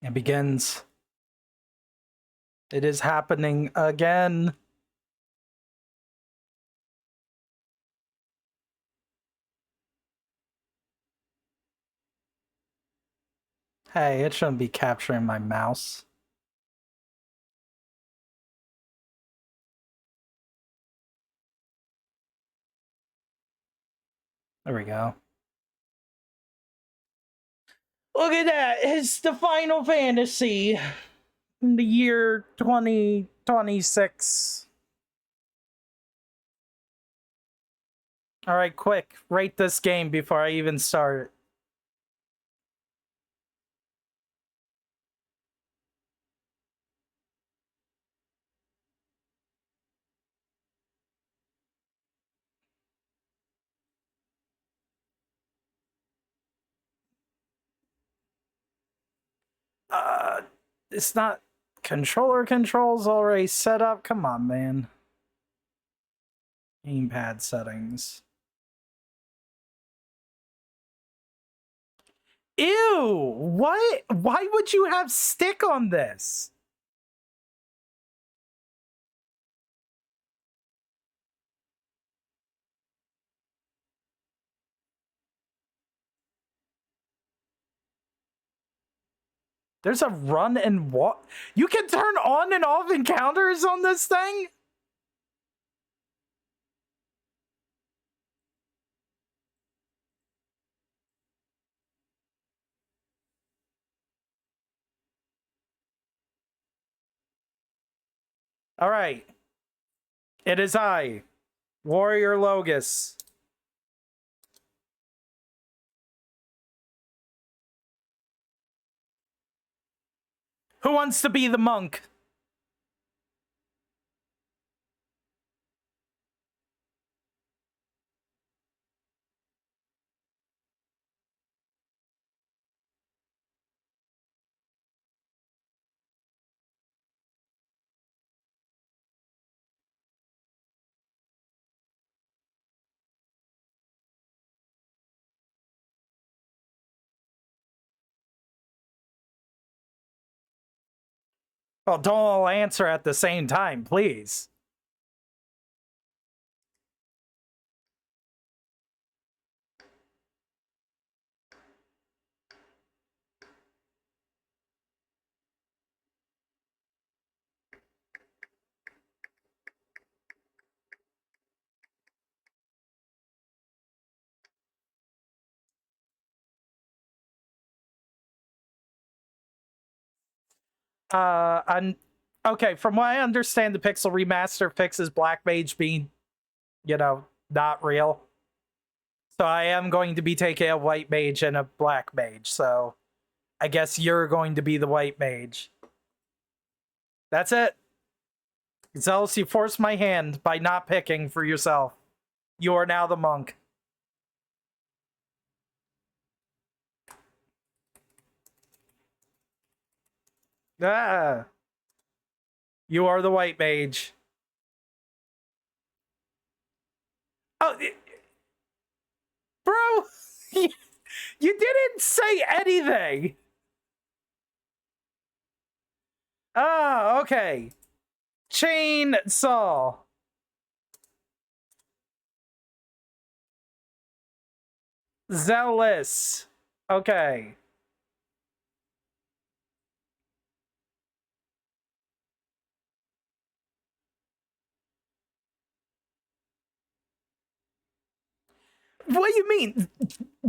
It begins. It is happening again. Hey, it shouldn't be capturing my mouse. There we go. Look at that. It's the Final Fantasy in the year 2026. All right, quick. Rate this game before I even start. It's not controller controls already set up. Come on, man. Gamepad settings. Ew! What? Why would you have stick on this? There's a run and walk. You can turn on and off encounters on this thing? All right. It is I, Warrior Logus. Who wants to be the monk? Well, don't all answer at the same time, please. I'm okay. From what I understand, the Pixel Remaster fixes Black Mage being, not real. So I am going to be taking a white mage and a black mage. So I guess you're going to be the white mage. That's it. Zealous, you forced my hand by not picking for yourself. You are now the monk. Ah. You are the white mage. Oh, bro, you didn't say anything. Ah, okay. Chainsaw. Zealous. Okay. What do you mean?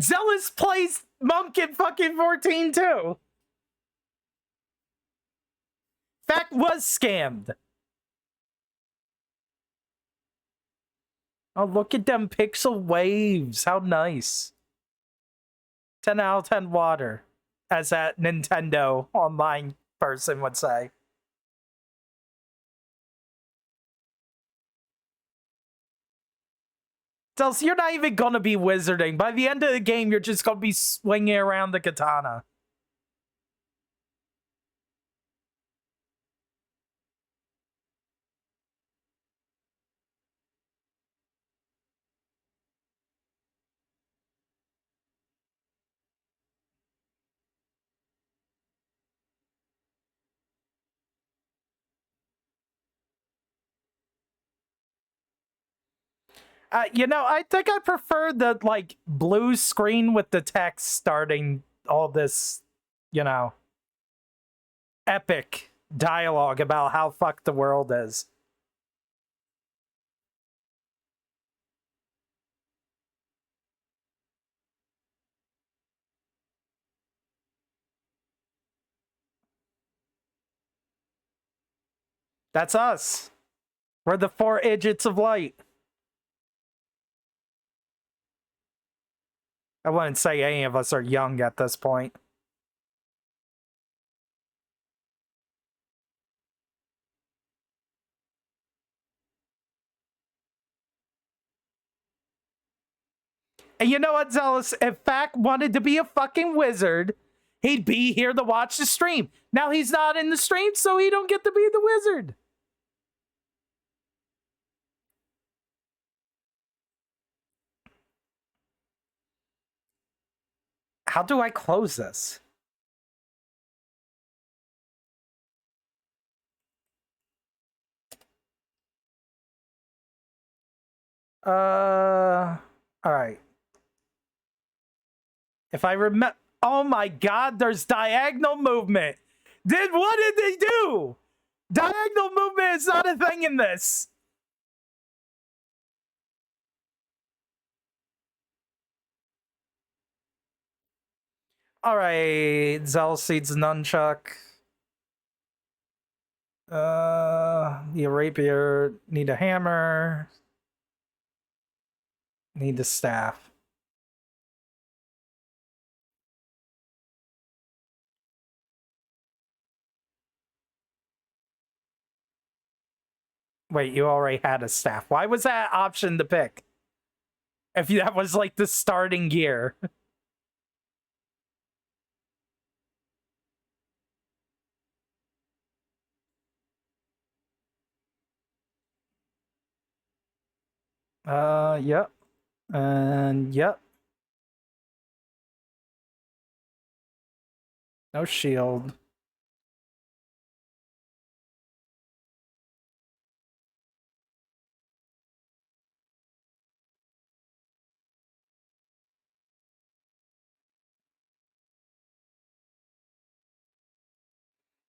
Zealous plays monk in fucking 14 too. Fact was scammed. Oh, look at them pixel waves. How nice. 10 out of 10 water, as that Nintendo online person would say. So you're not even gonna be wizarding. By the end of the game, you're just gonna be swinging around the katana. I think I prefer the like blue screen with the text starting all this, you know, epic dialogue about how fucked the world is. That's us. We're the four idiots of light. I wouldn't say any of us are young at this point. And you know what, Zealous? If Fact wanted to be a fucking wizard, he'd be here to watch the stream. Now he's not in the stream, so he don't get to be the wizard. How do I close this? All right. If I remember, oh my god, there's diagonal movement. What did they do? Diagonal movement is not a thing in this. All right, Zelseed's nunchuck. The rapier, need a hammer. Need the staff. Wait, you already had a staff. Why was that option to pick? If that was like the starting gear. Yep. And yep. No shield.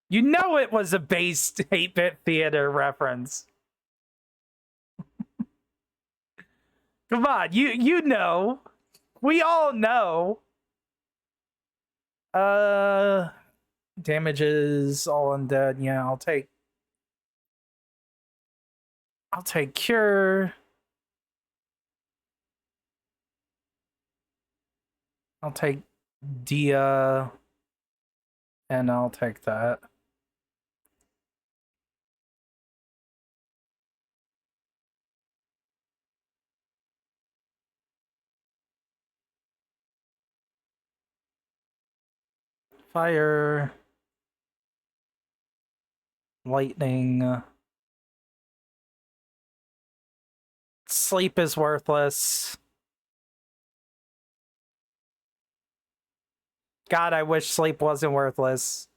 You know it was a based 8-bit theater reference. Come on, you know. We all know. Damages all undead. Yeah, I'll take cure. I'll take Dia. And I'll take that. Fire. Lightning. Sleep is worthless. God, I wish sleep wasn't worthless.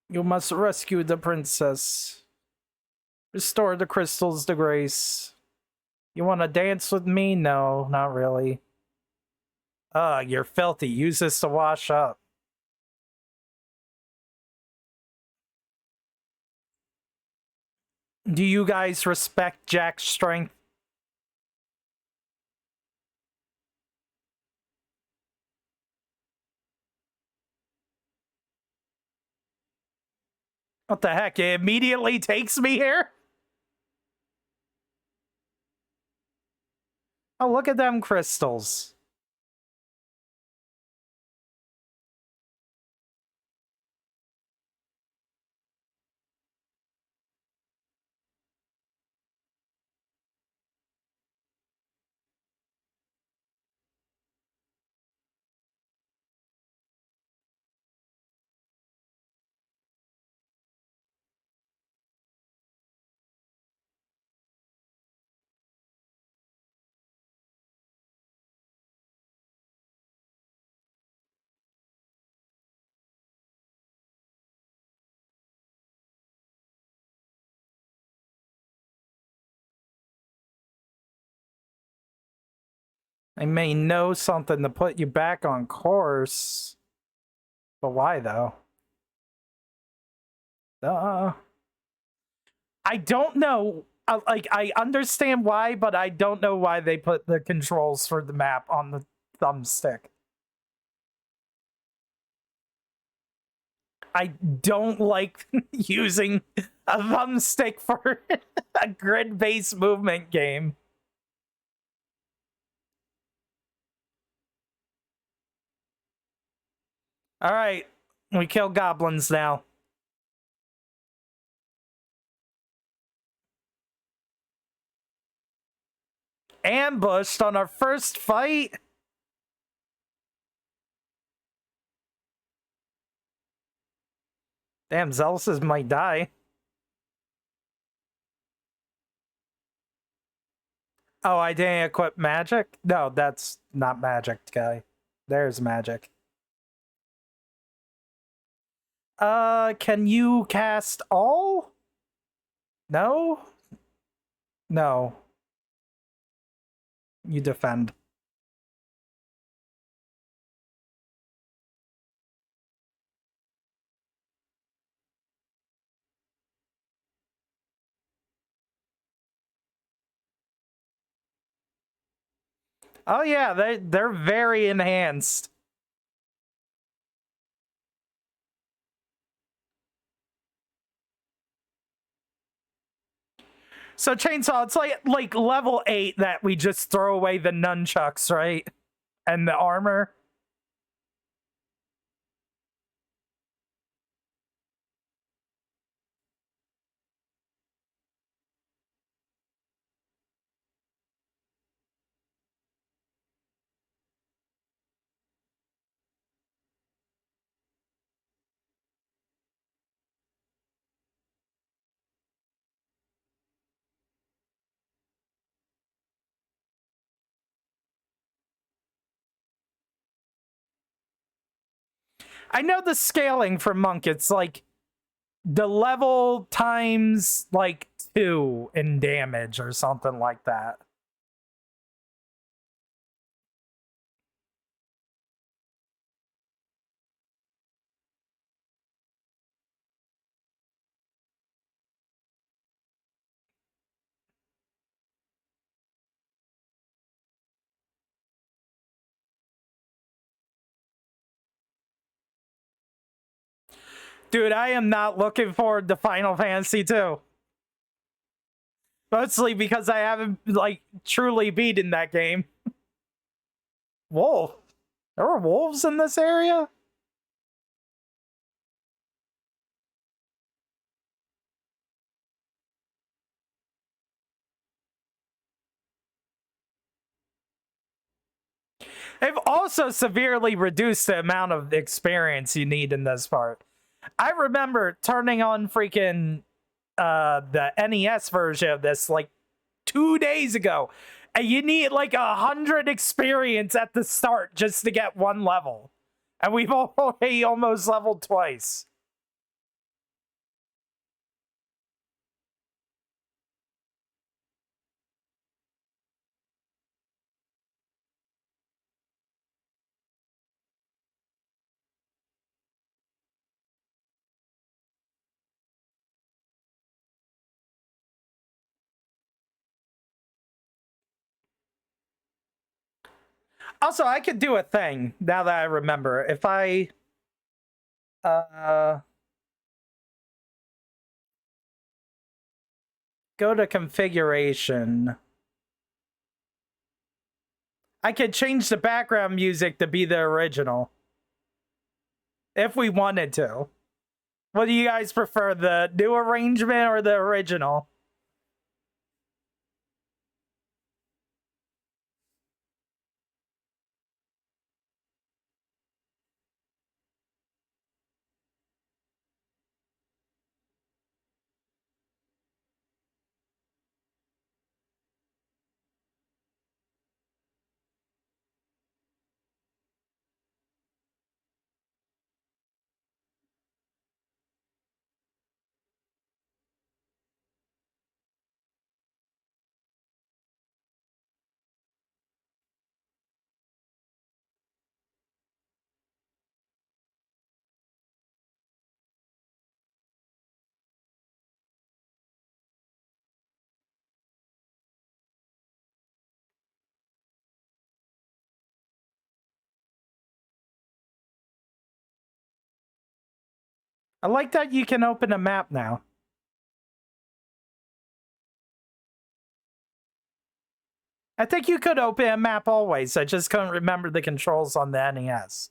You must rescue the princess. Restore the crystals to grace. You want to dance with me? No, not really. Ugh, you're filthy. Use this to wash up. Do you guys respect Jack's strength? What the heck? It immediately takes me here? Oh, look at them crystals. I may know something to put you back on course. But why, though? I don't know. Like, I understand why, but I don't know why they put the controls for the map on the thumbstick. I don't like using a thumbstick for a grid-based movement game. All right, we kill goblins now. Ambushed on our first fight? Damn, Zealous might die. Oh, I didn't equip magic? No, that's not magic, guy. There's magic. Can you cast all? No? No. You defend. Oh yeah, they're very enhanced. So chainsaw, it's like level 8 that we just throw away the nunchucks, right? And the armor. I know the scaling for monk, it's like the level times like 2 in damage or something like that. Dude, I am not looking forward to Final Fantasy 2. Mostly because I haven't like truly beaten that game. Wolf. There were wolves in this area? They've also severely reduced the amount of experience you need in this part. I remember turning on freaking the NES version of this like 2 days ago, and you need like 100 experience at the start just to get one level, and we've already almost leveled twice. Also, I could do a thing now that I remember. If I uh go to configuration, I could change the background music to be the original if we wanted to. What do you guys prefer, the new arrangement or the original? I like that you can open a map now. I think you could open a map always. I just couldn't remember the controls on the NES.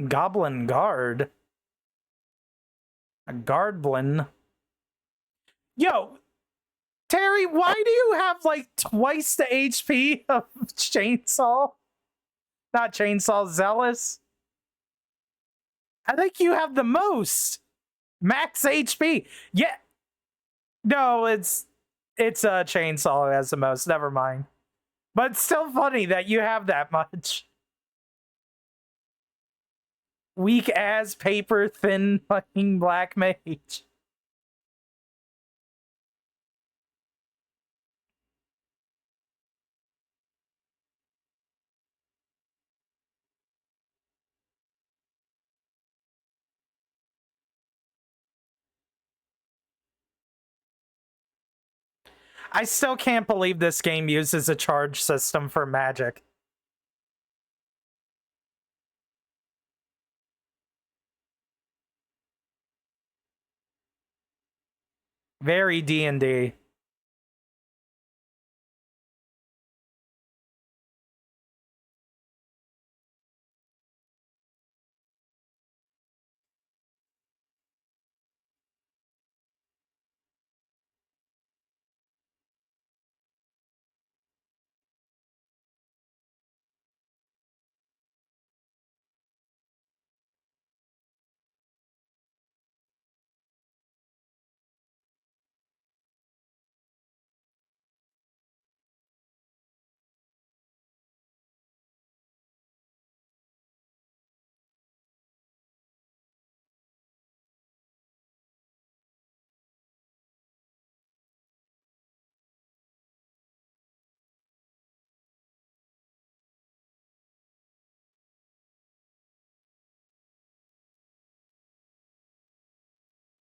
Goblin Guard? A Guardblin? Yo, Terry, why do you have like twice the HP of Chainsaw? Not Chainsaw, Zealous. I think you have the most. Max HP. Yeah. No, it's Chainsaw has the most. Never mind. But it's still funny that you have that much. Weak as paper thin fucking black mage. I still can't believe this game uses a charge system for magic. Very D&D.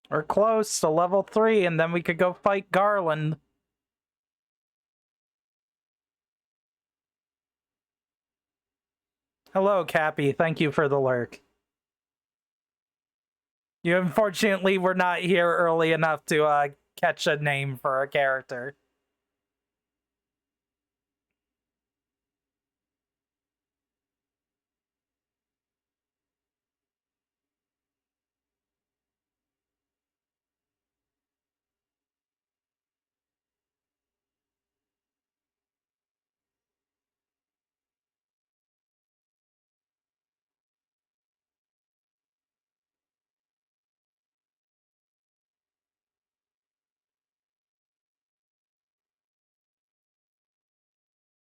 We're close to level 3, and then we could go fight Garland. Hello, Cappy. Thank you for the lurk. You unfortunately were not here early enough to catch a name for a character.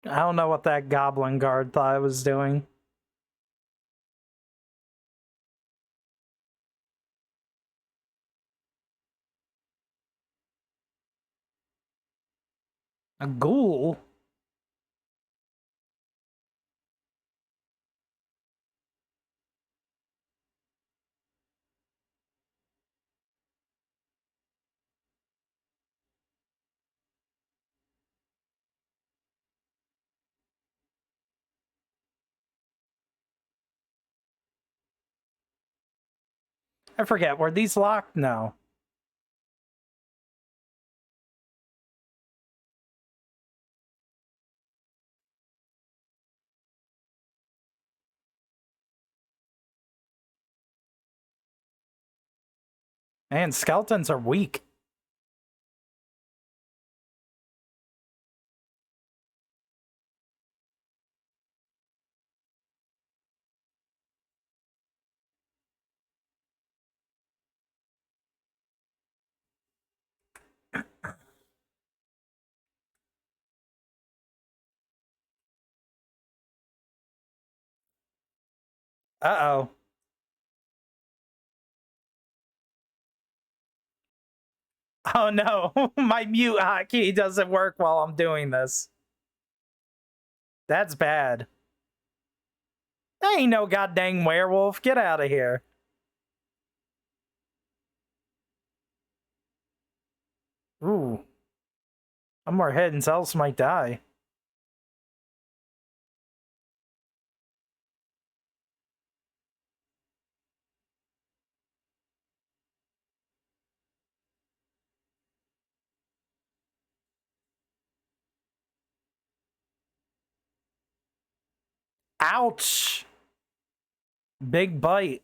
I don't know what that goblin guard thought I was doing. A ghoul? I forget, were these locked? No. Man, skeletons are weak. Uh-oh. Oh no, my mute hotkey doesn't work while I'm doing this. That's bad. That ain't no goddamn werewolf. Get out of here. Ooh. I'm more hidden, else might die. Ouch! Big bite.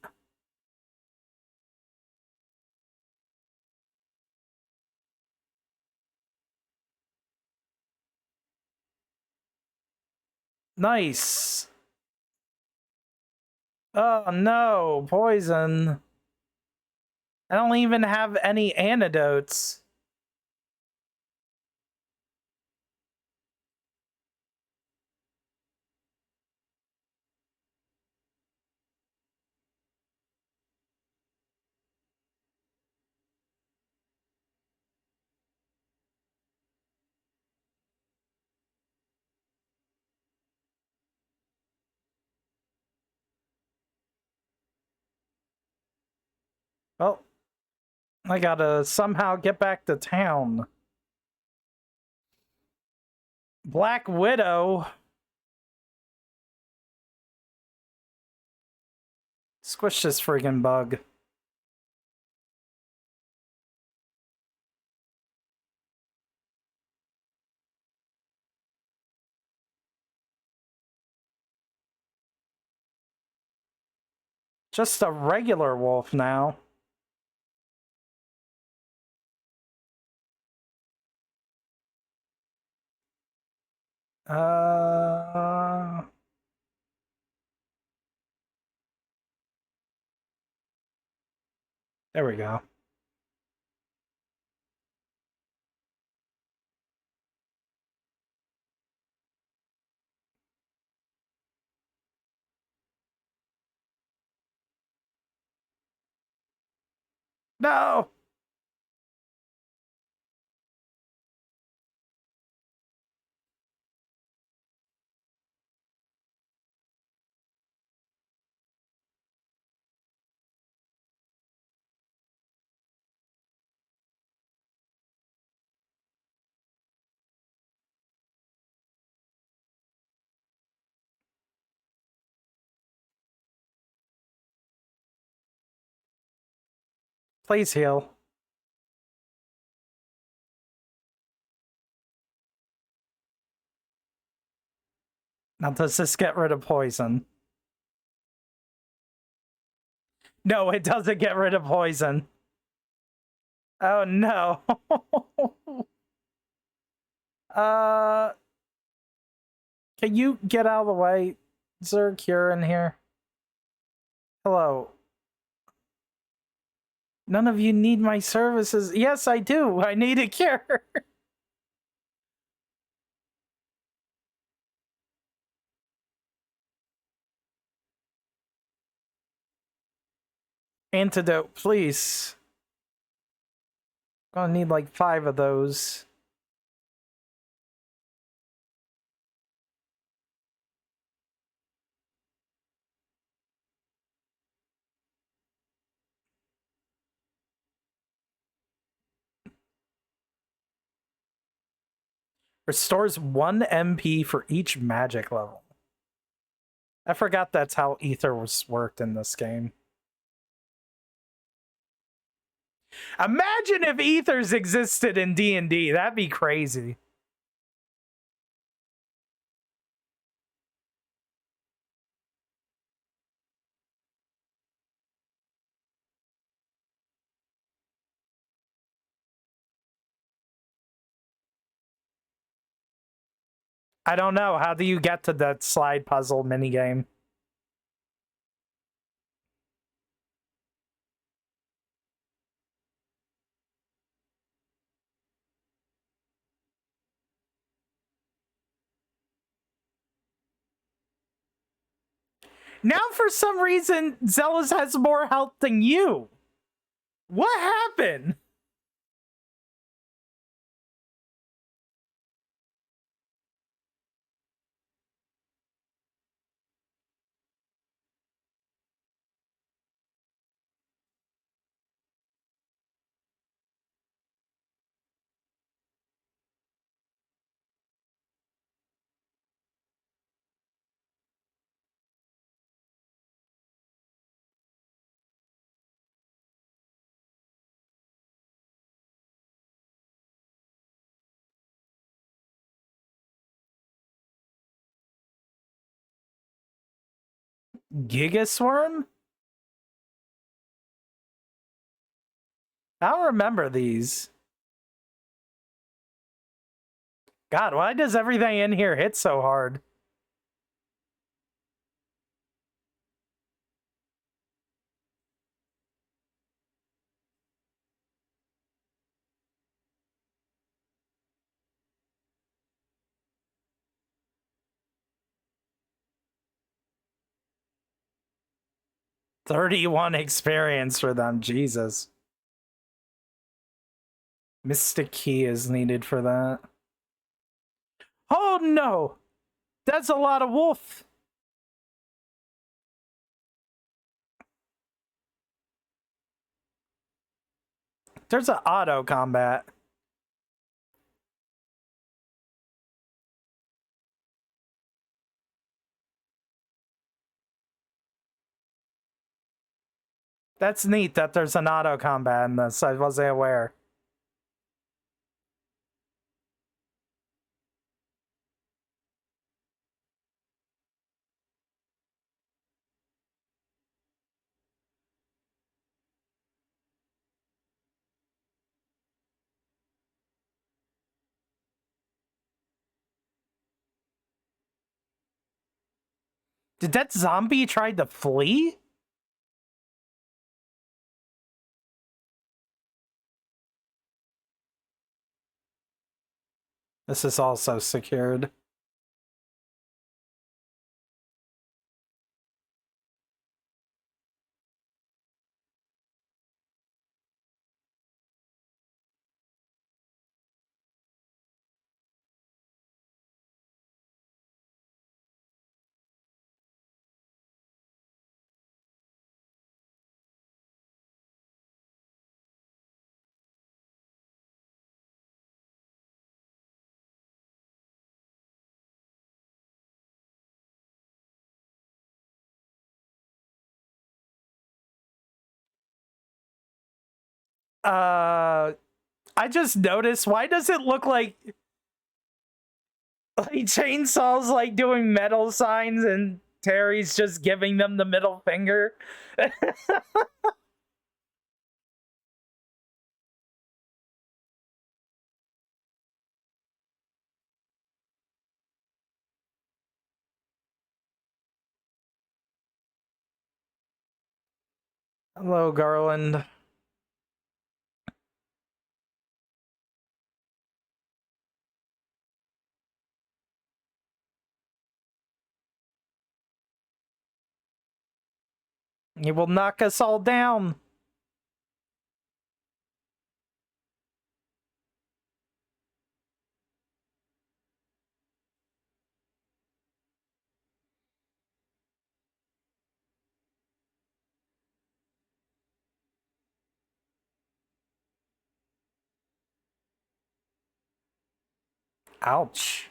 Nice. Oh no, poison. I don't even have any antidotes. Well, I gotta somehow get back to town. Black Widow. Squish this friggin' bug. Just a regular wolf now. Uh... There we go. No! Please heal. Now, does this get rid of poison? No, it doesn't get rid of poison. Oh no. uh, can you get out of the way? Is there a cure in here? Hello. None of you need my services. Yes, I do. I need a cure. Antidote, please. Gonna need like 5 of those. Restores 1 MP for each magic level. I forgot that's how ether was worked in this game. Imagine if ethers existed in D&D. That'd be crazy. I don't know. How do you get to that slide puzzle minigame? Now, for some reason, Zealous has more health than you. What happened? Gigaswarm? I don't remember these. God, why does everything in here hit so hard? $31 experience for them, Jesus. Mystic Key is needed for that. Oh no! That's a lot of wolf! There's an auto combat. That's neat that there's an auto combat in this. I wasn't aware. Did that zombie try to flee? This is also secured. I just noticed, why does it look like Chainsaw's like doing metal signs and Terry's just giving them the middle finger? Hello, Garland. He will knock us all down. Ouch.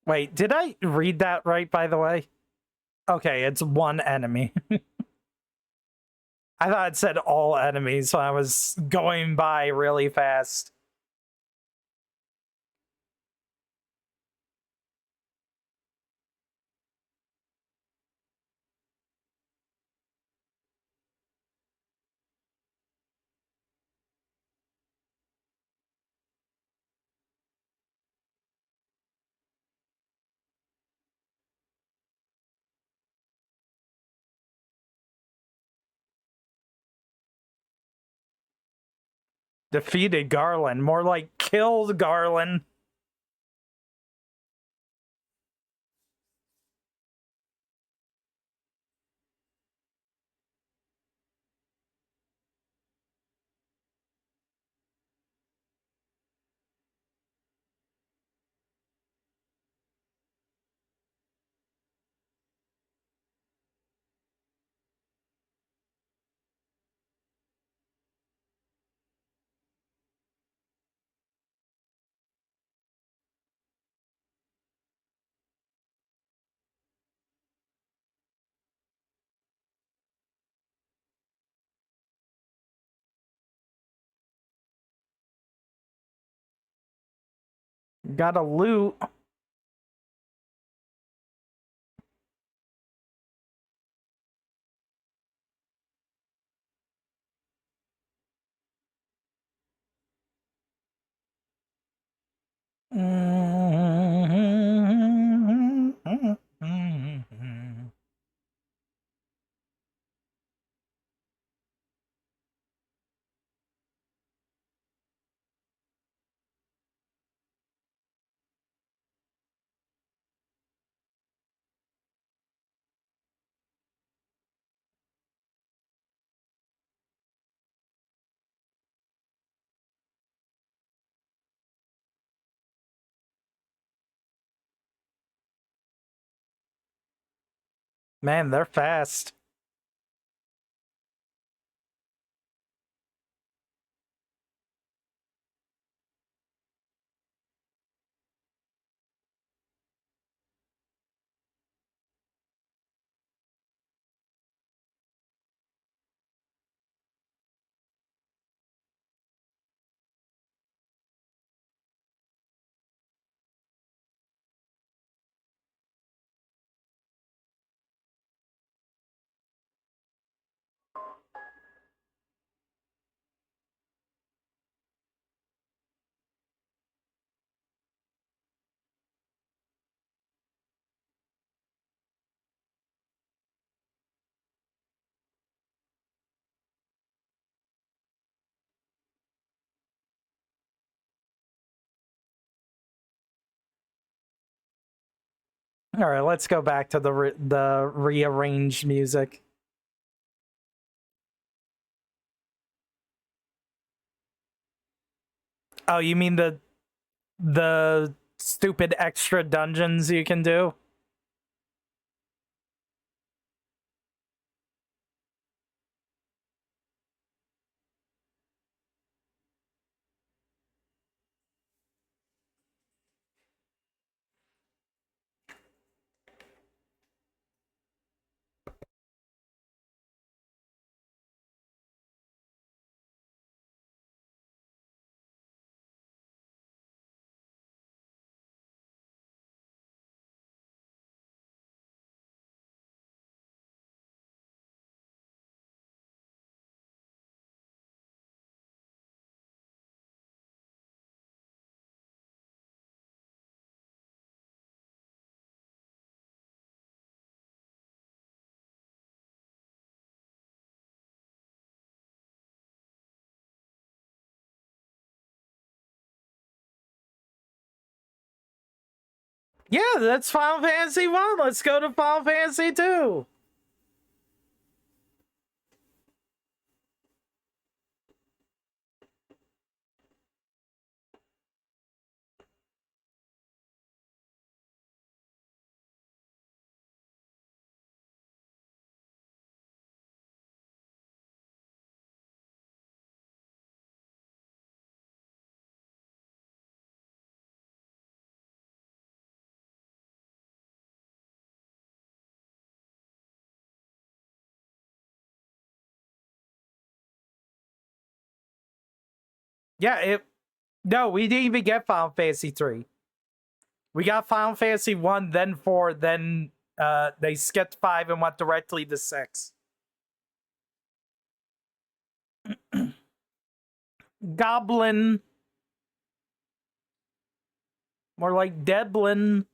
Wait, did I read that right, by the way? Okay, it's one enemy. I thought it said all enemies, so I was going by really fast. Defeated Garland, more like killed Garland. Gotta loot. Man, they're fast. All right, let's go back to the rearranged music. Oh, you mean the stupid extra dungeons you can do? Yeah, that's Final Fantasy 1. Let's go to Final Fantasy 2. Yeah, no, we didn't even get Final Fantasy 3. We got Final Fantasy 1, then 4, then they skipped 5 and went directly to 6. Goblin. More like Deblin.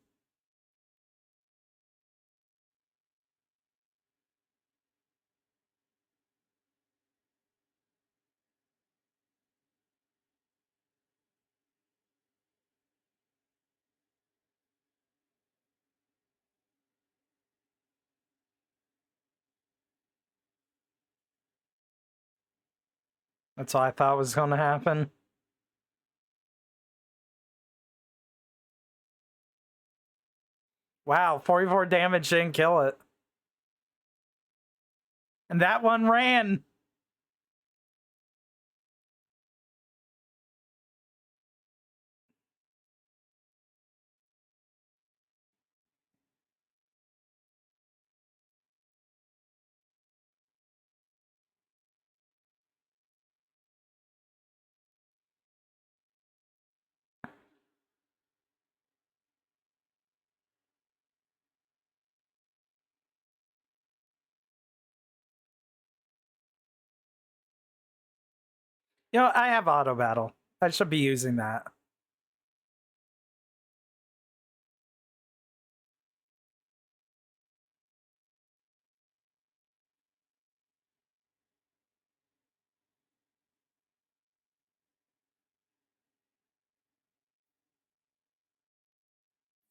That's all I thought was going to happen. Wow, 44 damage didn't kill it. And that one ran. You know, I have auto battle. I should be using that.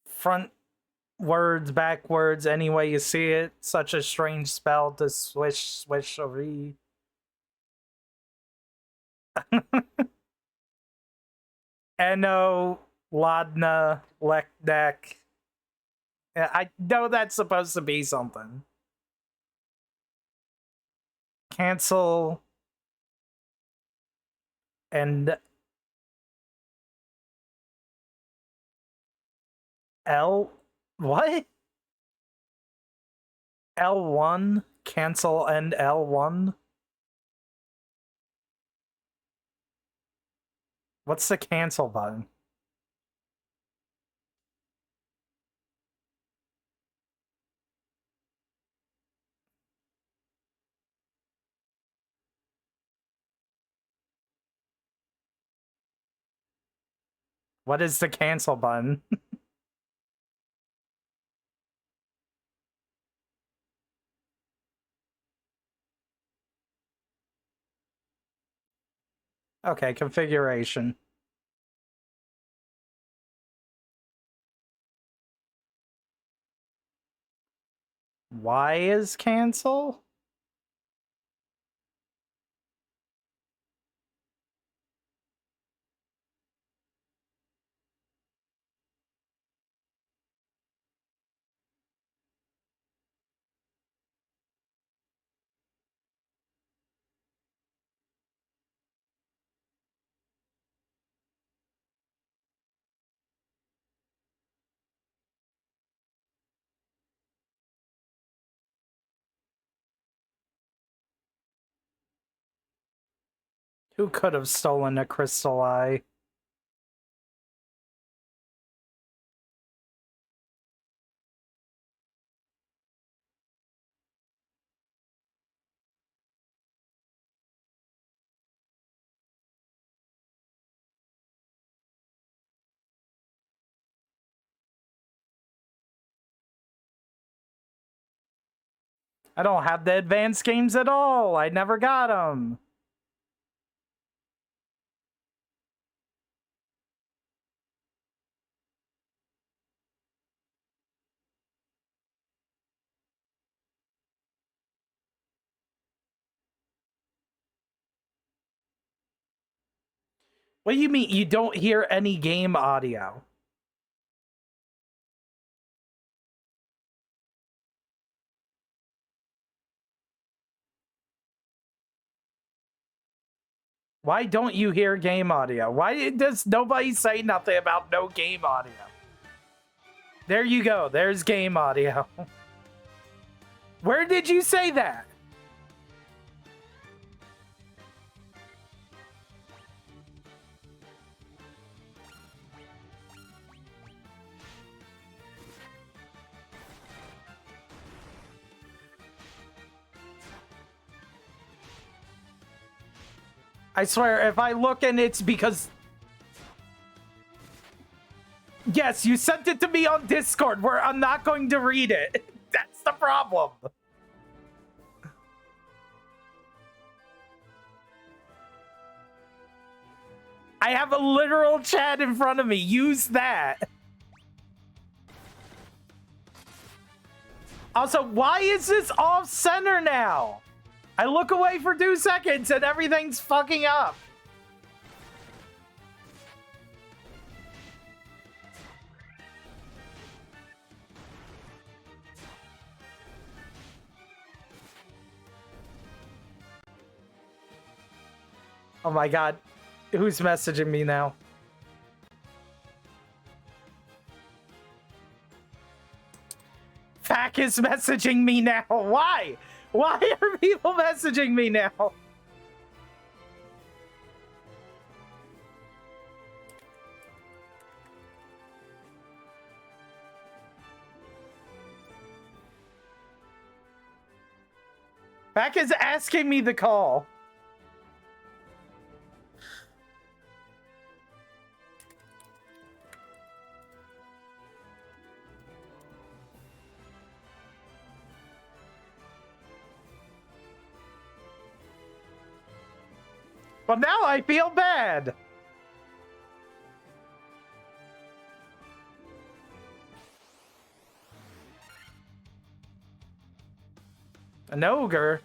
Front words, backwards, any way you see it. Such a strange spell to swish or read. Eno, Ladna, Leknek. I know that's supposed to be something. Cancel. And L. What? L1? Cancel and L1? What's the cancel button? What is the cancel button? Okay, configuration. Y is cancel? Who could have stolen a crystal eye? I don't have the advanced games at all. I never got them. What do you mean you don't hear any game audio? Why don't you hear game audio? Why does nobody say nothing about no game audio? There you go. There's game audio. Where did you say that? I swear, if I look and it's because... Yes, you sent it to me on Discord where I'm not going to read it. That's the problem. I have a literal chat in front of me. Use that. Also, why is this off center now? I look away for 2 seconds and everything's fucking up. Oh my god. Who's messaging me now? Fack is messaging me now. Why? Why are people messaging me now? Fack is asking me to call. Well, now I feel bad. An ogre?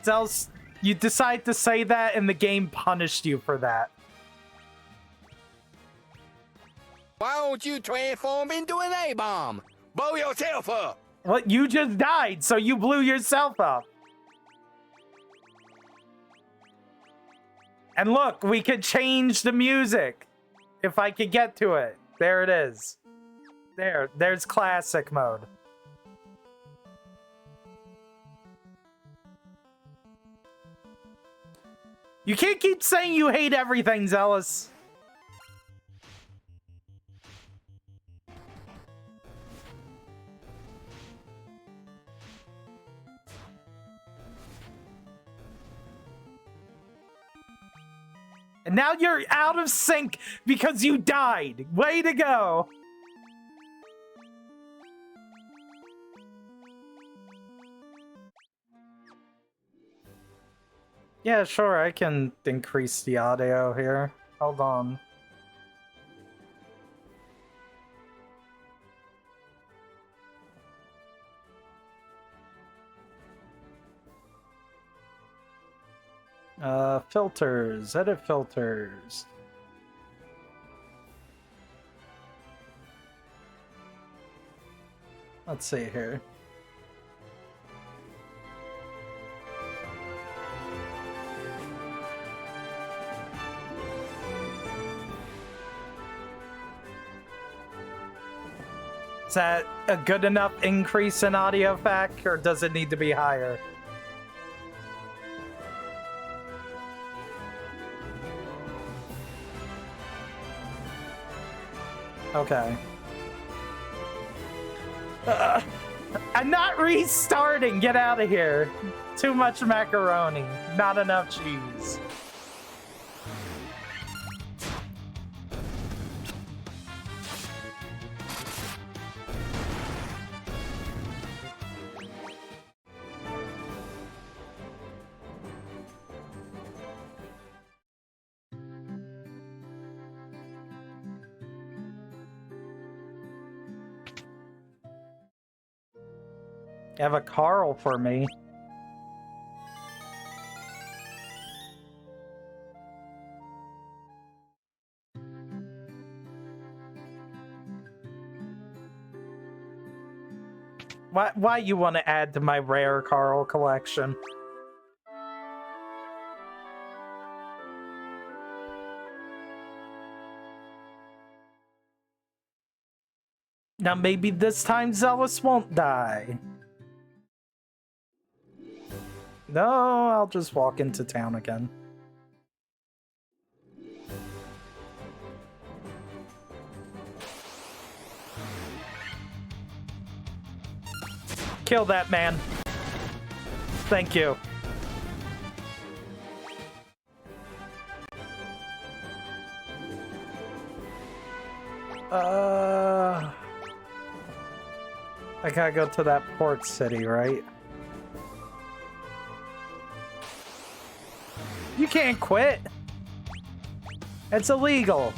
Else, you decide to say that and the game punished you for that. Why don't you transform into an A-bomb? Blow yourself up! Well, you just died, so you blew yourself up. And look, we could change the music. If I could get to it. There it is. There's classic mode. You can't keep saying you hate everything, Zealous. And now you're out of sync because you died. Way to go. Yeah, sure, I can increase the audio here. Hold on. Filters, edit filters. Let's see here. Is that a good enough increase in audio FAC, or does it need to be higher? Okay. I'm not restarting. Get out of here. Too much macaroni. Not enough cheese. You have a Carl for me. Why you want to add to my rare Carl collection? Now maybe this time Zealous won't die. No, I'll just walk into town again. Kill that man. Thank you. I gotta go to that port city, right? You can't quit. It's illegal.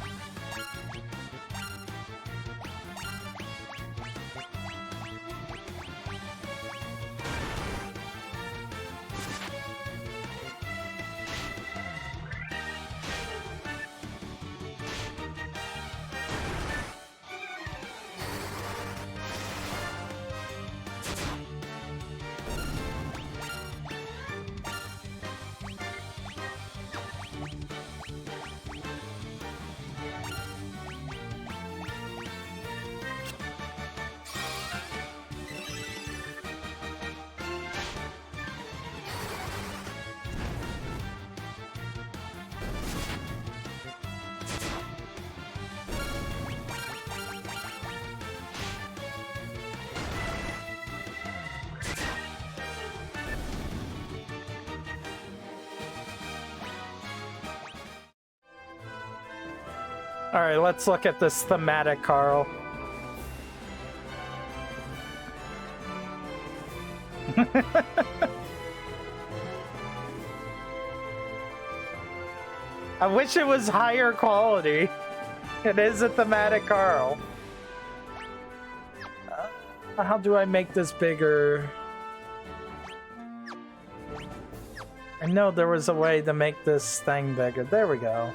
All right, let's look at this thematic, Carl. I wish it was higher quality. It is a thematic Carl. How do I make this bigger? I know there was a way to make this thing bigger. There we go.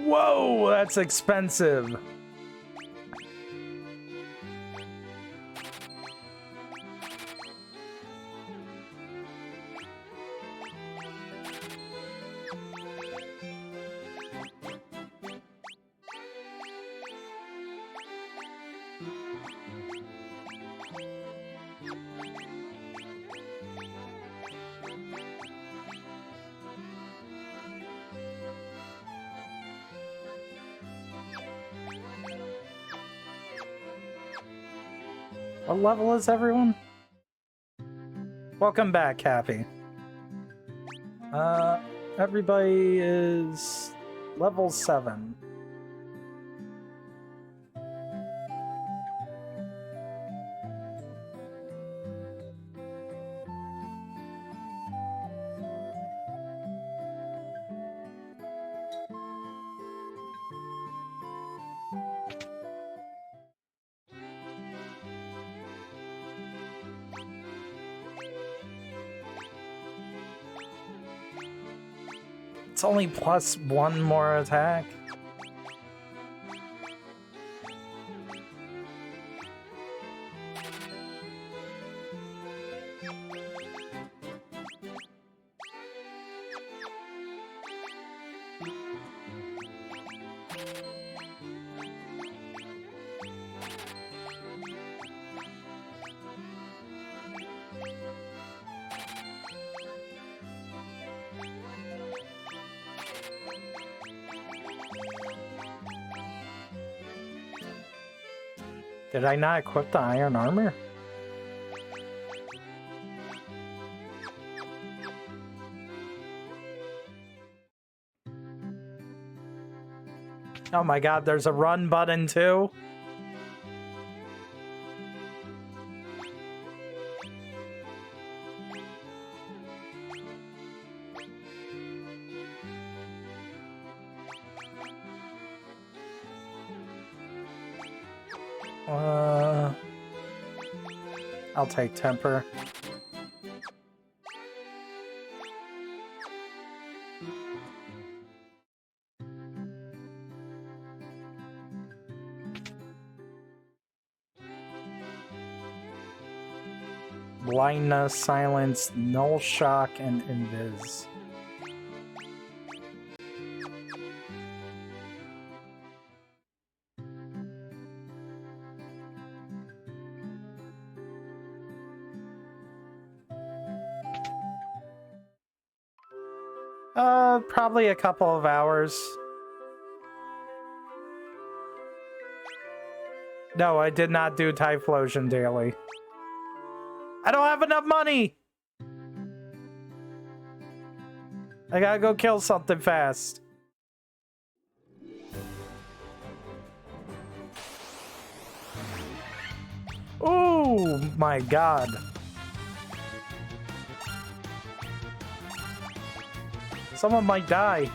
Whoa, that's expensive. What level is everyone? Welcome back, Happy. Everybody is level 7. It's only plus 1 more attack. Did I not equip the iron armor? Oh my god, there's a run button too? I'll take temper. Blindness, silence, null shock, and invis. Probably a couple of hours. No, I did not do Typhlosion daily. I don't have enough money! I gotta go kill something fast. Oh my god. Someone might die.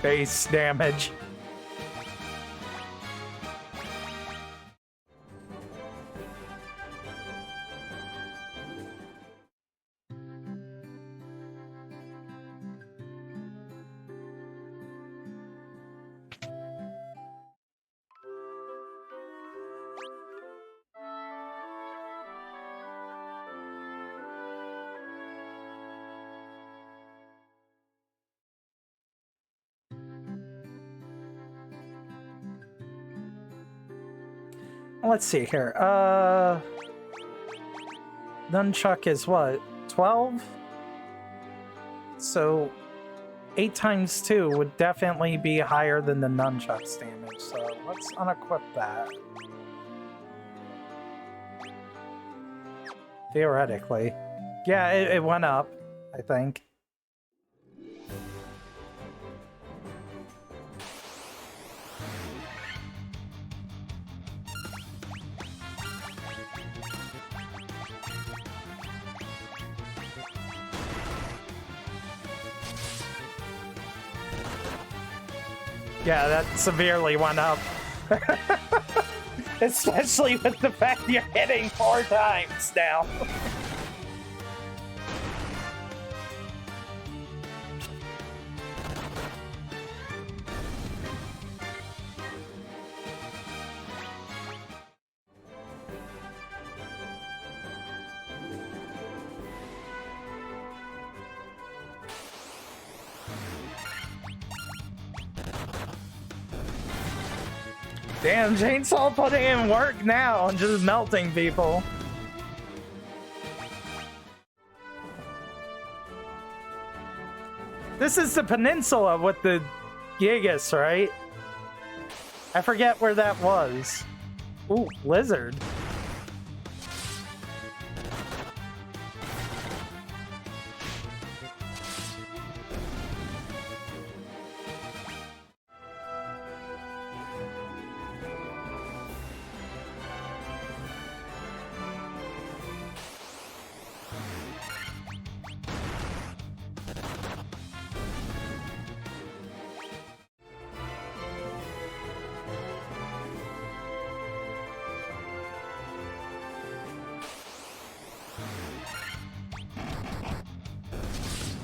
Base damage. Let's see here. Nunchuck is what? 12? So 8 times 2 would definitely be higher than the nunchuck's damage. So let's unequip that. Theoretically. Yeah, it went up, I think. Yeah, that severely went up. Especially with the fact you're hitting 4 times now. Damn, Chainsaw putting in work now and just melting people. This is the peninsula with the Gigas, right? I forget where that was. Ooh, lizard.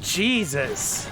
Jesus.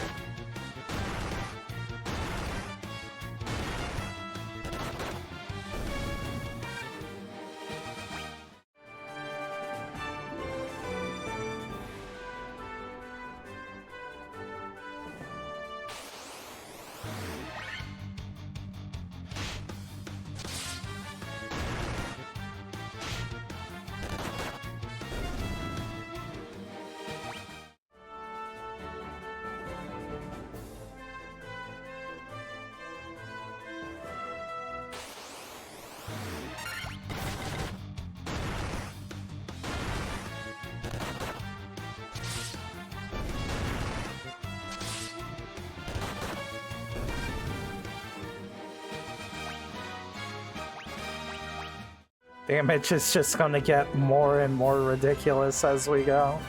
Damage is just gonna get more and more ridiculous as we go.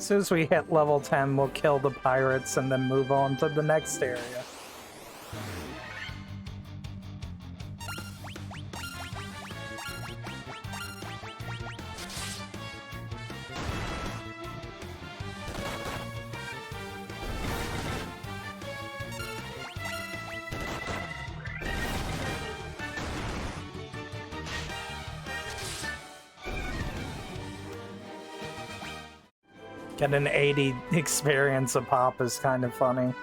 As soon as we hit level 10, we'll kill the pirates and then move on to the next area. Get an 80 experience a pop is kind of funny.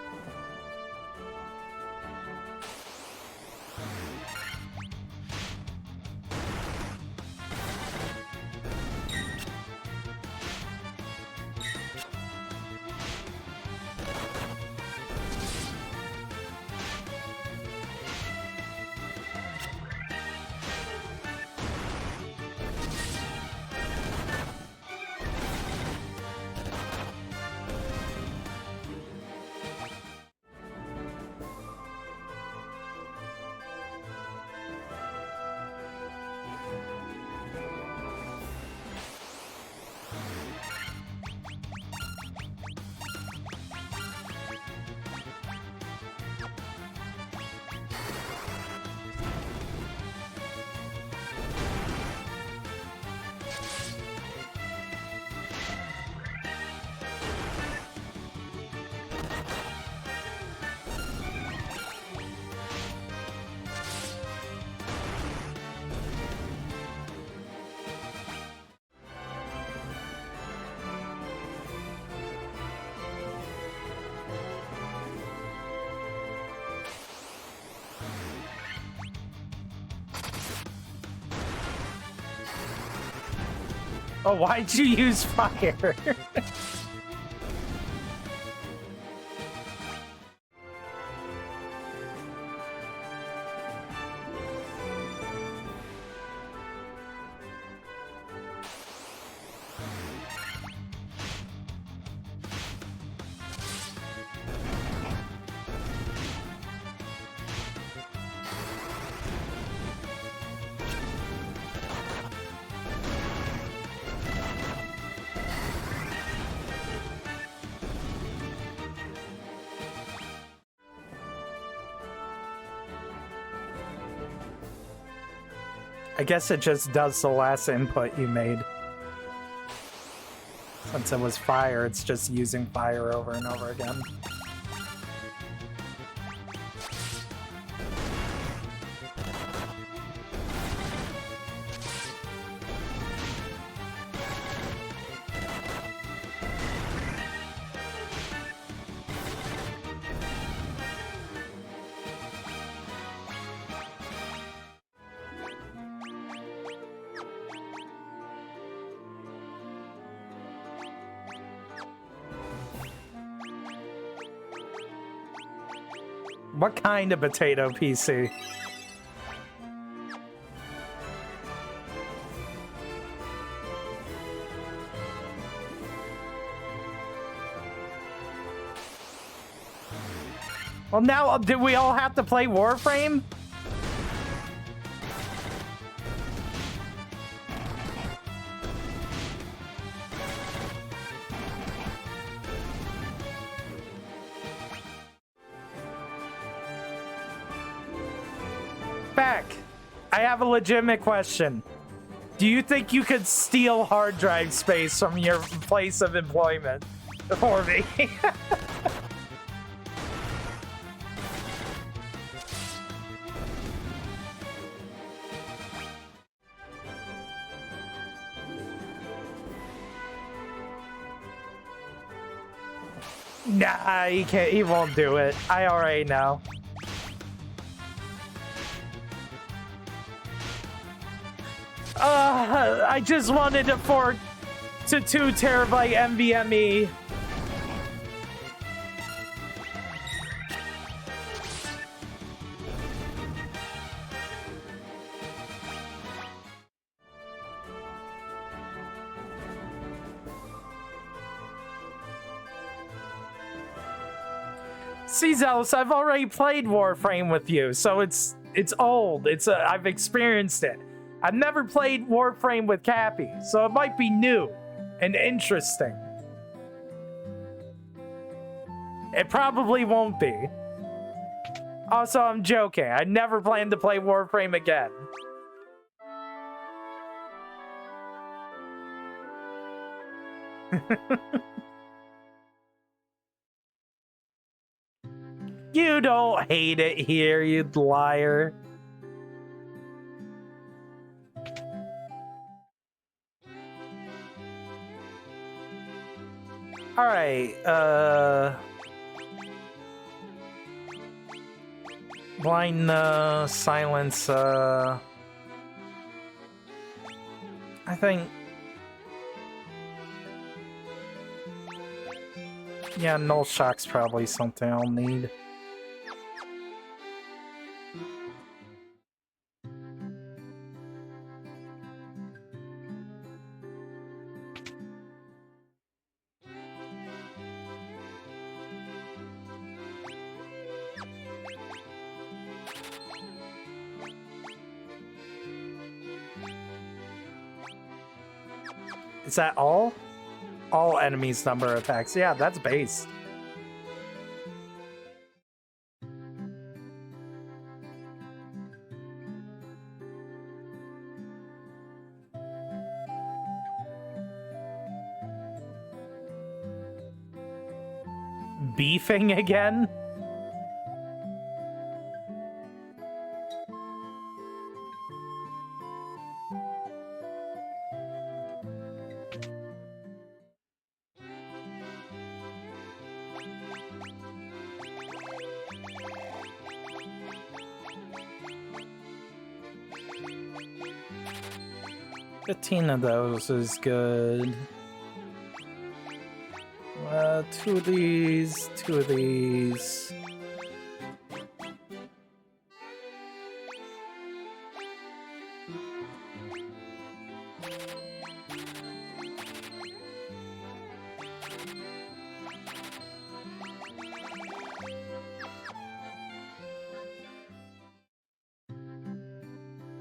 Oh, why'd you use fire? I guess it just does the last input you made. Since it was fire, it's just using fire over and over again. What kind of potato PC? Well, now, did we all have to play Warframe? I have a legitimate question. Do you think you could steal hard drive space from your place of employment for me? Nah, he can't. He won't do it. I already know. I just wanted a 4 to 2 terabyte NVMe. See, Zealous, I've already played Warframe with you, so it's old. I've experienced it. I've never played Warframe with Cappy, so it might be new and interesting. It probably won't be. Also, I'm joking. I never plan to play Warframe again. You don't hate it here, you liar. Alright, blind silence, I think, yeah, null shock's probably something I'll need. Is that all? All enemies number attacks. Yeah, that's base. Beefing again? Fifteen of those is good. Two of these, two of these.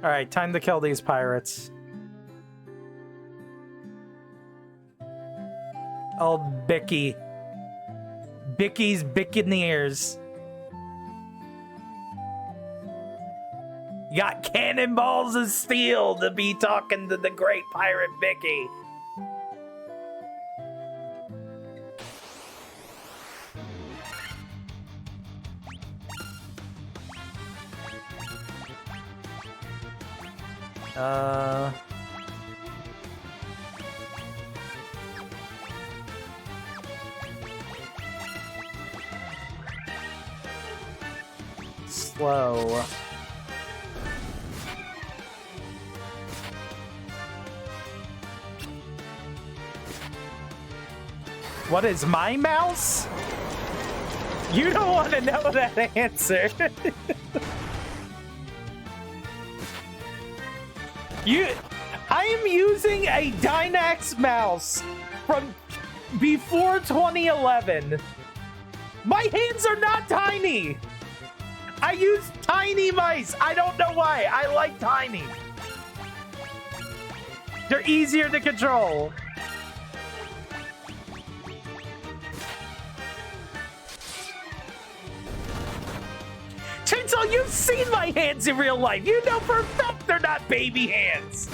All right, time to kill these pirates. Old Bicky. Bicky's Buccaneers. You got cannonballs of steel to be talking to the great pirate Bicky. Slow. What is my mouse? You don't want to know that answer. I am using a Dynax mouse from before 2011. My hands are not tiny. I use tiny mice. I don't know why. I like tiny. They're easier to control. Chainsaw, you've seen my hands in real life. You know for a fact they're not baby hands.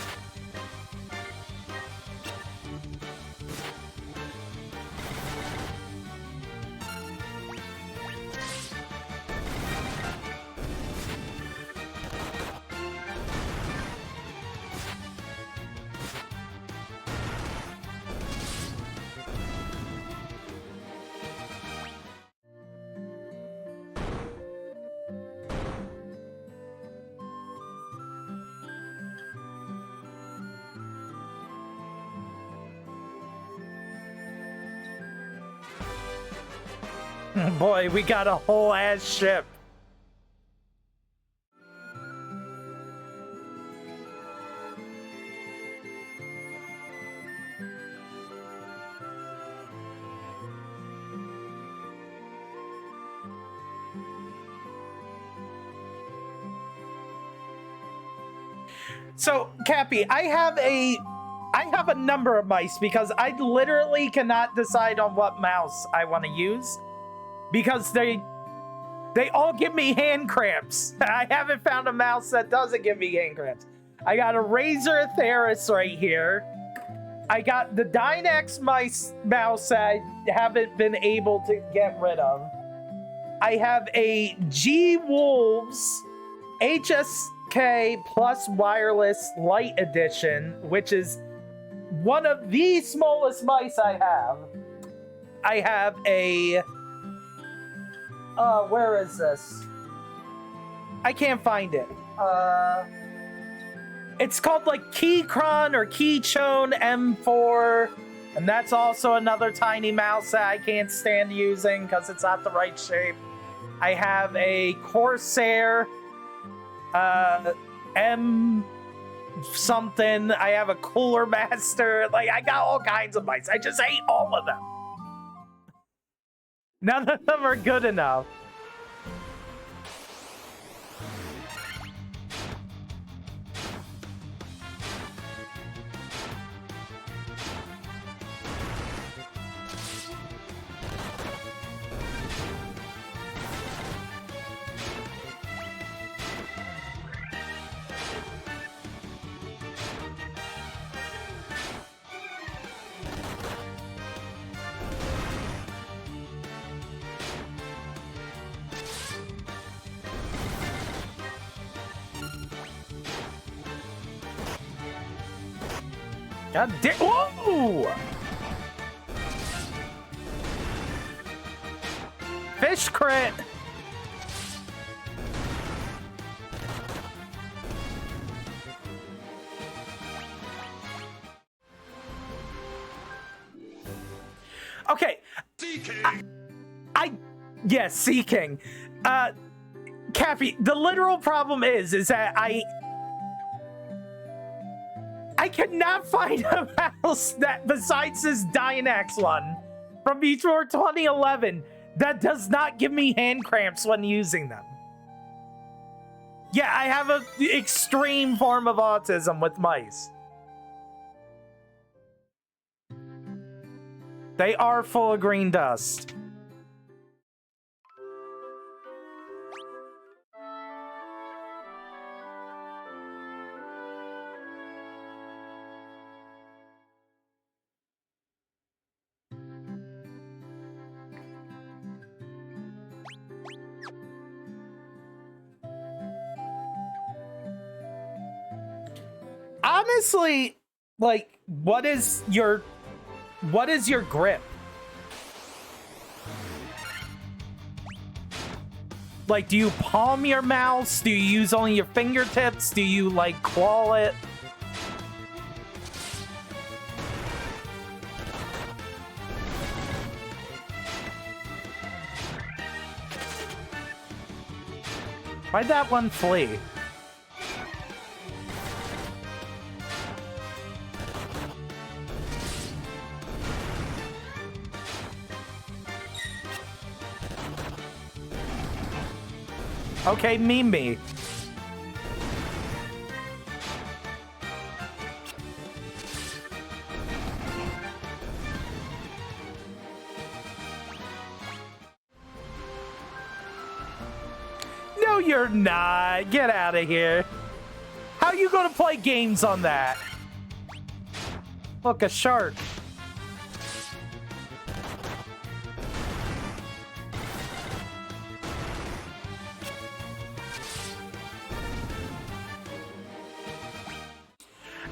Boy, we got a whole ass ship. So, Cappy, I have a number of mice because I literally cannot decide on what mouse I want to use. because they all give me hand cramps. I haven't found a mouse that doesn't give me hand cramps. I got a Razer Theris right here. I got the Dynex mouse that I haven't been able to get rid of. I have a G Wolves HSK Plus Wireless Light Edition, which is one of the smallest mice I have. I have a... where is this? I can't find it. It's called like Keychron or Keychone M4. And that's also another tiny mouse that I can't stand using because it's not the right shape. I have a Corsair M something. I have a Cooler Master. Like, I got all kinds of mice. I just hate all of them. None of them are good enough. God damn! Whoa! Fish crit! Okay. Yes, Sea-King. Cappy, the literal problem is that I cannot find a mouse that, besides this Dynex one from before 2011, that does not give me hand cramps when using them. Yeah, I have an extreme form of autism with mice. They are full of green dust. Honestly, like, what is your grip? Like, do you palm your mouse? Do you use only your fingertips? Do you, like, claw it? Why'd that one flee? Okay, meme me. No, you're not. Get out of here. How are you gonna play games on that? Look, a shark.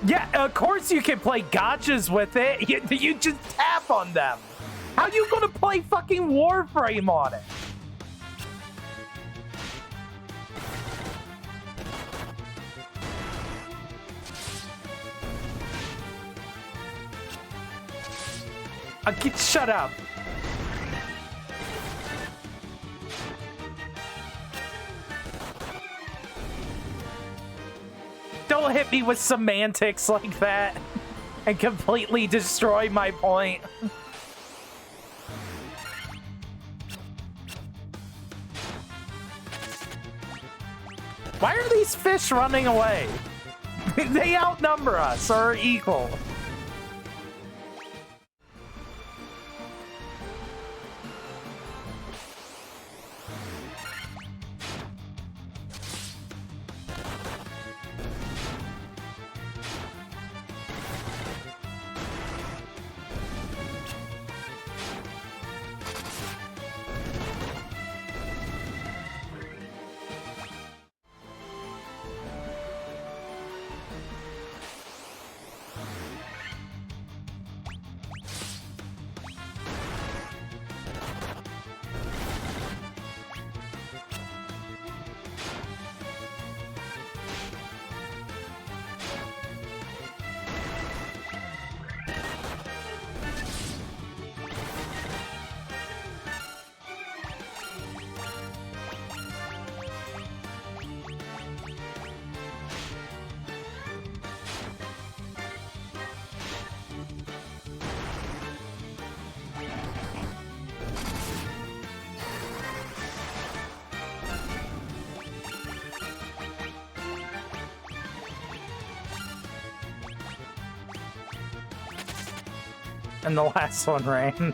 Yeah, of course you can play gotchas with it. You just tap on them. How you gonna play fucking Warframe on it? Shut up. Don't hit me with semantics like that and completely destroy my point. Why are these fish running away? They outnumber us or are equal. And the last one ran.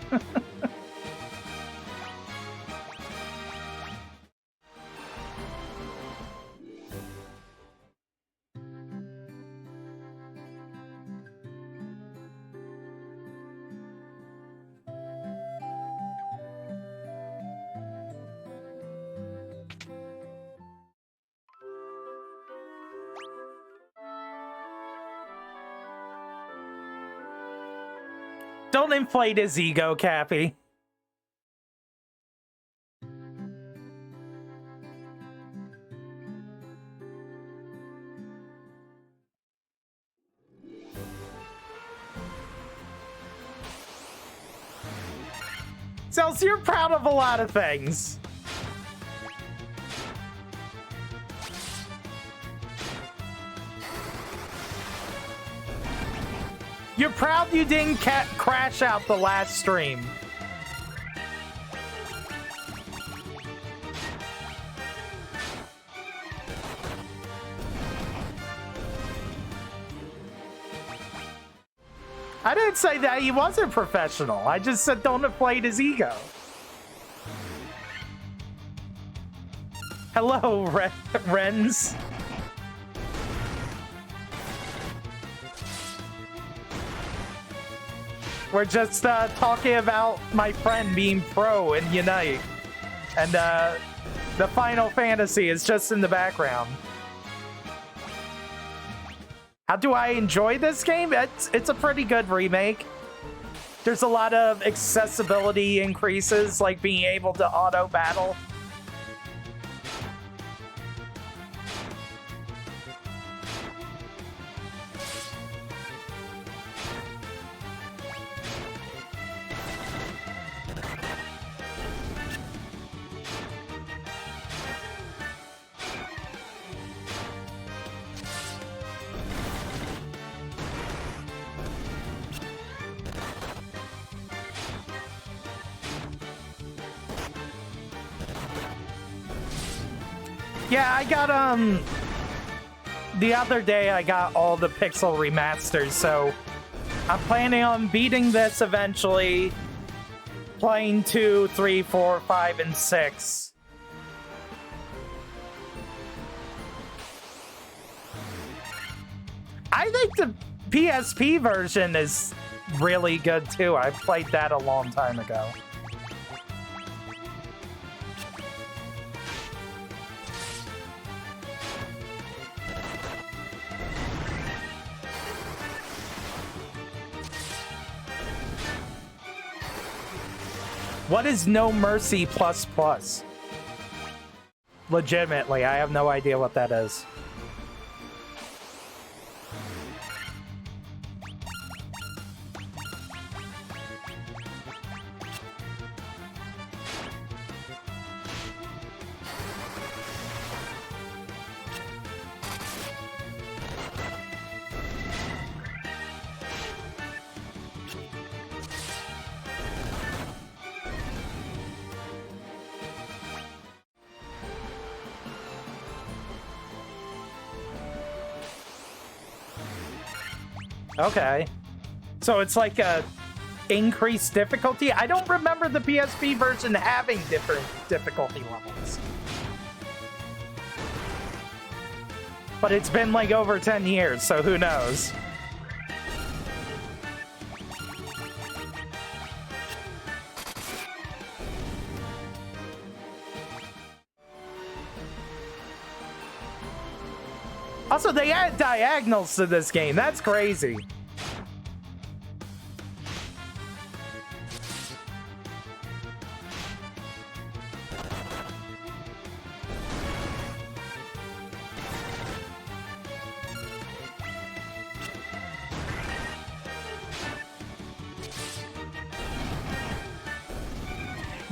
Don't inflate his ego, Cappy. Cells, you're proud of a lot of things. You're proud you didn't crash out the last stream. I didn't say that he wasn't professional. I just said don't inflate his ego. Hello, Renz. We're just talking about my friend being pro in Unite. And the Final Fantasy is just in the background. How do I enjoy this game? It's a pretty good remake. There's a lot of accessibility increases, like being able to auto battle. Yeah, I got, the other day I got all the Pixel remasters, so I'm planning on beating this eventually, playing 2, 3, 4, 5, and 6. I think the PSP version is really good too. I played that a long time ago. What is No Mercy plus plus? Legitimately, I have no idea what that is. Okay. So it's like a increased difficulty? I don't remember the PSP version having different difficulty levels. But it's been like over 10 years, so who knows? Also, they add diagonals to this game. That's crazy.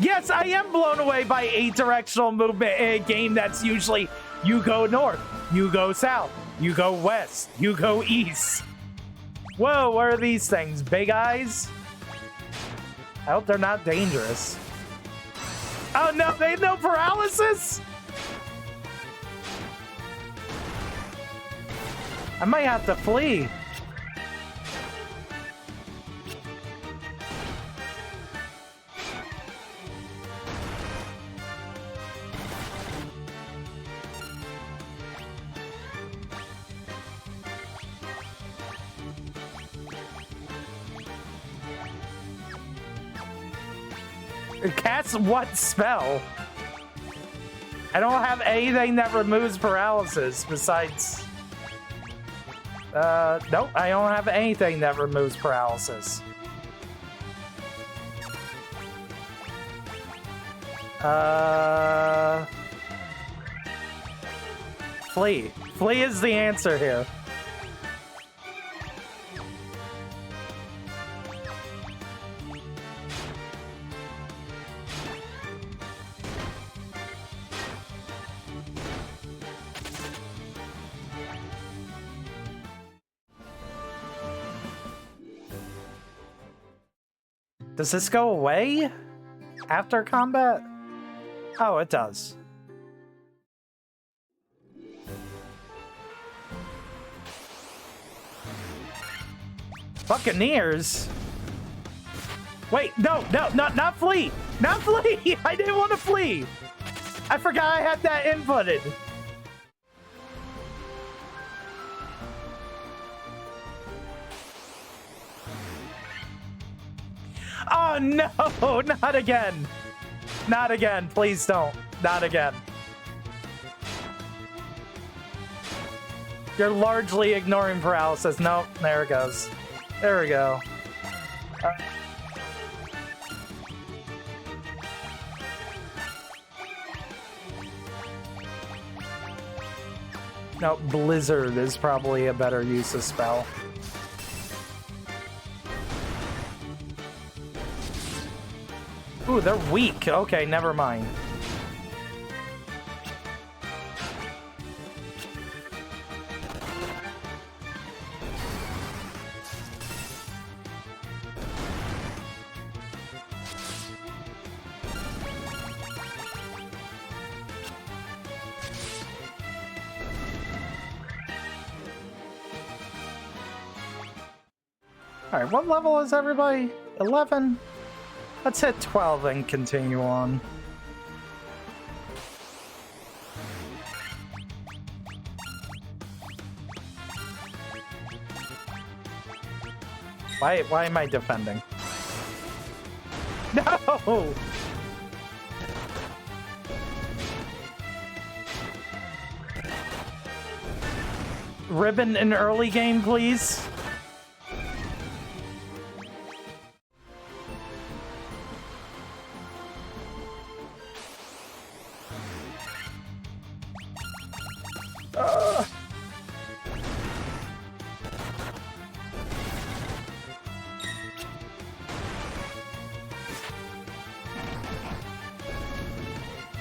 Yes, I am blown away by 8-directional movement in a game that's usually you go north, you go south, you go west, you go east. Whoa, what are these things? Big eyes? I hope they're not dangerous. Oh no, they have no paralysis? I might have to flee. Cast what spell? I don't have anything that removes paralysis besides... nope, I don't have anything that removes paralysis. Flee. Flee is the answer here. Does this go away after combat? Oh, it does. Buccaneers? Wait, no, not flee! Not flee! I didn't want to flee! I forgot I had that inputted. Oh no, not again. Not again, please don't. Not again. You're largely ignoring paralysis. Nope, there it goes. There we go. No, Blizzard is probably a better use of spell. Ooh, they're weak. Okay, never mind. All right, what level is everybody? 11? Let's hit 12 and continue on. Why am I defending? No! Ribbon in early game, please.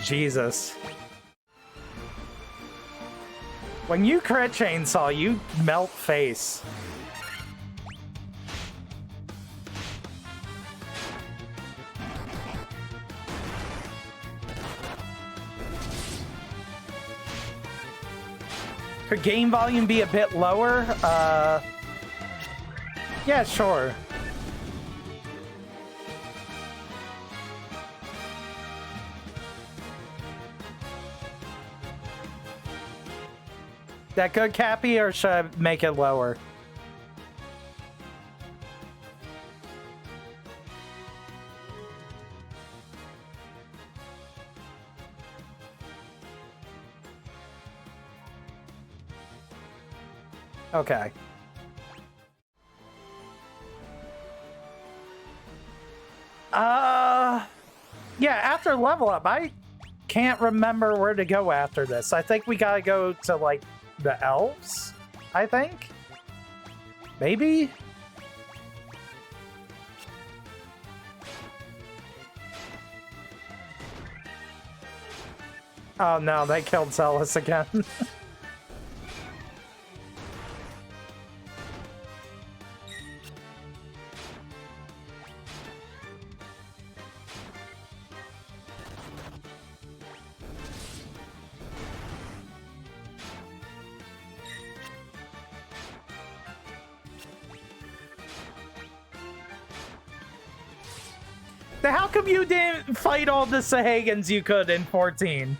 Jesus. When you crit chainsaw, you melt face. Could game volume be a bit lower? Yeah, sure. That good, Cappy, or should I make it lower? Okay. Yeah, after level up, I can't remember where to go after this. I think we gotta go to, like, the elves, I think? Maybe? Oh no, they killed Zealous again. How come you didn't fight all the Sahagins you could in 14?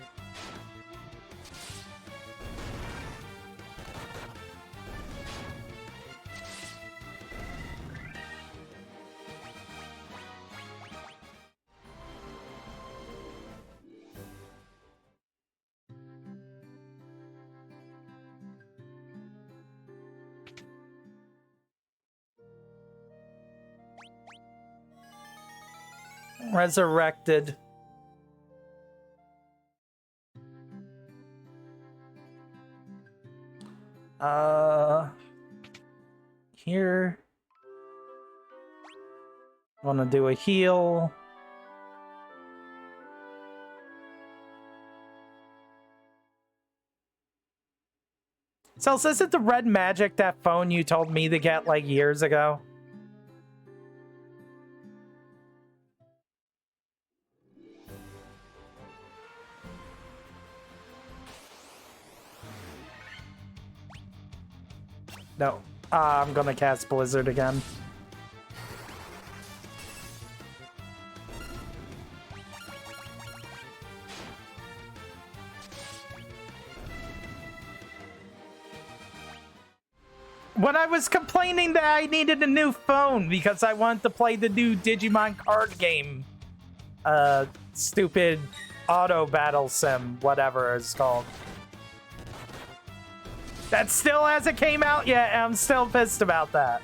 Resurrected. Here. Want to do a heal. So is it the red magic, that phone you told me to get like years ago? No. I'm gonna cast Blizzard again. When I was complaining that I needed a new phone because I wanted to play the new Digimon card game. Stupid auto battle sim, whatever it's called. That still hasn't came out yet, and I'm still pissed about that.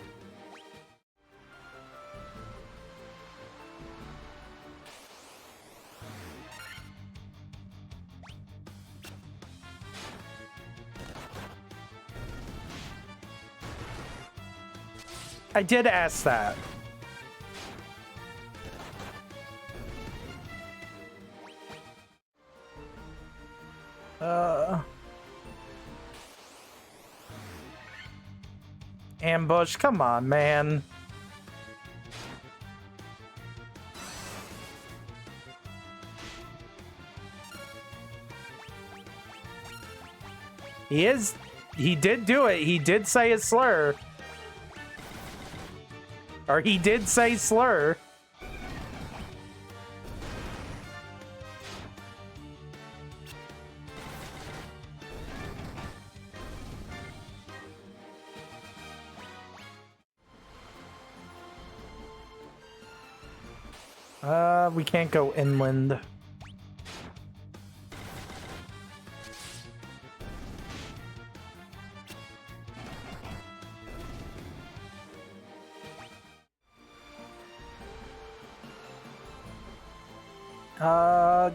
I did ask that. Ambush, come on, man. He did do it. He did say a slur. Or he did say slur. We can't go inland.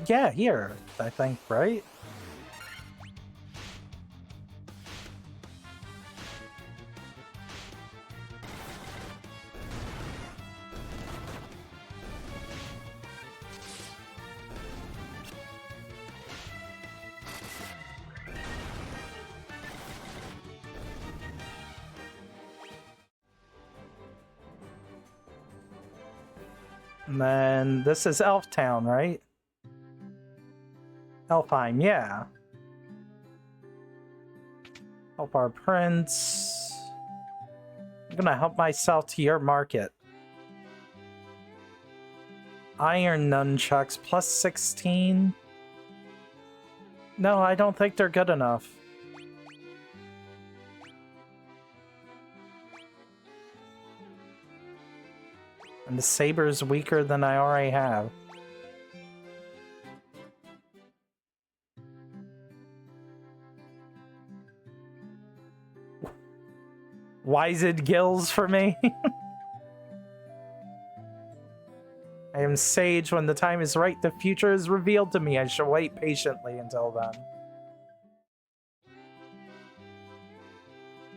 Yeah, here, I think, right? And then this is Elf Town, right? Elfheim, yeah. Help our prince. I'm gonna help myself to your market. Iron nunchucks, plus 16. No, I don't think they're good enough. And the saber's weaker than I already have. Wised gills for me. I am sage. When the time is right, the future is revealed to me. I shall wait patiently until then.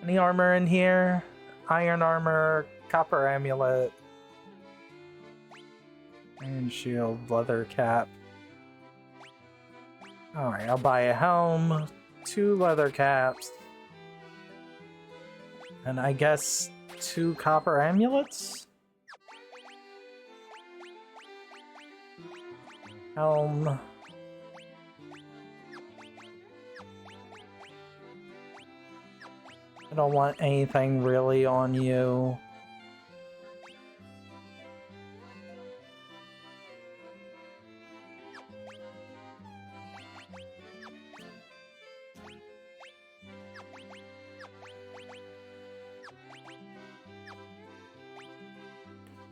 Any armor in here? Iron armor, copper amulet, iron shield, leather cap. Alright, I'll buy a helm, 2 leather caps, and I guess 2 copper amulets? Helm. I don't want anything really on you.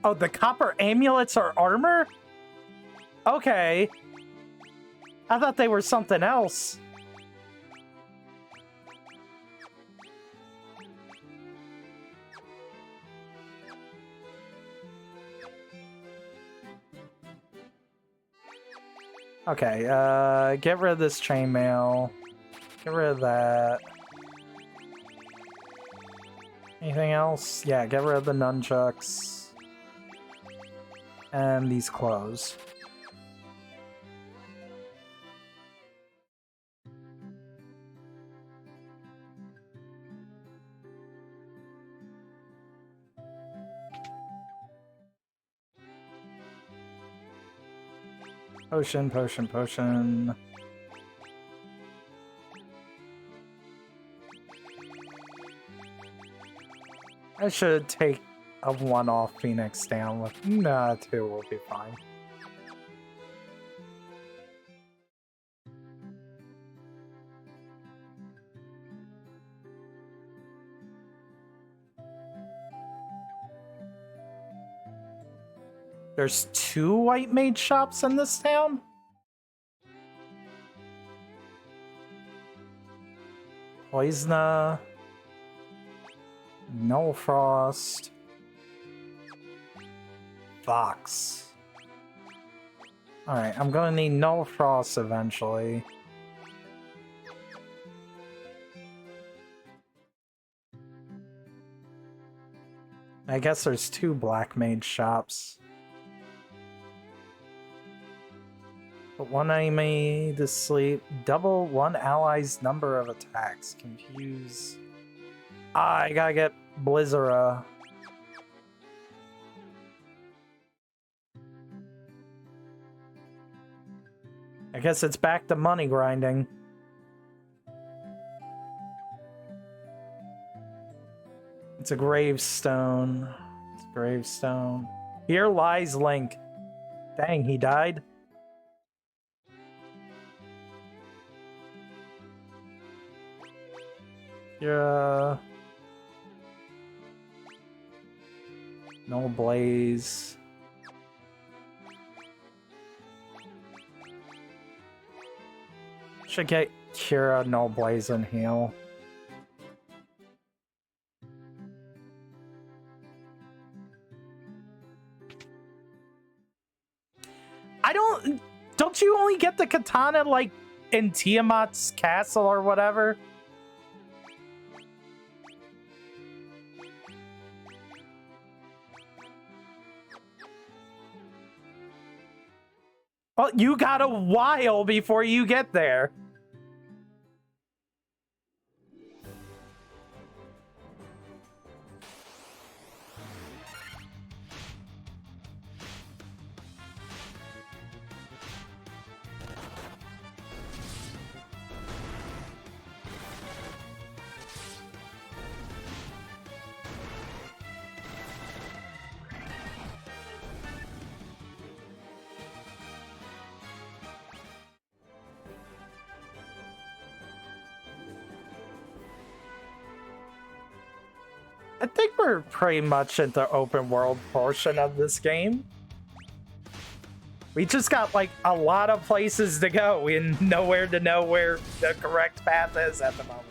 Oh, the copper amulets are armor? Okay. I thought they were something else. Okay, get rid of this chainmail. Get rid of that. Anything else? Yeah, get rid of the nunchucks. And these clothes. Potion, potion, potion. I should take a one-off Phoenix down with... Nah, 2 will be fine. There's 2 white mage shops in this town? Poisona. No Frost. Fox. Alright, I'm gonna need no Frost eventually. I guess there's 2 black mage shops. Put 1 enemy to sleep. Double 1 ally's number of attacks. Confuse. Ah, I gotta get Blizzara. I guess it's back to money grinding. It's a gravestone. It's a gravestone. Here lies Link. Dang, he died. Yeah. No Blaze. Should get Kira, no Blaze, and heal. Don't you only get the katana like in Tiamat's castle or whatever? Well, you got a while before you get there. I think we're pretty much at the open world portion of this game. We just got like a lot of places to go and nowhere to know where the correct path is at the moment.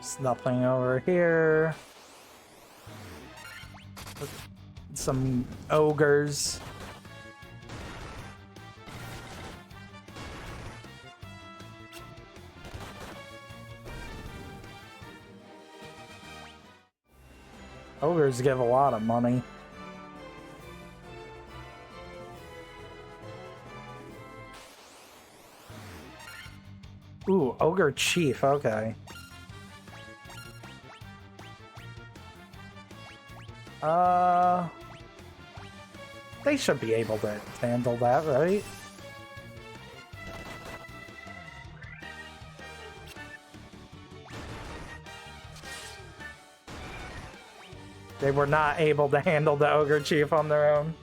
There's nothing over here. Some ogres. Ogres give a lot of money. Ooh, Ogre Chief, okay. They should be able to handle that, right? They were not able to handle the Ogre Chief on their own.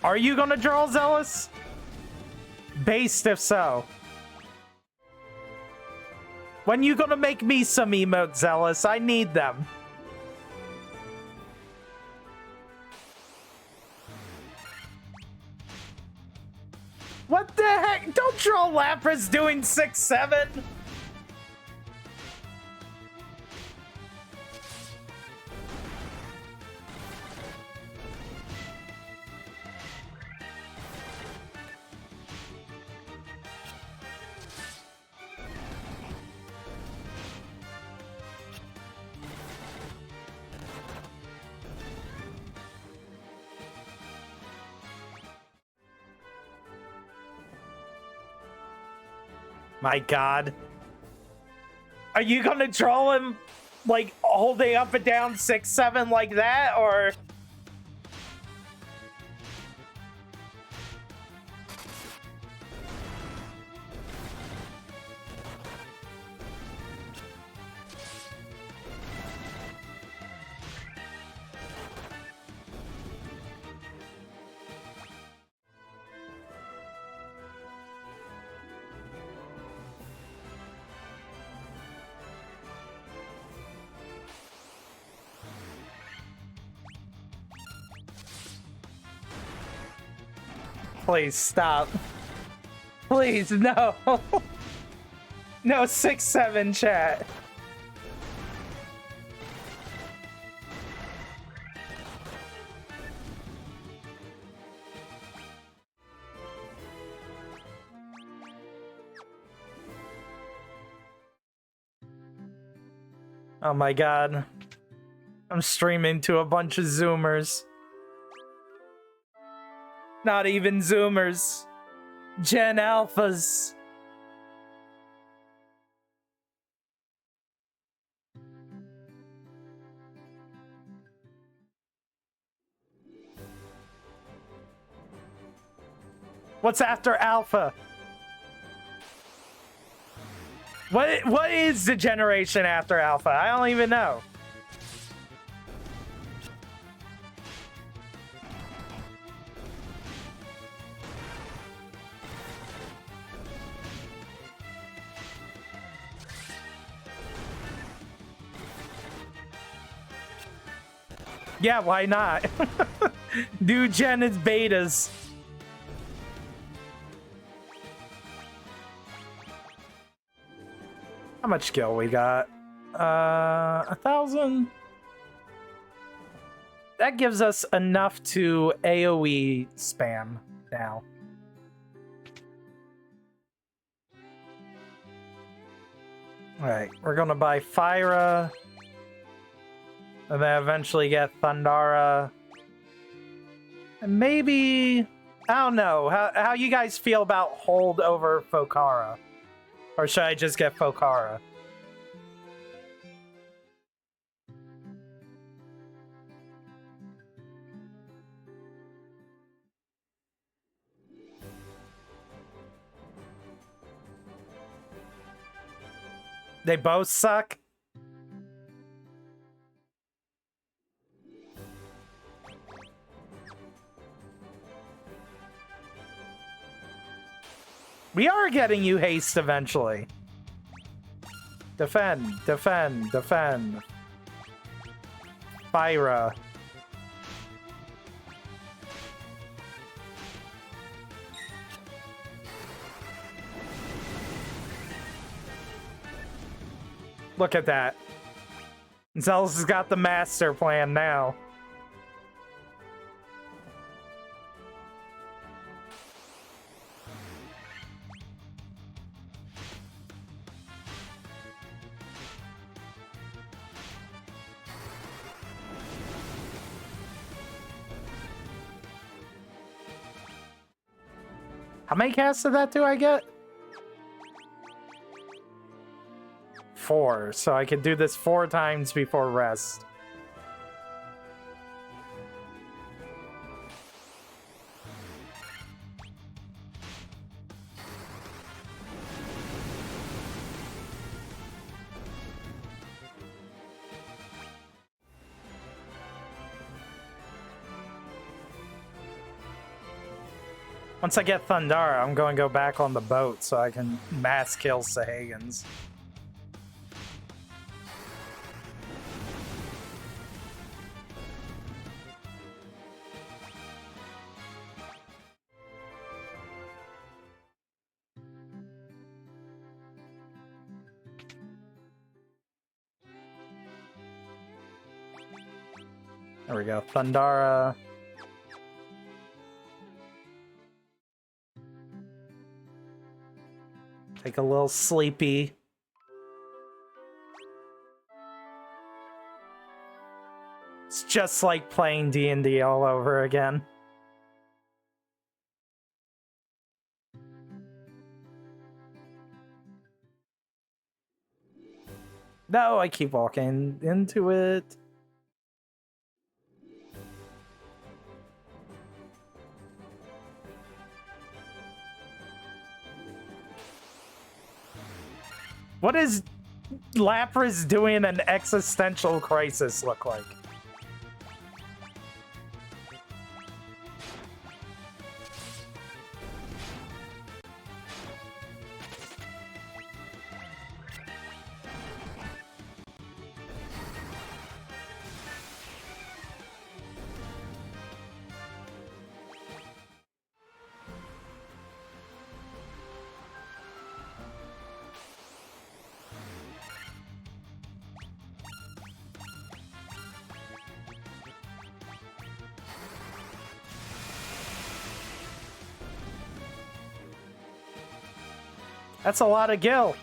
Are you gonna draw Zealous? Based if so. When you gonna make me some emotes, Zealous? I need them. What the heck? Don't draw Lapras doing 6-7. My God. Are you gonna draw him, like, holding up and down 6-7 like that, or...? Please stop. Please, no. No 6-7 chat. Oh my God. I'm streaming to a bunch of Zoomers. Not even Zoomers. Gen Alphas. What's after Alpha? What is the generation after Alpha? I don't even know. Yeah, why not? New gen is betas. How much skill we got? 1,000. That gives us enough to AoE spam now. Alright, we're gonna buy Fyra. And then eventually get Thundara. And maybe... I don't know. How you guys feel about hold over Fokara? Or should I just get Fokara? They both suck? We are getting you haste eventually. Defend, defend, defend. Fyra. Look at that. Zealous has got the master plan now. How many casts of that do I get? 4, so I can do this 4 times before rest. Once I get Thundara, I'm going to go back on the boat so I can mass kill Sahagins. There we go, Thundara. Take a little sleepy. It's just like playing D&D all over again. No, I keep walking into it. What is Lapras doing an existential crisis look like? That's a lot of gil.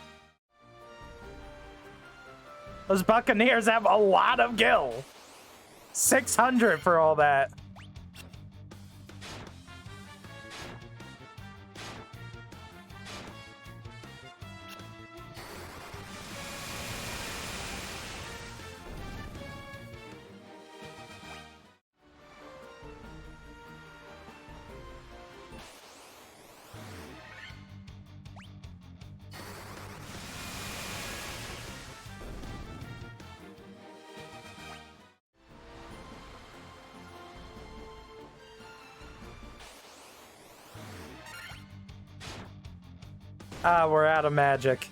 Those Buccaneers have a lot of gil. 600 for all that. Ah, we're out of magic.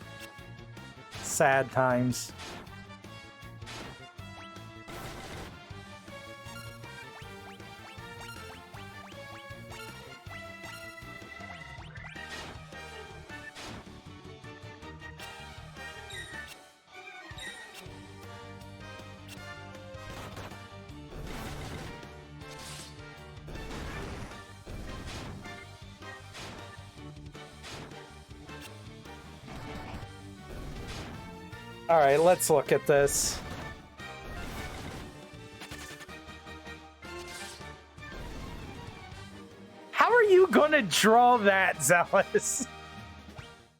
Sad times. All right, let's look at this. How are you gonna draw that, Zealous?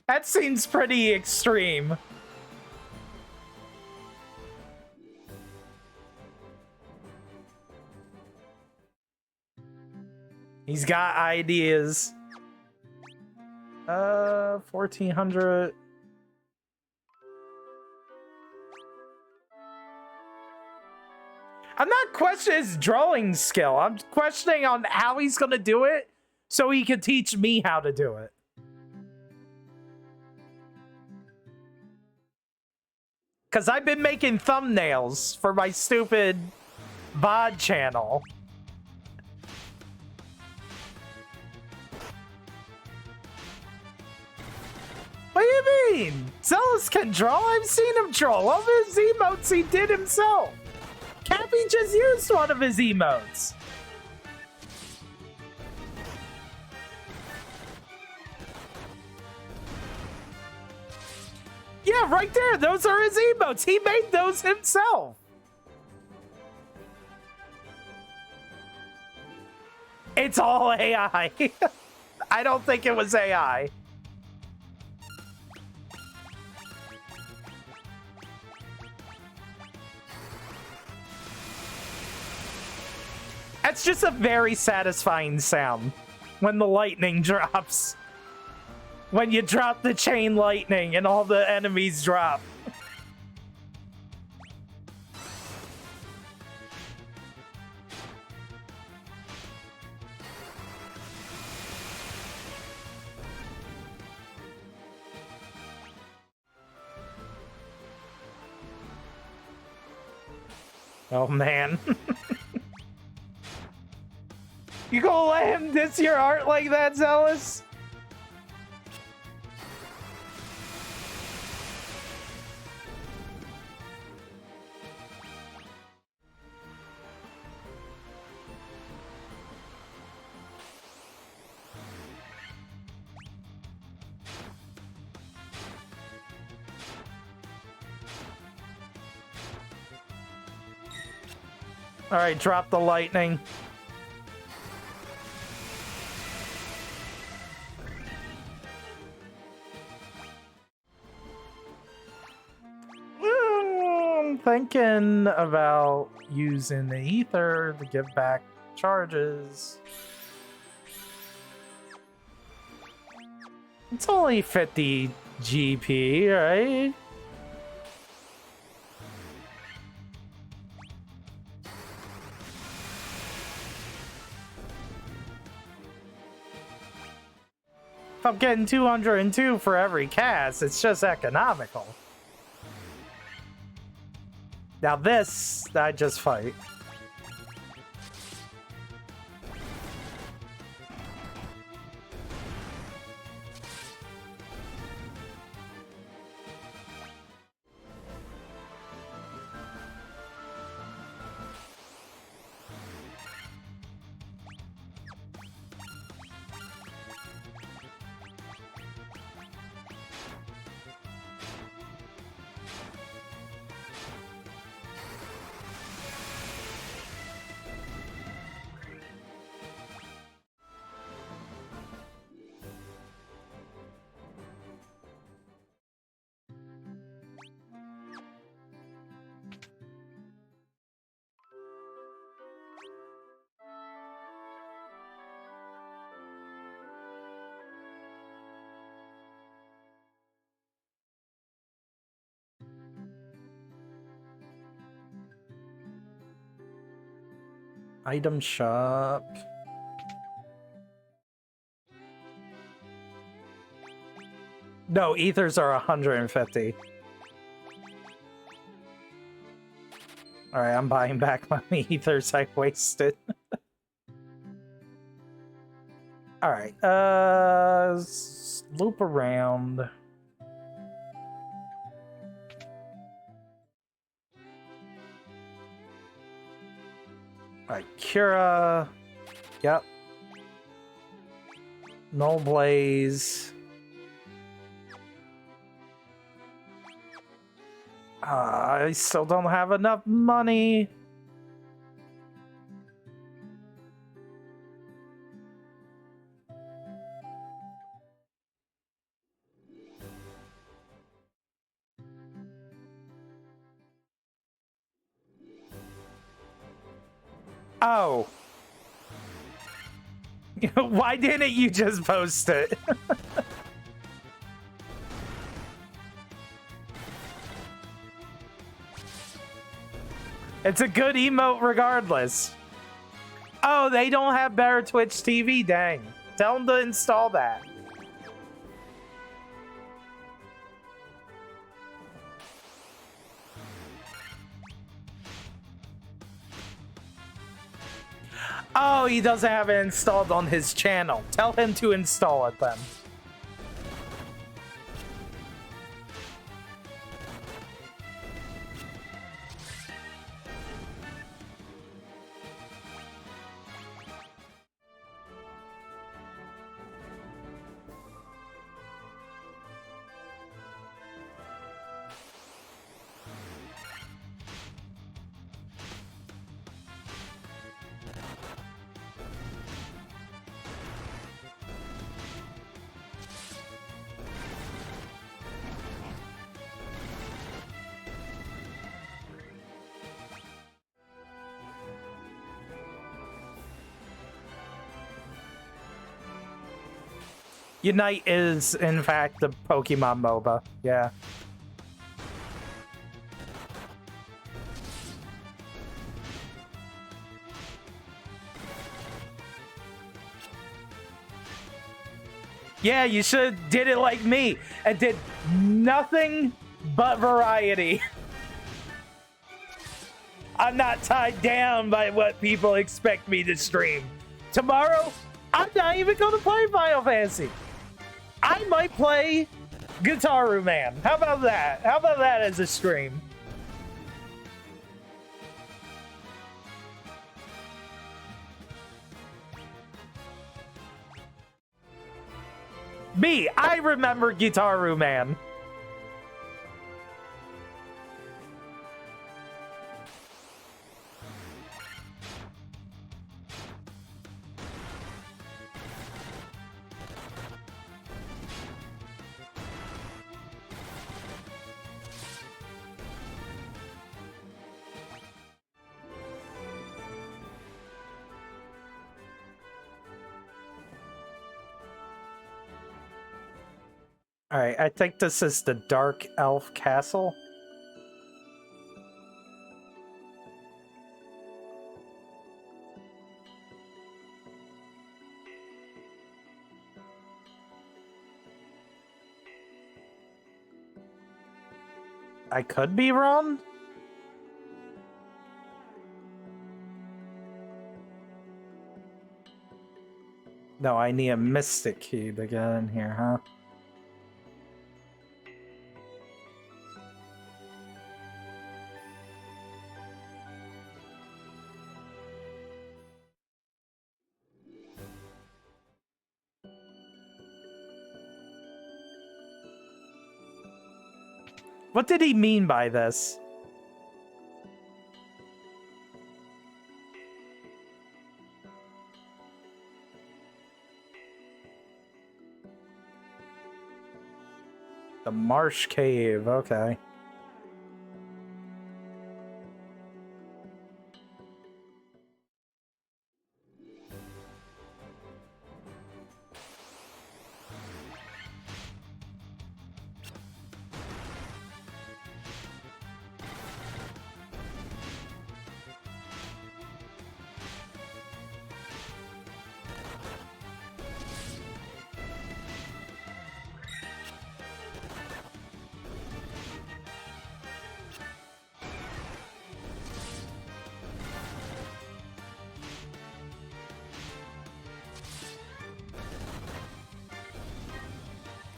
That seems pretty extreme. He's got ideas. 1400. I'm not questioning his drawing skill. I'm questioning on how he's gonna do it so he can teach me how to do it. Because I've been making thumbnails for my stupid VOD channel. What do you mean? Zealous can draw? I've seen him draw. All his emotes he did himself. Cappy just used one of his emotes. Yeah, right there. Those are his emotes. He made those himself. It's all AI. I don't think it was AI. That's just a very satisfying sound when the lightning drops. When you drop the chain lightning and all the enemies drop. Oh, man. You gonna let him diss your art like that, Zealous? All right, drop the lightning. I'm thinking about using the ether to give back charges. It's only 50 GP, right? If I'm getting 202 for every cast, it's just economical. Now this, I just fight. Item shop. No, ethers are 150. All right, I'm buying back my ethers I wasted. All right, loop around. Alright, Cura. Yep. Null Blaze. I still don't have enough money. Oh. Why didn't you just post it? It's a good emote regardless. Oh, they don't have better Twitch TV? Dang. Tell them to install that. Oh, he doesn't have it installed on his channel. Tell him to install it then. Unite is, in fact, the Pokemon MOBA. Yeah. Yeah, you should have did it like me and did nothing but variety. I'm not tied down by what people expect me to stream. Tomorrow, I'm not even going to play Final Fantasy. I might play Guitar Man. How about that? How about that as a stream? Me, I remember Guitar Man. All right, I think this is the Dark Elf Castle. I could be wrong. No, I need a Mystic Key to get in here, huh? What did he mean by this? The Marsh Cave, okay.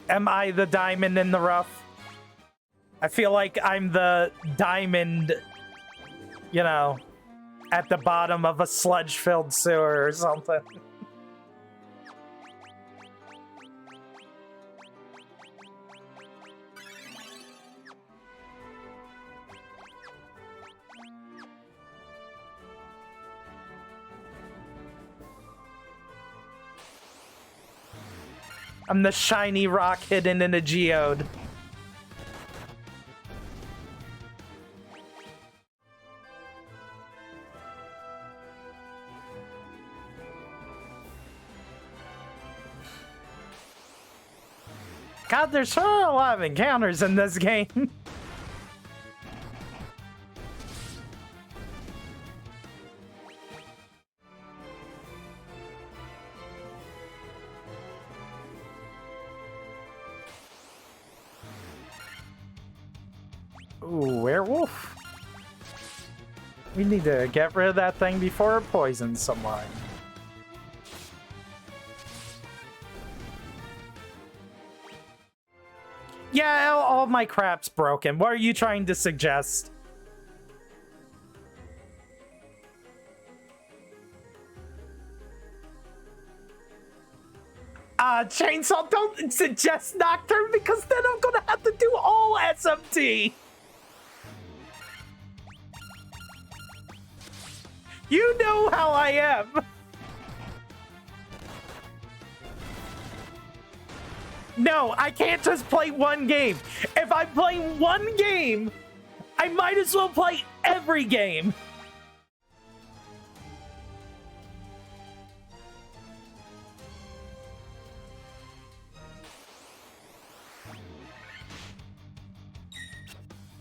Am I the diamond in the rough? I feel like I'm the diamond, you know, at the bottom of a sludge-filled sewer or something. I'm the shiny rock hidden in a geode. God, there's sure a lot of encounters in this game. Ooh, werewolf. We need to get rid of that thing before it poisons someone. Yeah, all my crap's broken. What are you trying to suggest? Chainsaw, don't suggest Nocturne because then I'm gonna have to do all SMT. You know how I am. No, I can't just play one game. If I'm playing one game, I might as well play every game.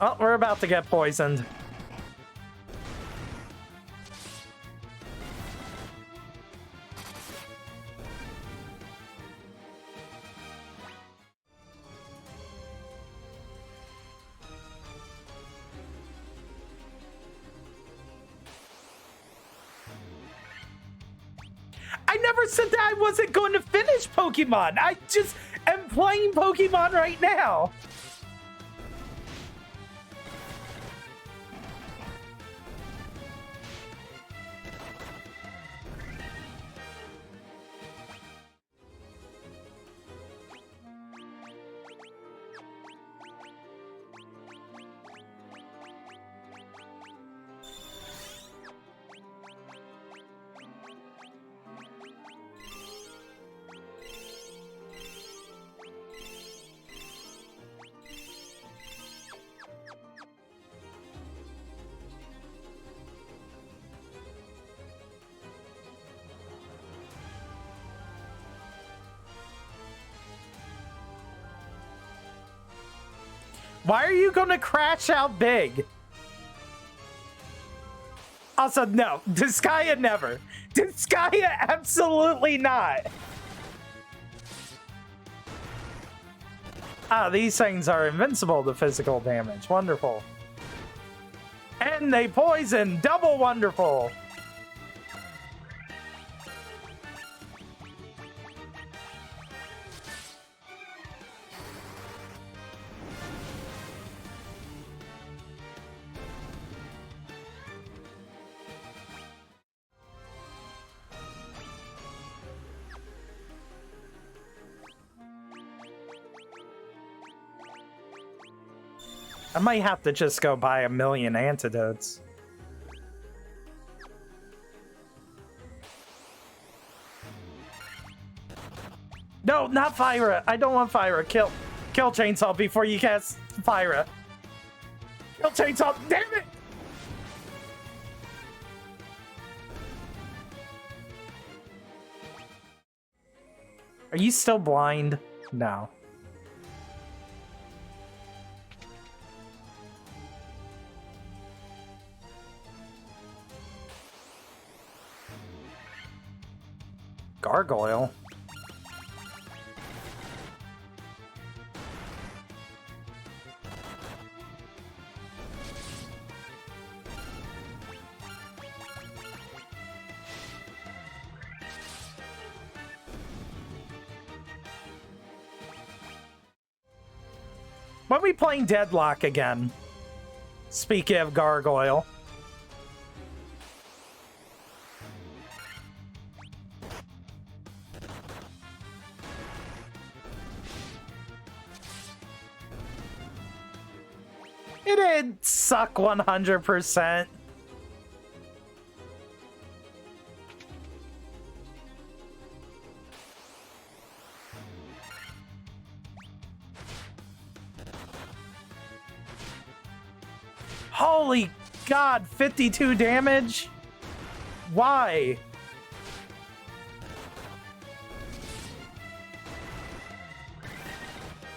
Oh, we're about to get poisoned. I never said that I wasn't going to finish Pokemon. I just am playing Pokemon right now. Why are you going to crash out big? Also, no. Disgaea never. Disgaea absolutely not. Ah, these things are invincible to physical damage. Wonderful. And they poison. Double wonderful. I might have to just go buy 1,000,000 antidotes. No, not Fyra. I don't want Fyra. Kill Chainsaw before you cast Fyra. Kill Chainsaw. Damn it! Are you still blind? No. Gargoyle. When are we playing Deadlock again? Speaking of Gargoyle. It did suck 100%. Holy God, 52 damage? Why?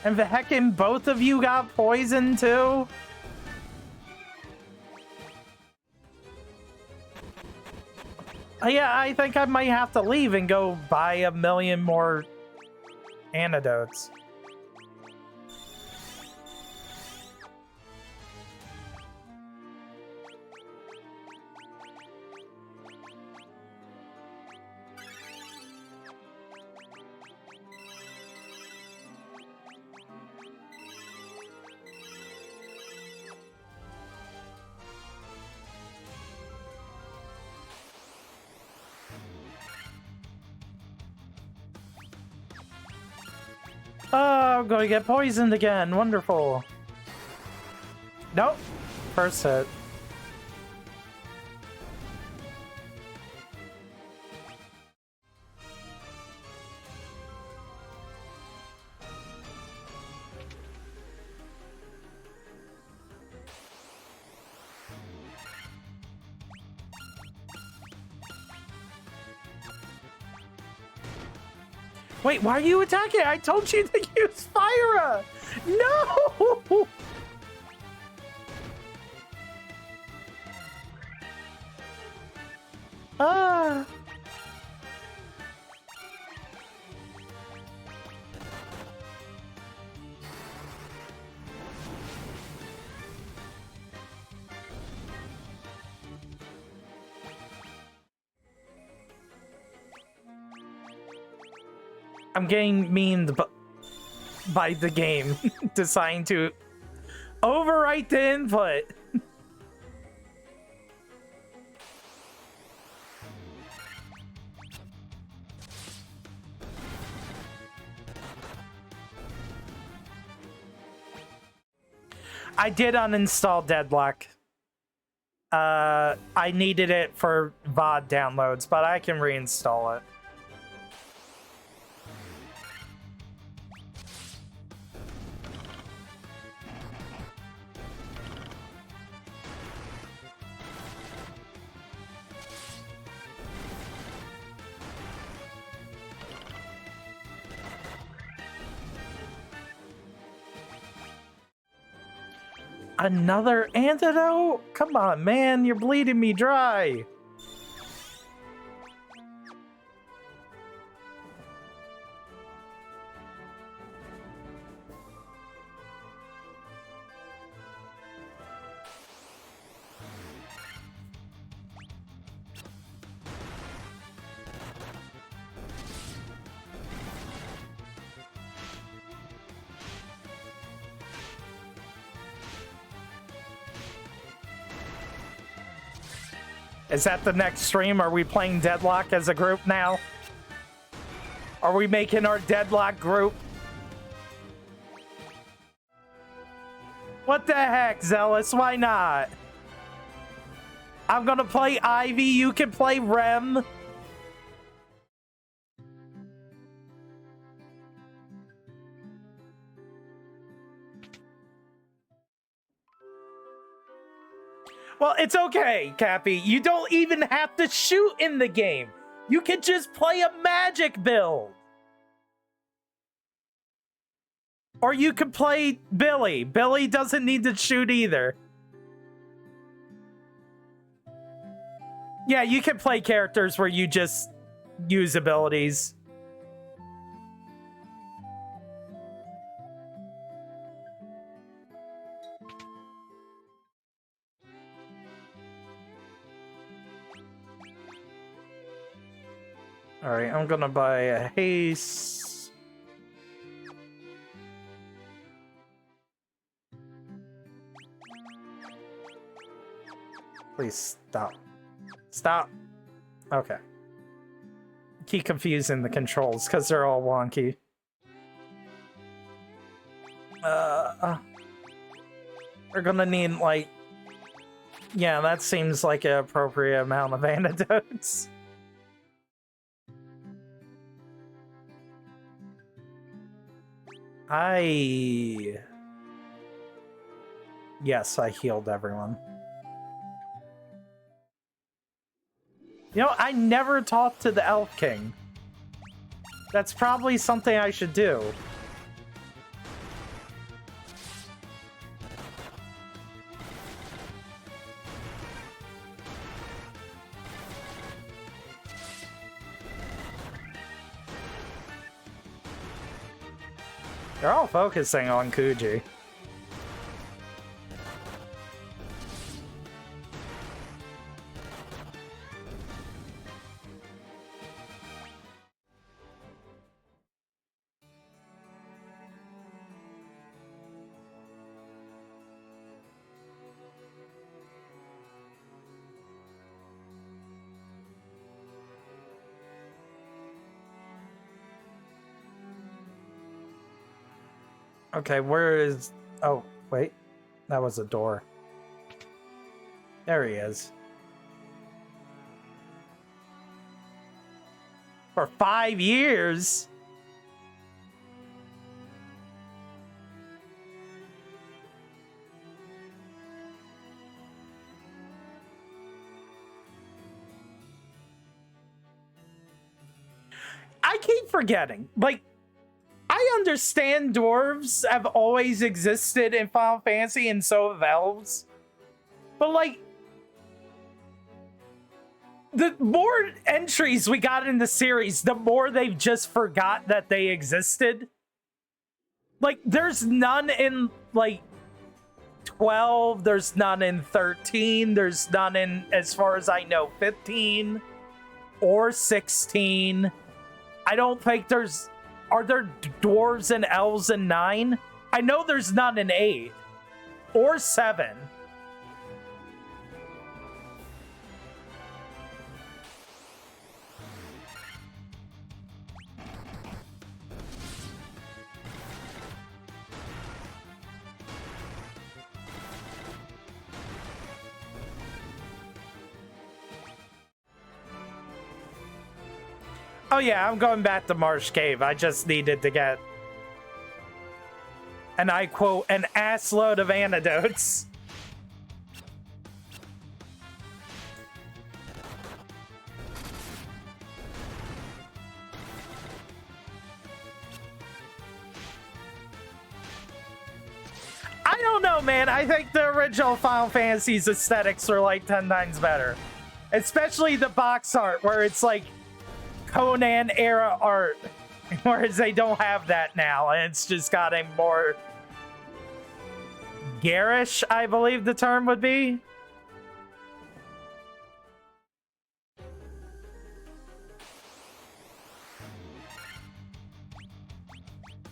And the heckin' both of you got poisoned too? Yeah, I think I might have to leave and go buy 1,000,000 more antidotes. Oh, I'm going to get poisoned again. Wonderful. Nope. First hit. Wait, why are you attacking? I told you to use Fyra! No! Ah. I'm getting memed by the game deciding to overwrite the input. I did uninstall Deadlock. I needed it for VOD downloads, but I can reinstall it. Another antidote? Come on, man, you're bleeding me dry. Is that the next stream? Are we playing Deadlock as a group now? Are we making our Deadlock group? What the heck, Zealous? Why not? I'm gonna play Ivy, you can play Rem. Well, it's okay, Cappy. You don't even have to shoot in the game. You can just play a magic build. Or you can play Billy. Billy doesn't need to shoot either. Yeah, you can play characters where you just use abilities. All right, I'm gonna buy a haste. Please stop. Stop. Okay. Keep confusing the controls because they're all wonky. We're gonna need like, yeah, that seems like an appropriate amount of antidotes. Yes, I healed everyone. You know, I never talked to the Elf King. That's probably something I should do. They're all focusing on Kuji. Okay, where is... Oh, wait. That was a door. There he is. For 5 years? I keep forgetting. Like, I understand dwarves have always existed in Final Fantasy and so have elves. But like, the more entries we got in the series, the more they've just forgot that they existed. Like, there's none in like 12, there's none in 13, there's none in, as far as I know, 15 or 16. I don't think there's Are there dwarves and elves in 9? I know there's none in 8 or 7. Oh yeah, I'm going back to Marsh Cave. I just needed to get, and I quote, an assload of antidotes. I don't know, man. I think the original Final Fantasy's aesthetics are like 10 times better. Especially the box art, where it's like Conan era art, whereas they don't have that now, and it's just got a more garish, I believe the term would be.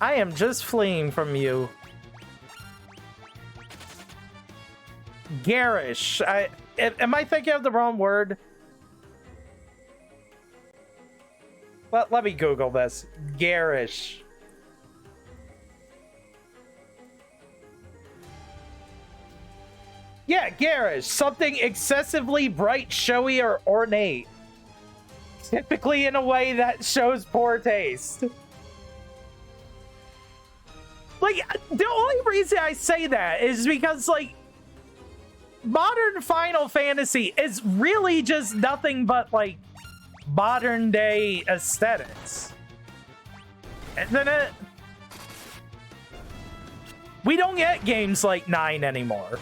I am just fleeing from you. Garish. Am I thinking of the wrong word? Let me Google this. Garish. Yeah, garish. Something excessively bright, showy, or ornate. Typically in a way that shows poor taste. Like, the only reason I say that is because, like, modern Final Fantasy is really just nothing but, like, modern day aesthetics. Isn't it? We don't get games like 9 anymore.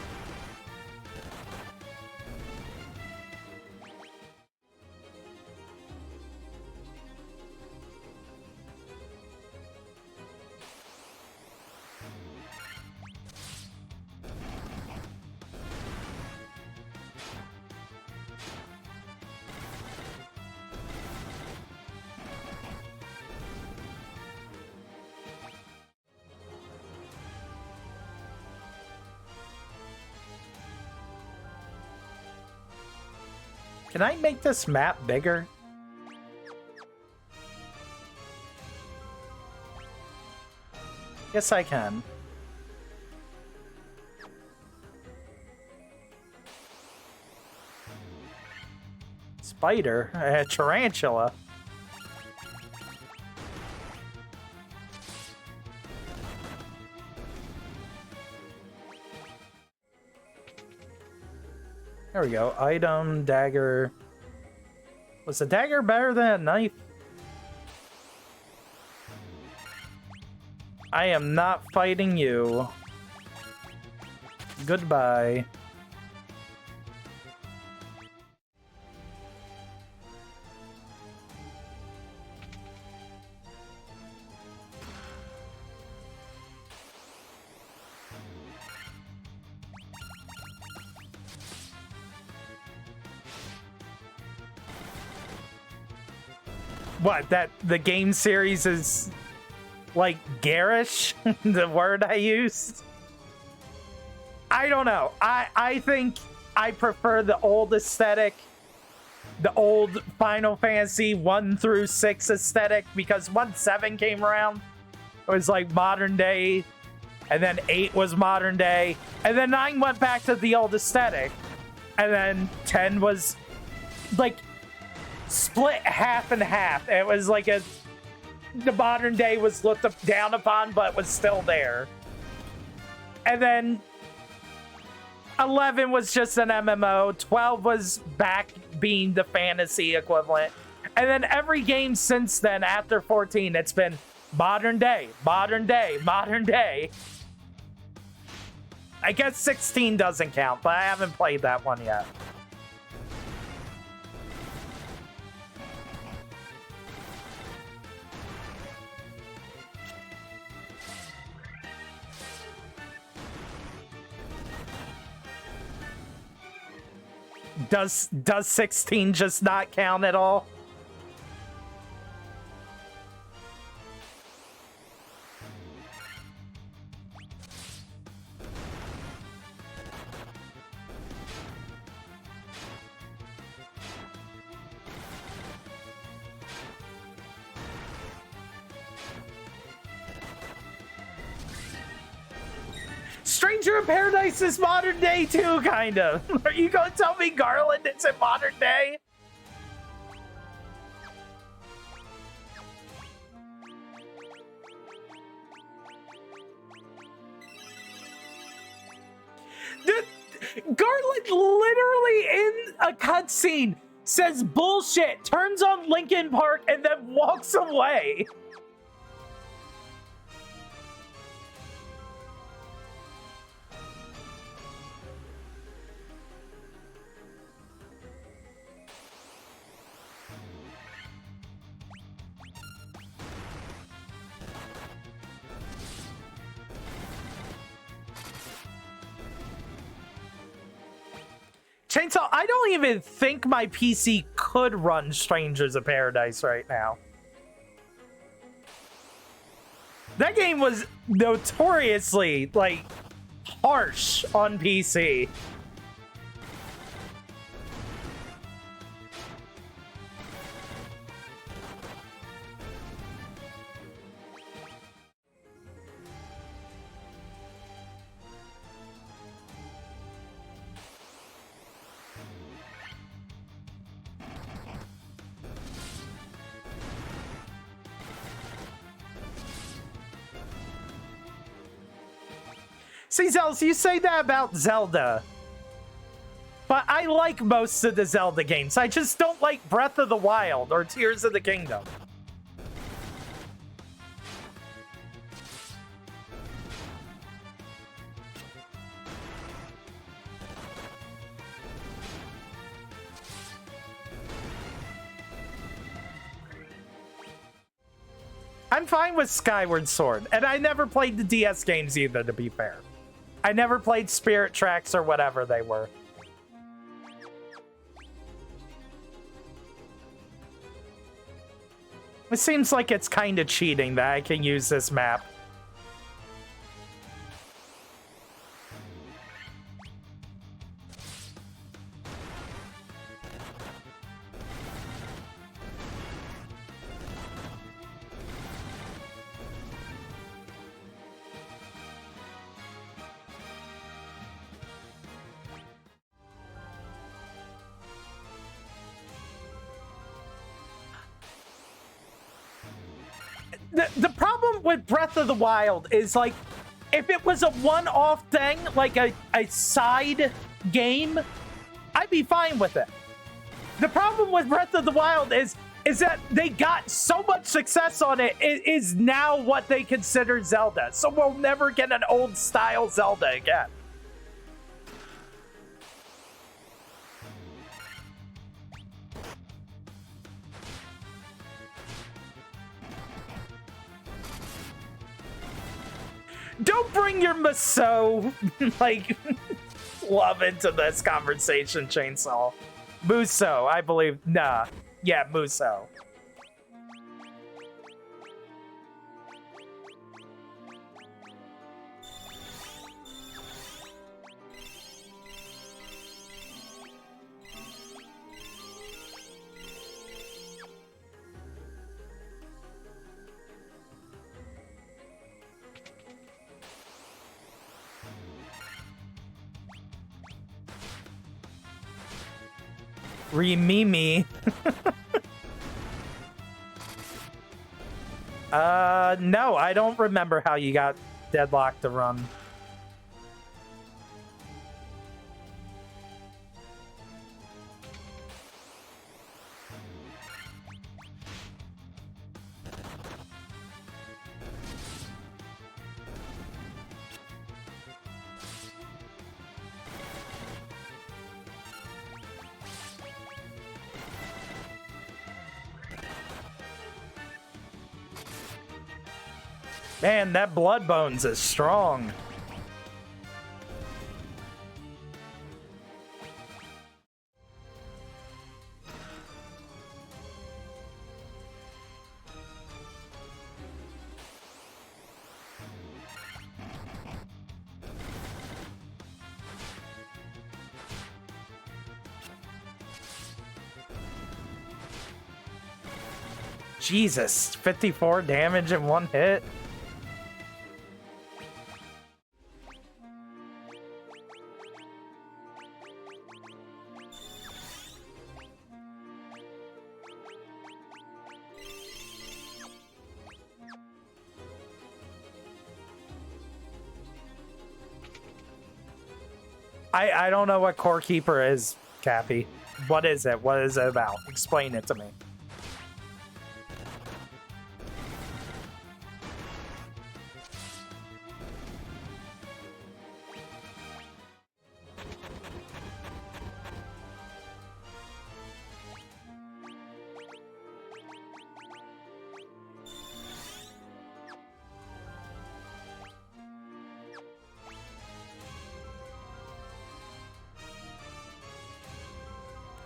Can I make this map bigger? Yes, I can. Spider? Tarantula? There we go. Item, dagger. Was the dagger better than a knife? I am not fighting you. Goodbye. What, that the game series is like garish? The word I used? I don't know. I think I prefer the old aesthetic, the old Final Fantasy 1 through 6 aesthetic, because once 7 came around, it was like modern day, and then 8 was modern day, and then 9 went back to the old aesthetic, and then 10 was like split half and half. It was like the modern day was looked down upon, but was still there. And then 11 was just an MMO. 12 was back being the fantasy equivalent. And then every game since then, after 14, it's been modern day, modern day, modern day. I guess 16 doesn't count, but I haven't played that one yet. Does 16 just not count at all? Stranger in Paradise is modern day too, kind of. Are you gonna tell me Garland is in modern day? Dude, Garland literally in a cutscene says bullshit, turns on Linkin Park, and then walks away. Chainsaw, I don't even think my PC could run Strangers of Paradise right now. That game was notoriously, like, harsh on PC. See, Zells, you say that about Zelda. But I like most of the Zelda games. I just don't like Breath of the Wild or Tears of the Kingdom. I'm fine with Skyward Sword, and I never played the DS games either, to be fair. I never played Spirit Tracks or whatever they were. It seems like it's kind of cheating that I can use this map. The problem with Breath of the Wild is, like, if it was a one-off thing, like a side game, I'd be fine with it. The problem with Breath of the Wild is that they got so much success on it, it is now what they consider Zelda. So we'll never get an old-style Zelda again. Don't bring your Musou, like, love into this conversation, Chainsaw. Musou, I believe. Nah. Yeah, Musou. Remimi. No, I don't remember how you got Deadlock to run. Man, that Bloodbones is strong. Jesus, 54 damage in one hit. I don't know what Core Keeper is, Cappy. What is it? What is it about? Explain it to me.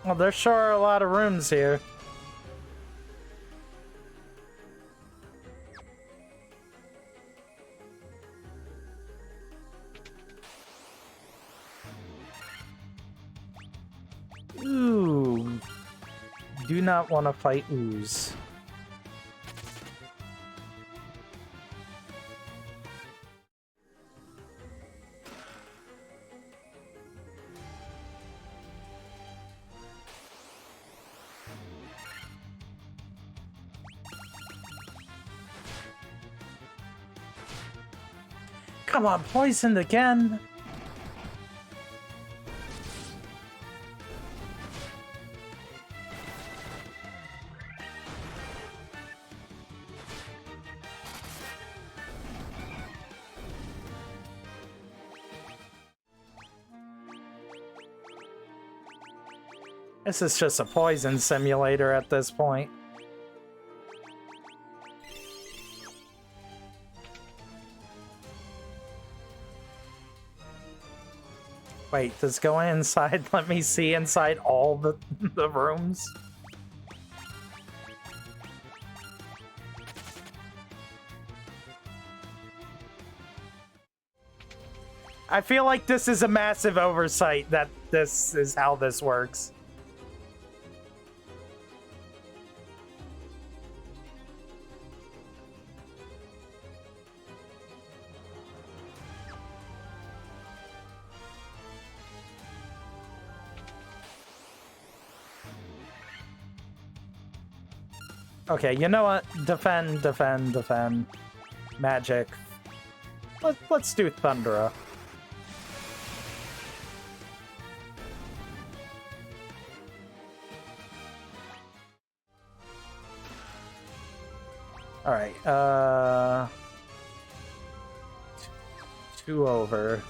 Well, there sure are a lot of rooms here. Ooh. Do not want to fight ooze. Come on, poisoned again. This is just a poison simulator at this point. Wait, does going inside let me see inside all the rooms? I feel like this is a massive oversight that this is how this works. Okay, you know what? Defend, defend, defend. Magic. Let's do Thundera. Alright, 2 over.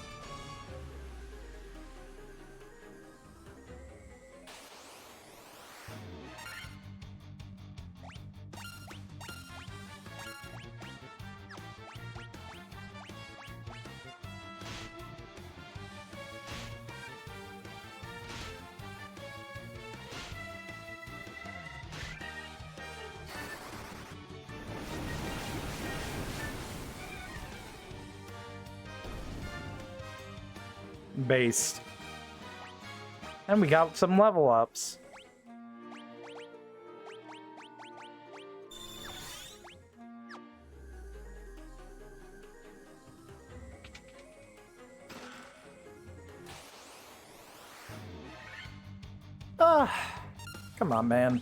Based. And we got some level ups. Come on, man.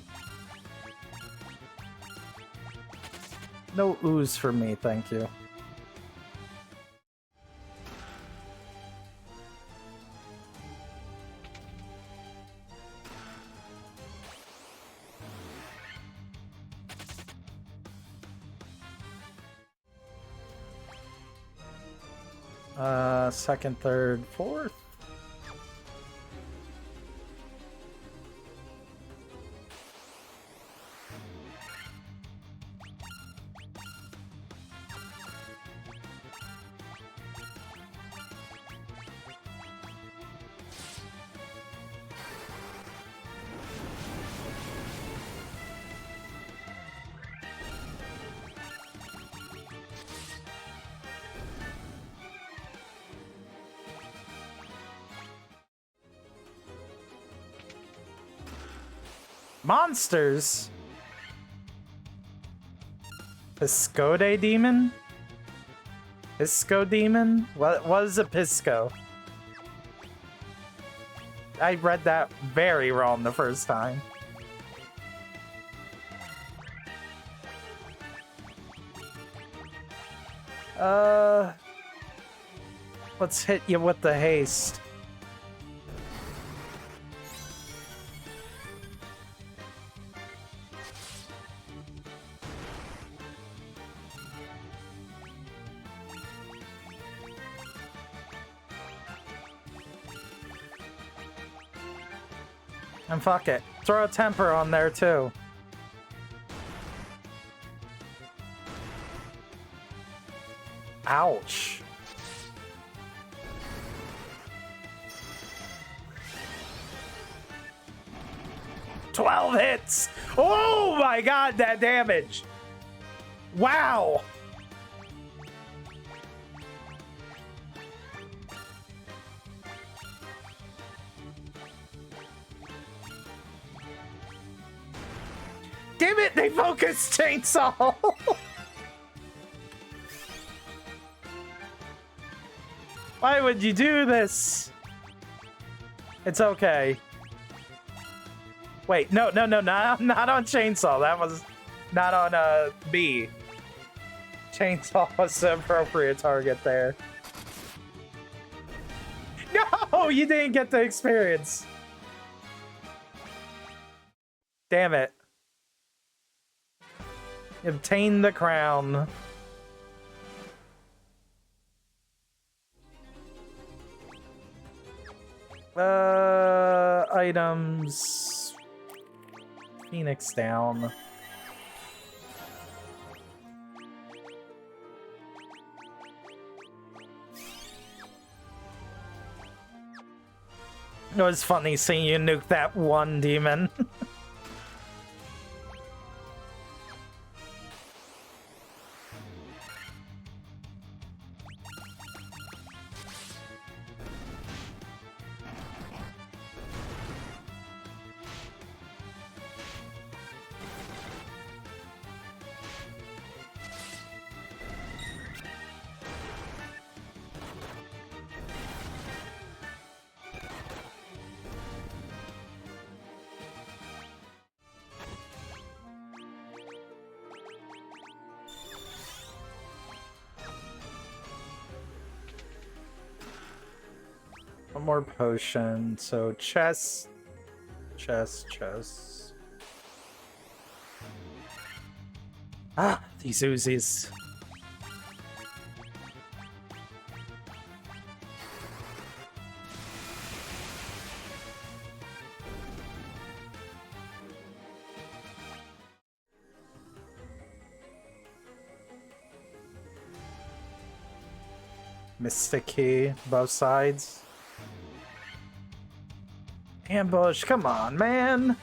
No ooze for me, thank you. Second, third, fourth. Monsters? Piscode demon? Pisco demon? What is a Pisco? I read that very wrong the first time. Let's hit you with the haste. And fuck it. Throw a temper on there too. Ouch. "12 hits! Oh my god, that damage! Wow! Damn it, they focused chainsaw! Why would you do this? It's okay. Wait, no, not on chainsaw. That was not on B. Chainsaw was the appropriate target there. No, you didn't get the experience. Damn it. Obtain the crown. Items. Phoenix down. It was funny seeing you nuke that one demon. One more potion. So chest. Ah, these Uzis. Mystic key, both sides. Ambush, come on, man.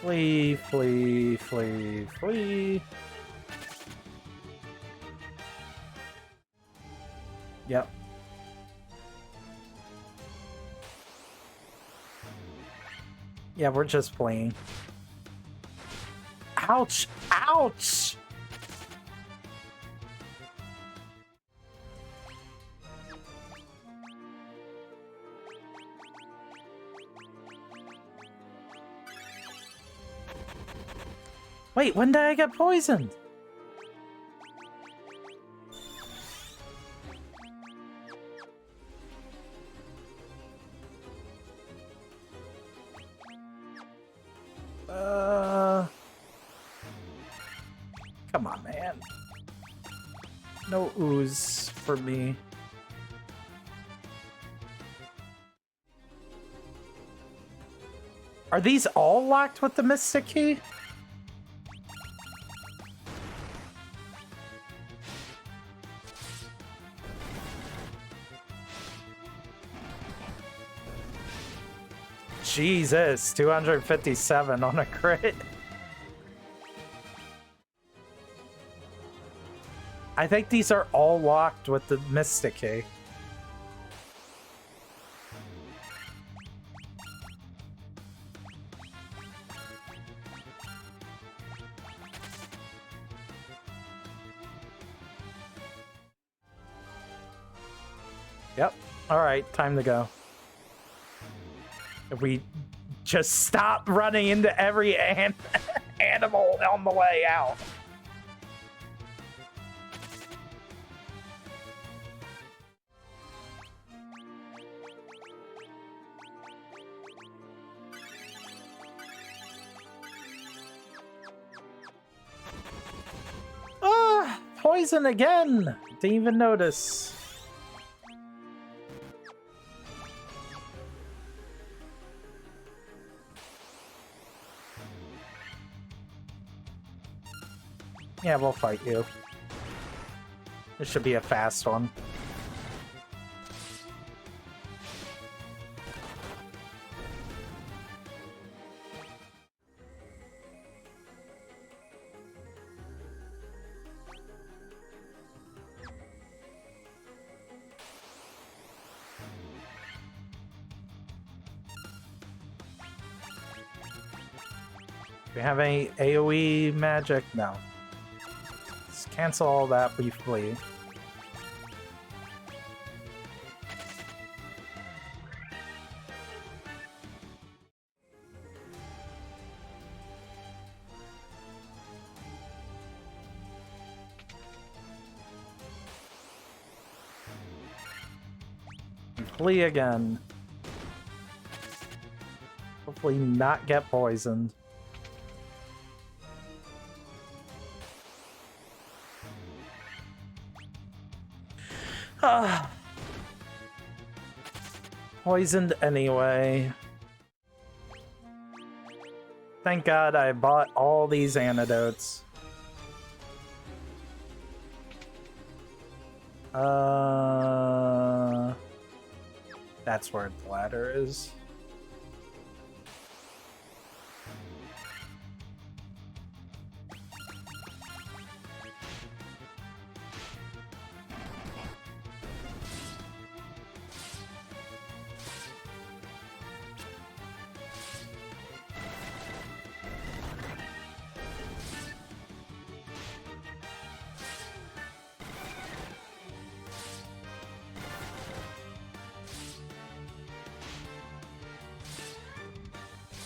Flee, flee, flee, flee. Yep. Yeah, we're just playing. Ouch! Ouch! Wait, when did I get poisoned? Come on, man. No ooze for me. Are these all locked with the Mystic Key? Jesus, 257 on a crit. I think these are all locked with the Mystic Key. Yep. All right, time to go. If we just stop running into every animal on the way out. poison again! Didn't even notice. Yeah, we'll fight you. This should be a fast one. Do we have any AoE magic? No. Let's cancel all that briefly. Flee again. Hopefully not get poisoned. Poisoned anyway. Thank God I bought all these antidotes. That's where the ladder is.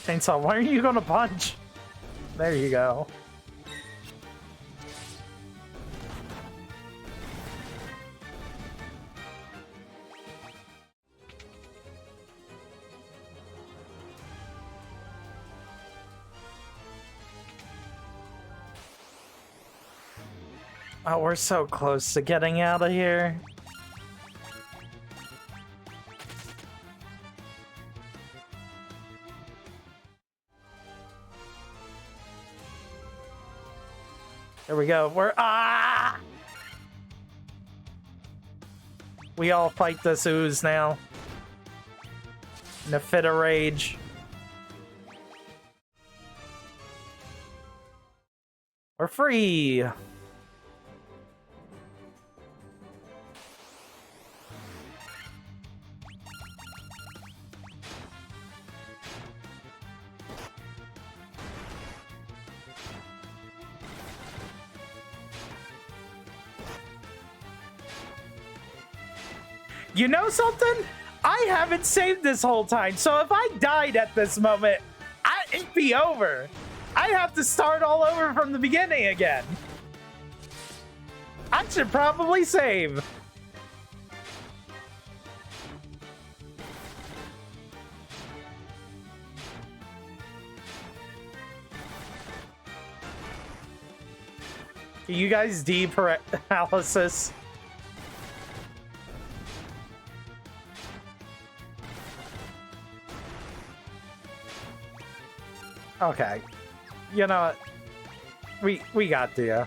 Chainsaw, why are you gonna punch? There you go. Oh, we're so close to getting out of here. There we go. We all fight this ooze now. In a fit of rage. We're free! You know something? I haven't saved this whole time, so if I died at this moment, it'd be over. I'd have to start all over from the beginning again. I should probably save. Can you guys de-paralysis? Okay. You know what? We got you.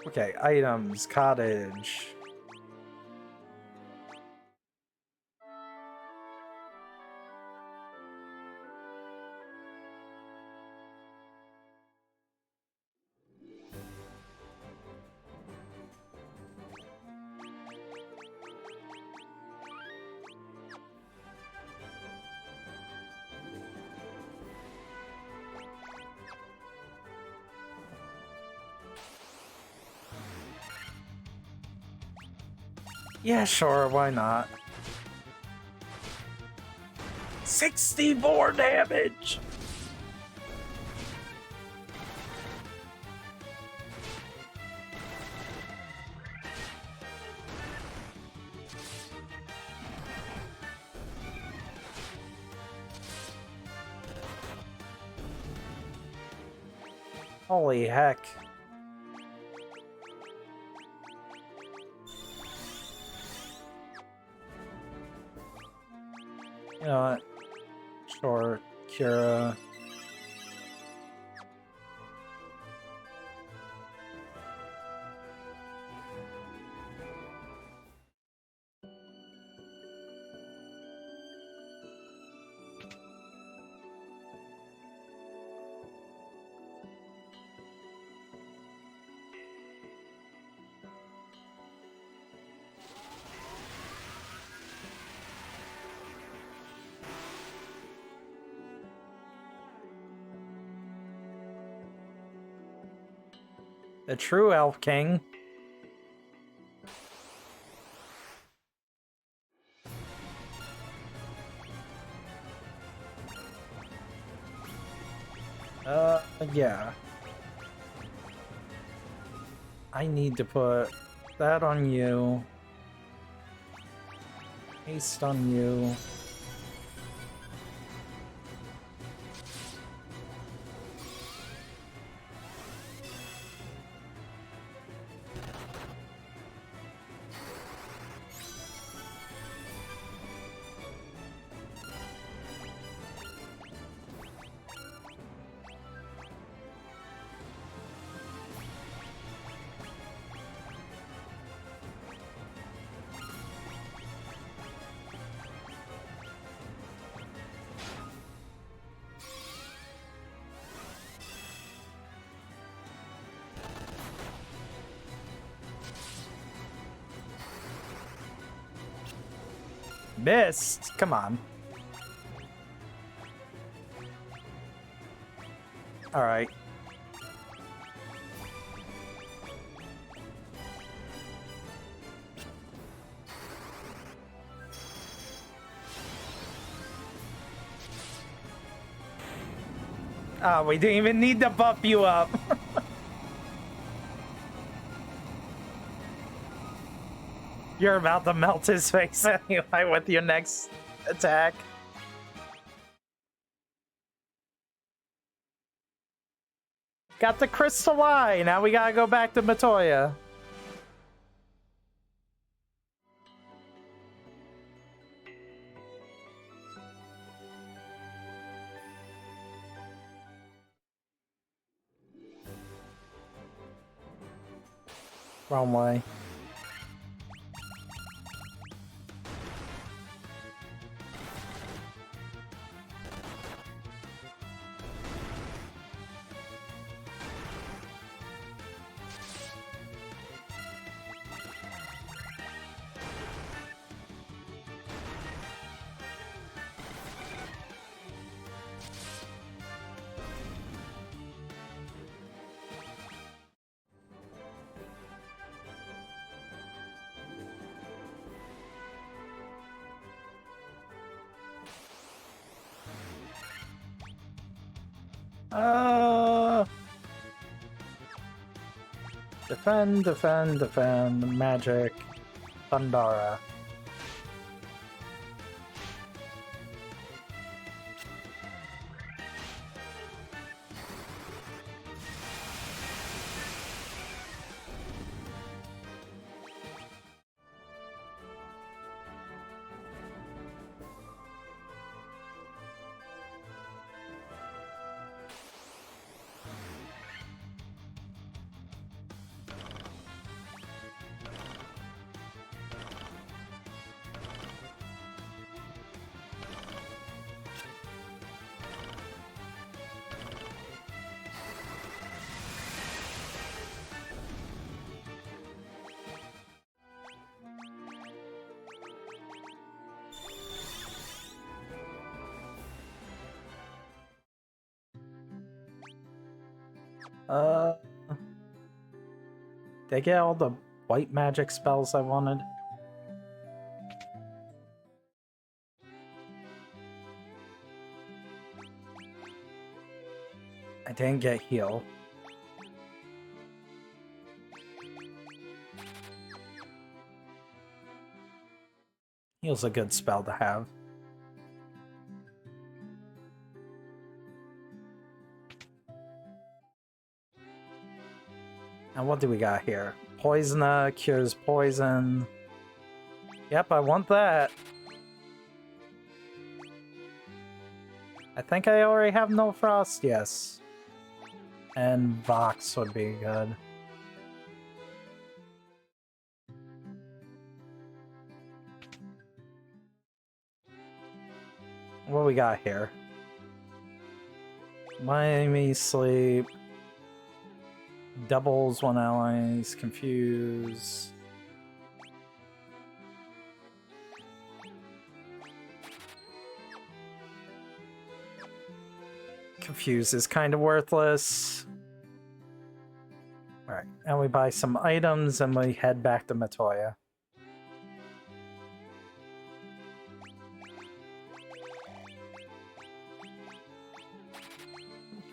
Okay, items, cottage. Yeah, sure, why not? 64 damage! Holy heck. You know what? Sure, Kira. The true Elf King. Yeah. I need to put that on you. Haste on you. Missed. Come on. All right. Oh, we didn't even need to buff you up. You're about to melt his face anyway with your next attack. Got the crystal eye. Now we gotta go back to Matoya. Wrong way. Defend, defend, defend. Magic. Thundara. Did I get all the white magic spells I wanted? I didn't get heal. Heal's a good spell to have. And what do we got here? Poisona cures poison. Yep, I want that. I think I already have no frost, yes. And Vox would be good. What we got here? Miami Sleep. Doubles one allies. Confuse. Confuse is kind of worthless. Alright, and we buy some items and we head back to Matoya.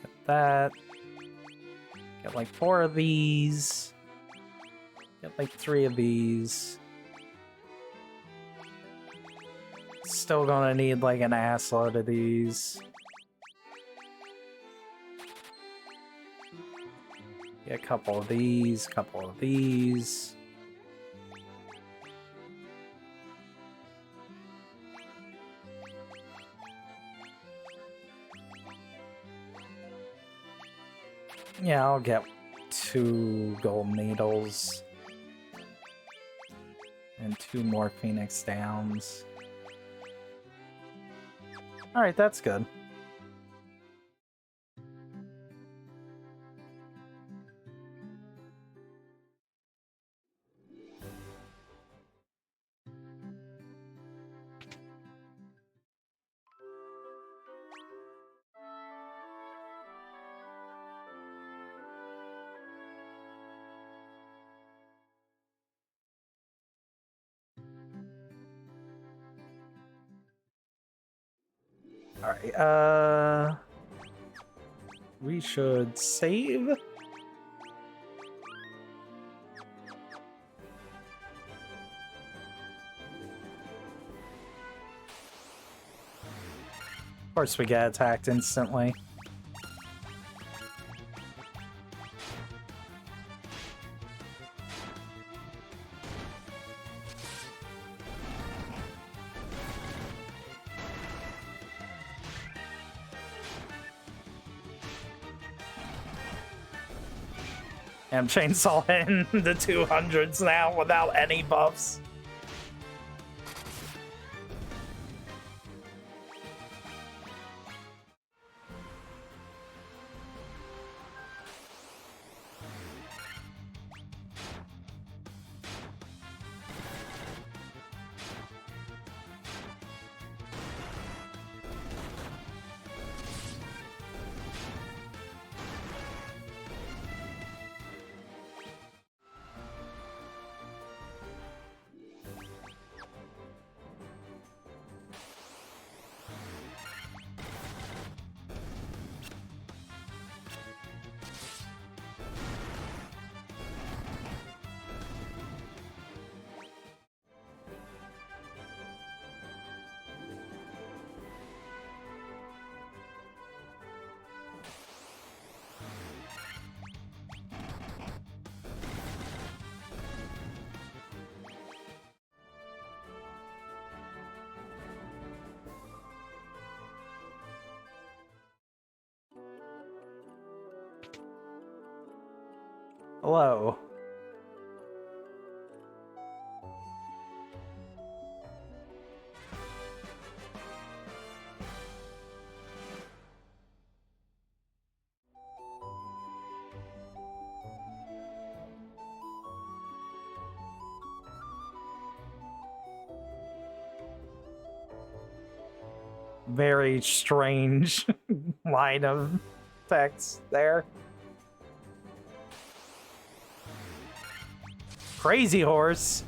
Get that. Get like 4 of these. Get like 3 of these. Still gonna need like an assload of these. Get a couple of these, couple of these. Yeah, I'll get 2 gold needles. And 2 more Phoenix Downs. Alright, that's good. Alright, we should save. Of course we get attacked instantly. I'm chainsawing the 200s now without any buffs. Hello. Very strange line of text there. Crazy horse.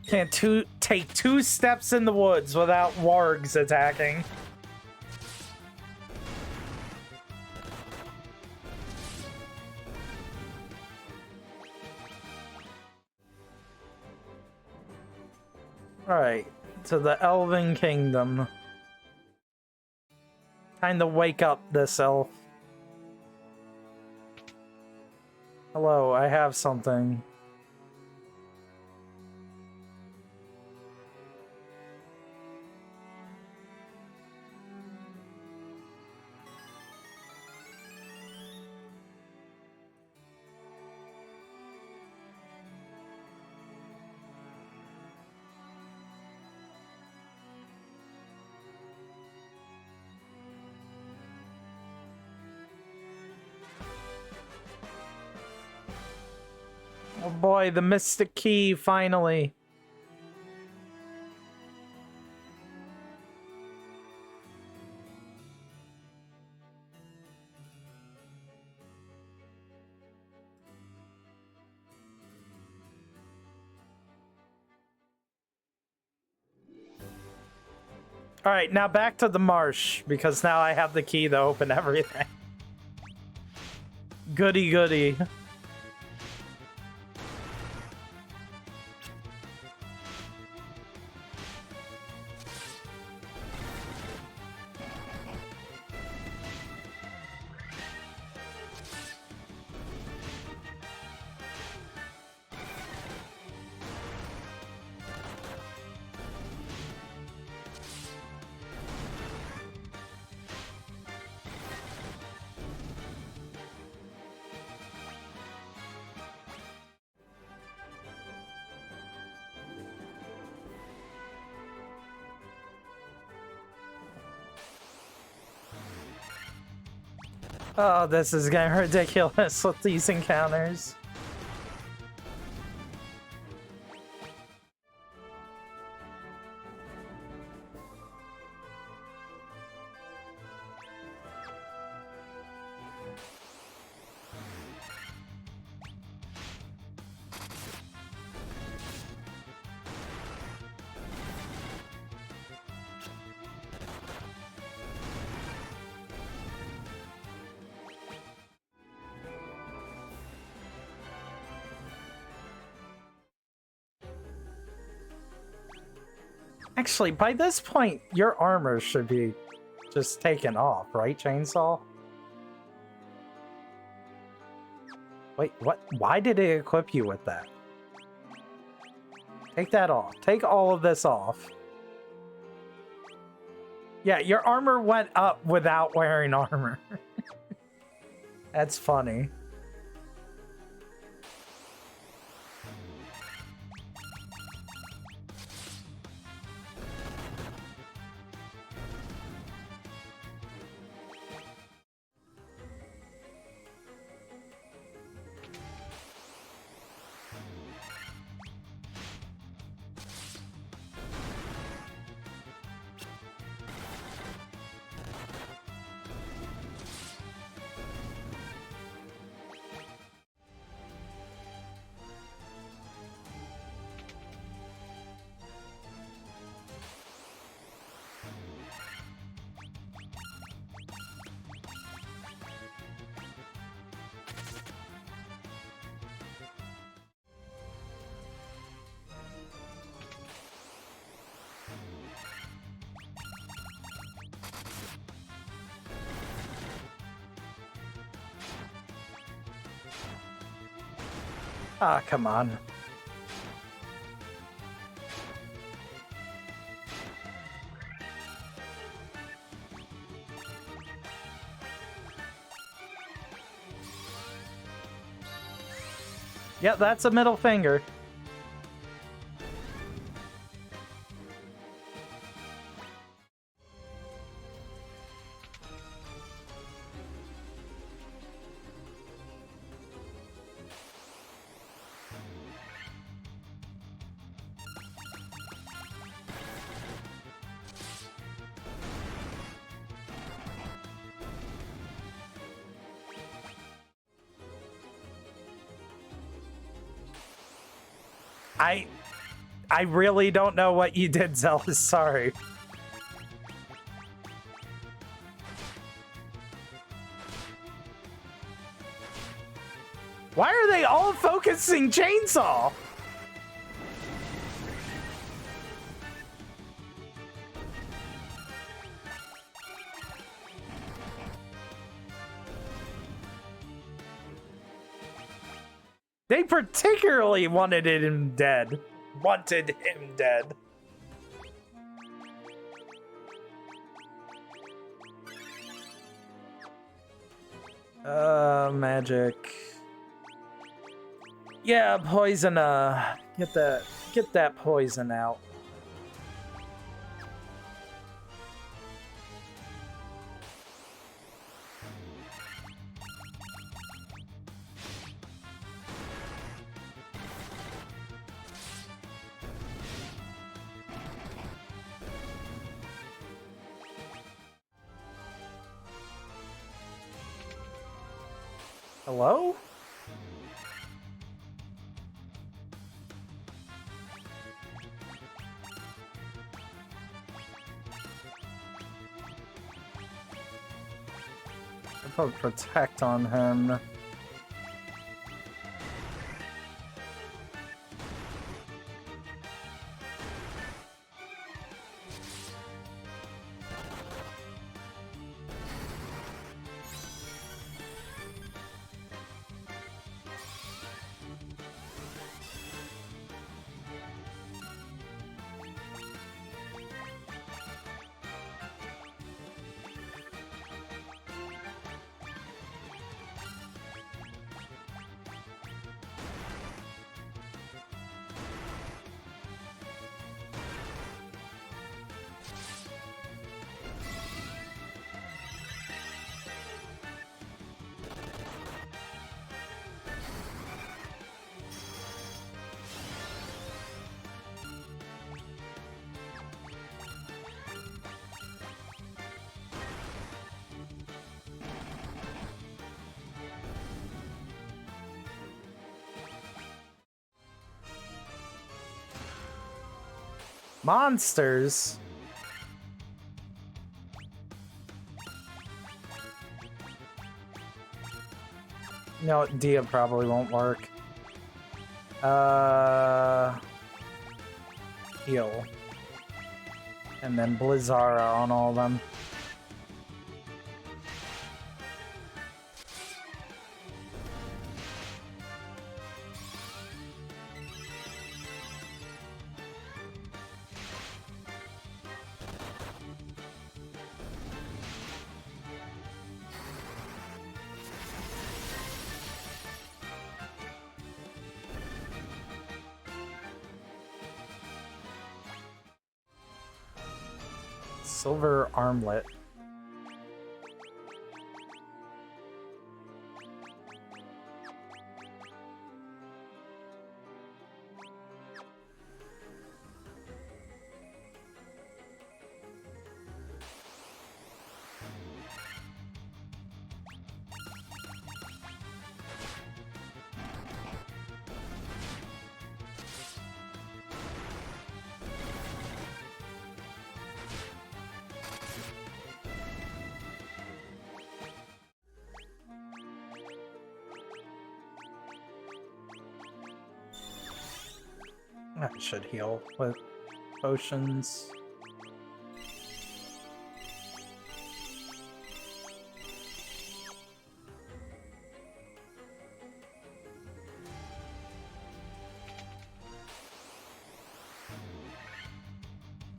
Can't take 2 steps in the woods without wargs attacking. Alright, to the Elven Kingdom. Time to wake up this elf. Hello, I have something. Oh boy, the Mystic Key, finally. Alright, now back to the marsh, because now I have the key to open everything. Goody goody. Oh, this is getting ridiculous with these encounters. Actually, by this point, your armor should be just taken off, right, Chainsaw? Wait, what? Why did it equip you with that? Take that off. Take all of this off. Yeah, your armor went up without wearing armor. That's funny. Ah, come on. Yep, that's a middle finger. I really don't know what you did, Zealous. Sorry. Why are they all focusing Chainsaw? They particularly wanted him dead. Wanted him dead. Magic. Yeah, poison, get that poison out. Hello? I put protect on him. Monsters? No, Dia probably won't work. Heal. And then Blizzara on all of them. Silver armlet. I should heal with potions.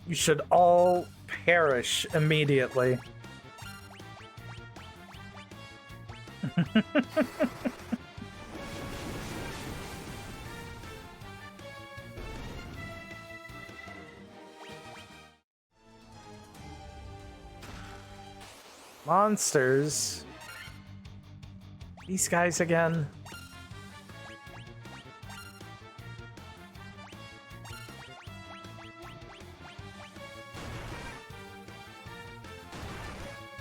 You should all perish immediately. Monsters. These guys again.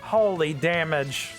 Holy damage.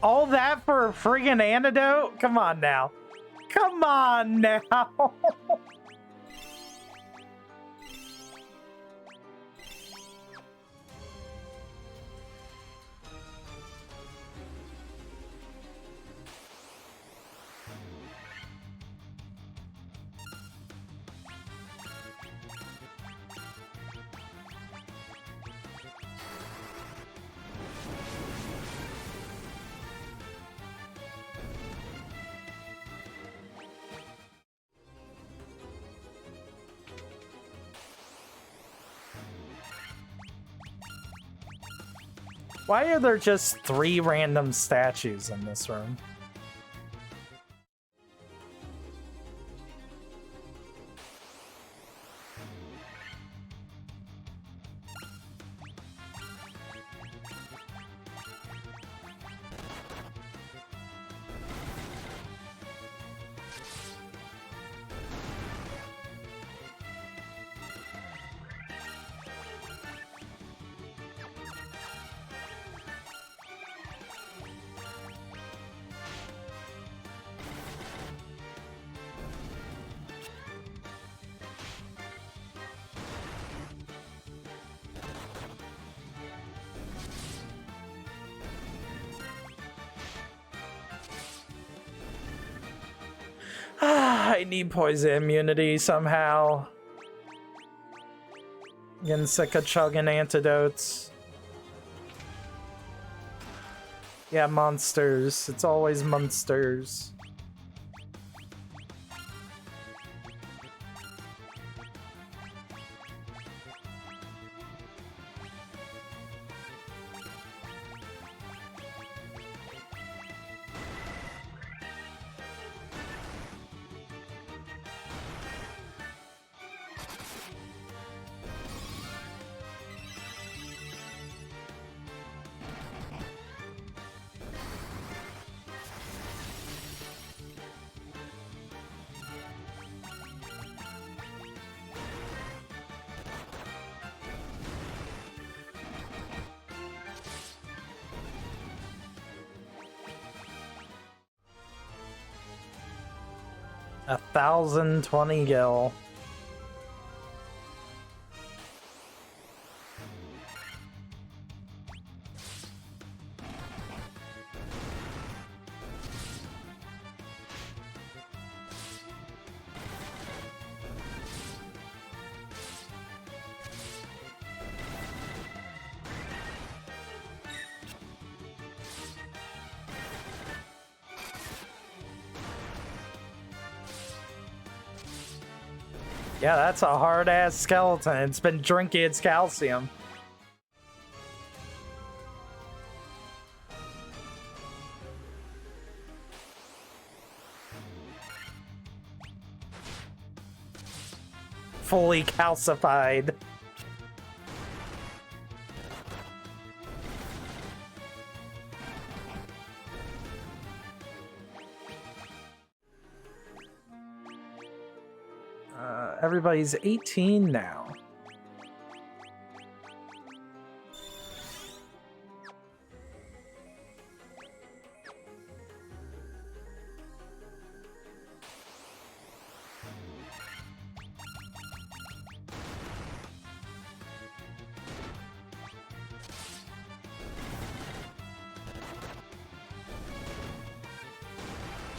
all that for a friggin' antidote? Come on now. Come on now. Why are there just 3 random statues in this room? I need poison immunity somehow. Getting sick of chugging antidotes. Yeah, monsters. It's always monsters. A 1,020 gil. Yeah, that's a hard-ass skeleton. It's been drinking its calcium. Fully calcified. Everybody's 18 now.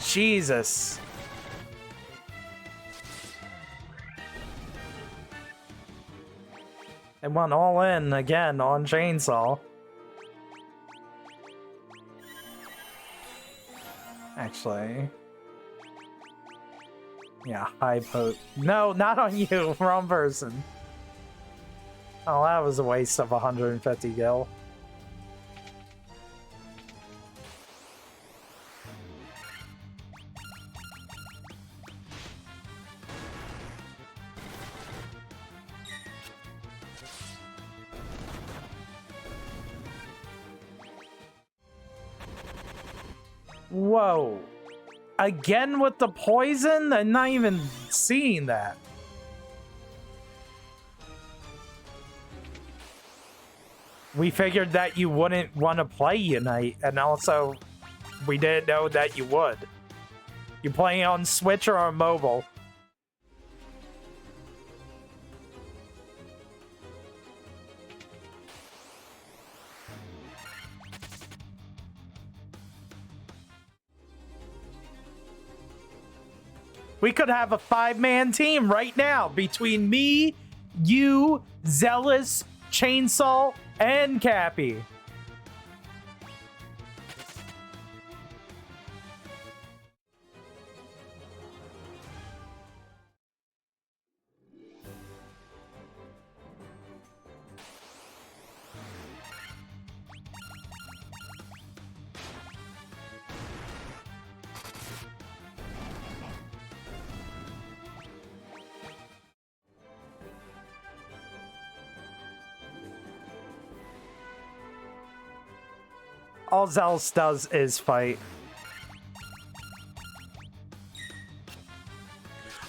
Jesus. They went all in again on Chainsaw. Actually. Yeah, high pot. No, not on you. Wrong person. Oh, that was a waste of 150 gil. Whoa. Again with the poison? I'm not even seeing that. We figured that you wouldn't want to play Unite, and also we didn't know that you would. You playing on Switch or on mobile? We could have a 5-man team right now between me, you, Zealous, Chainsaw, and Cappy. All Zealous does is fight.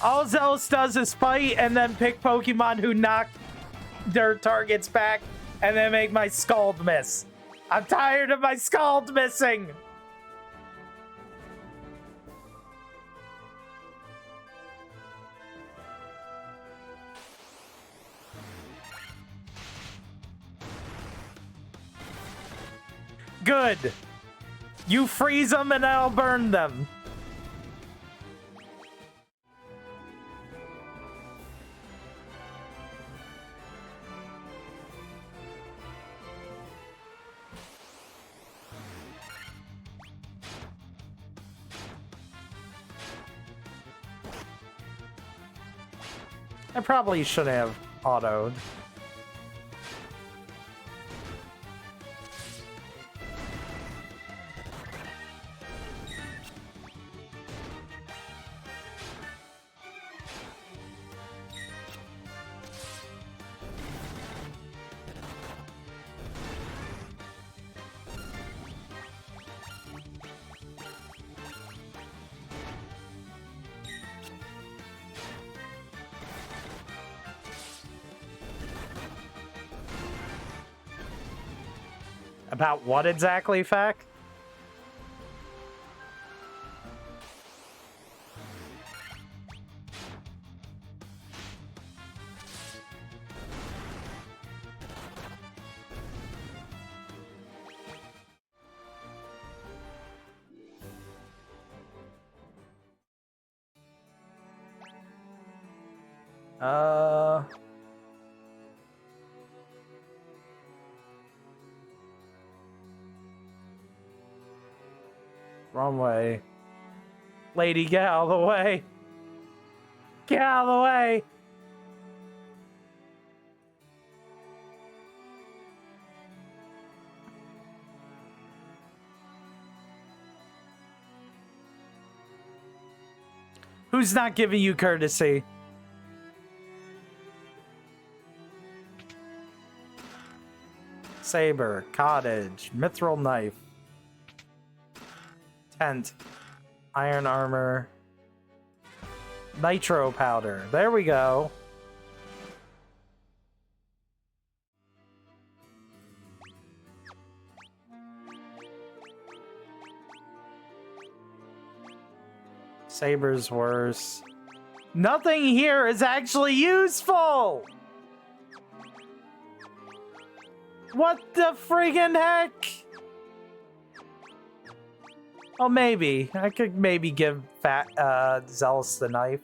All Zealous does is fight and then pick Pokemon who knock their targets back and then make my Scald miss. I'm tired of my Scald missing! Good. You freeze them and I'll burn them. I probably should have autoed. About what exactly, Fac? Wrong way. Lady, get out of the way. Get out of the way. Who's not giving you courtesy? Saber, cottage, mithril knife. Tent, iron armor, nitro powder. There we go. Saber's worse. Nothing here is actually useful! What the friggin' heck? Oh, maybe. I could maybe give Zealous the knife.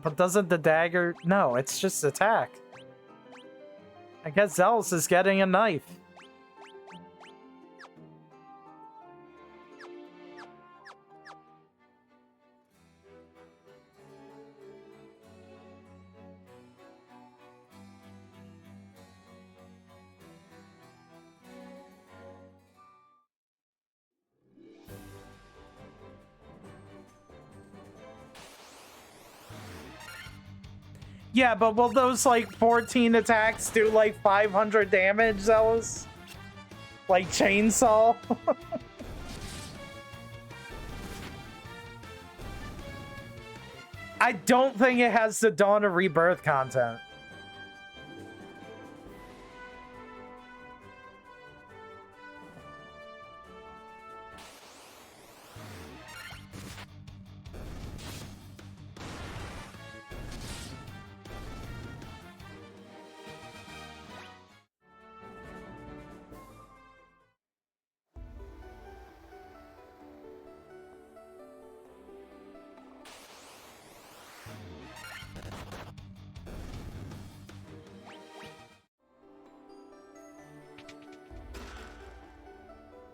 But doesn't the dagger... No, it's just attack. I guess Zealous is getting a knife. Yeah, but will those, like, 14 attacks do, like, 500 damage, Zealous? Like Chainsaw? I don't think it has the Dawn of Rebirth content.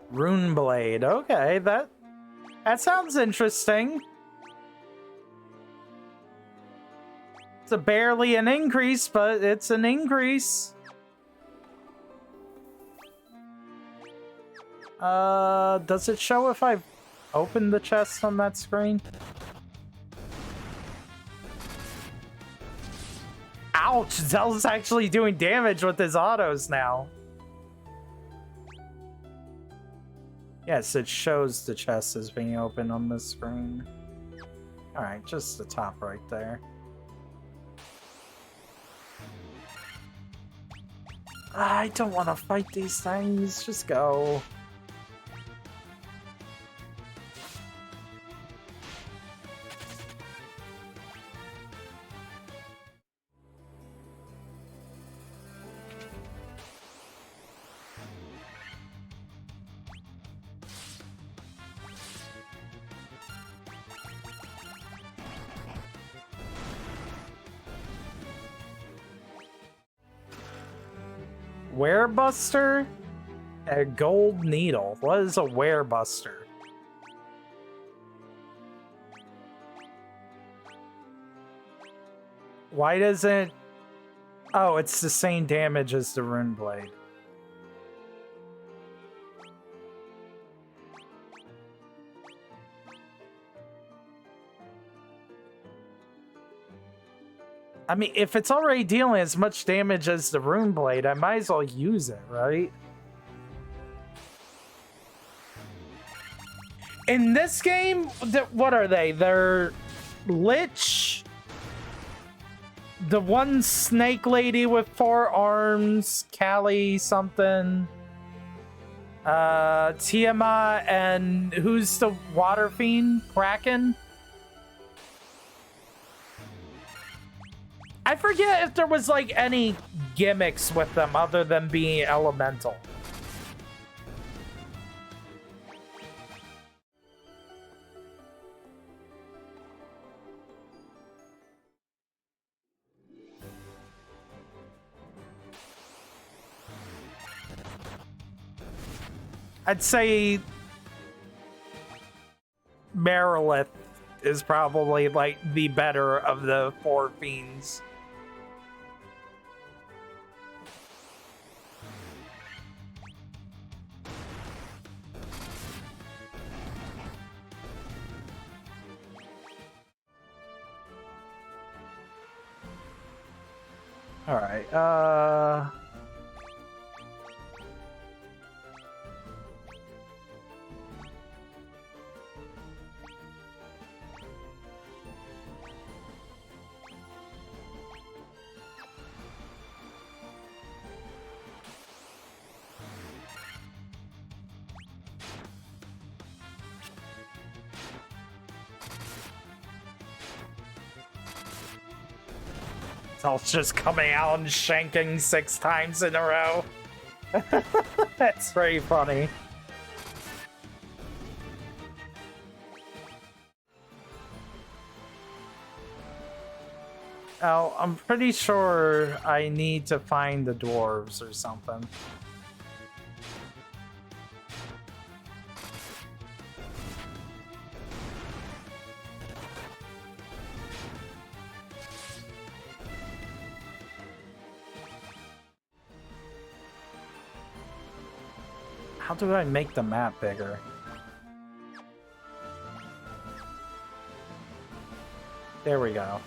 Rune blade. Okay, that sounds interesting. It's a barely an increase, but it's an increase. Does it show if I've opened the chest on that screen? Ouch! Zell's actually doing damage with his autos now. Yes, it shows the chest as being open on the screen. Alright, just the top right there. I don't want to fight these things. Just go. Werebuster? A gold needle. What is a werebuster? Why doesn't... Oh, it's the same damage as the rune blade. I mean, if it's already dealing as much damage as the rune blade, I might as well use it, right? In this game, what are they? They're Lich, the one snake lady with 4 arms, Callie something, Tiamat, and who's the water fiend? Kraken? I forget if there was like any gimmicks with them other than being elemental. I'd say Merilith is probably like the better of the 4 fiends. All right. It's just coming out and shanking 6 times in a row. That's very funny. Oh, I'm pretty sure I need to find the dwarves or something. How do I make the map bigger? There we go.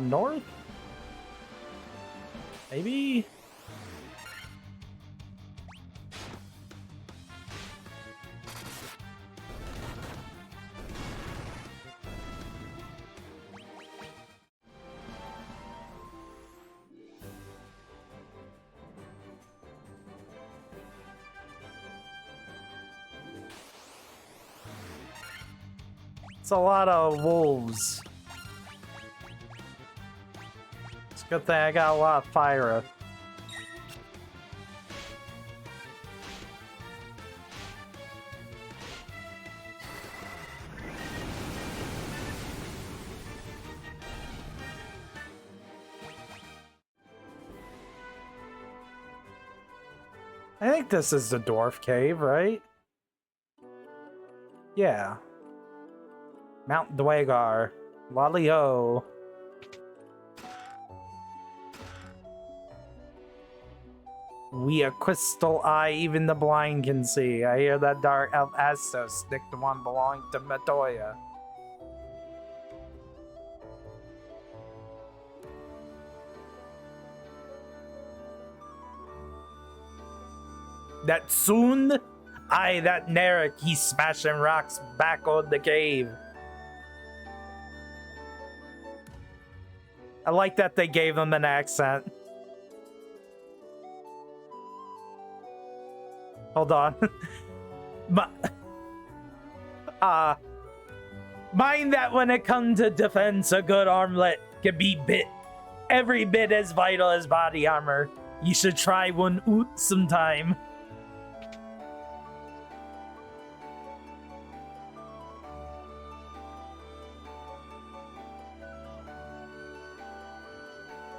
North? Maybe? It's a lot of wolves. It's a good thing I got a lot of fire. I think this is the dwarf cave, right? Yeah. Mount Dwagar. Lolly-o. We a crystal eye, even the blind can see. I hear that dark elf Astos, stick the one belonging to Matoya. That soon? Aye, that Narek, he's smashing rocks back on the cave. I like that they gave him an accent. Hold on. Mind that when it comes to defense, a good armlet can be every bit as vital as body armor. You should try one out sometime.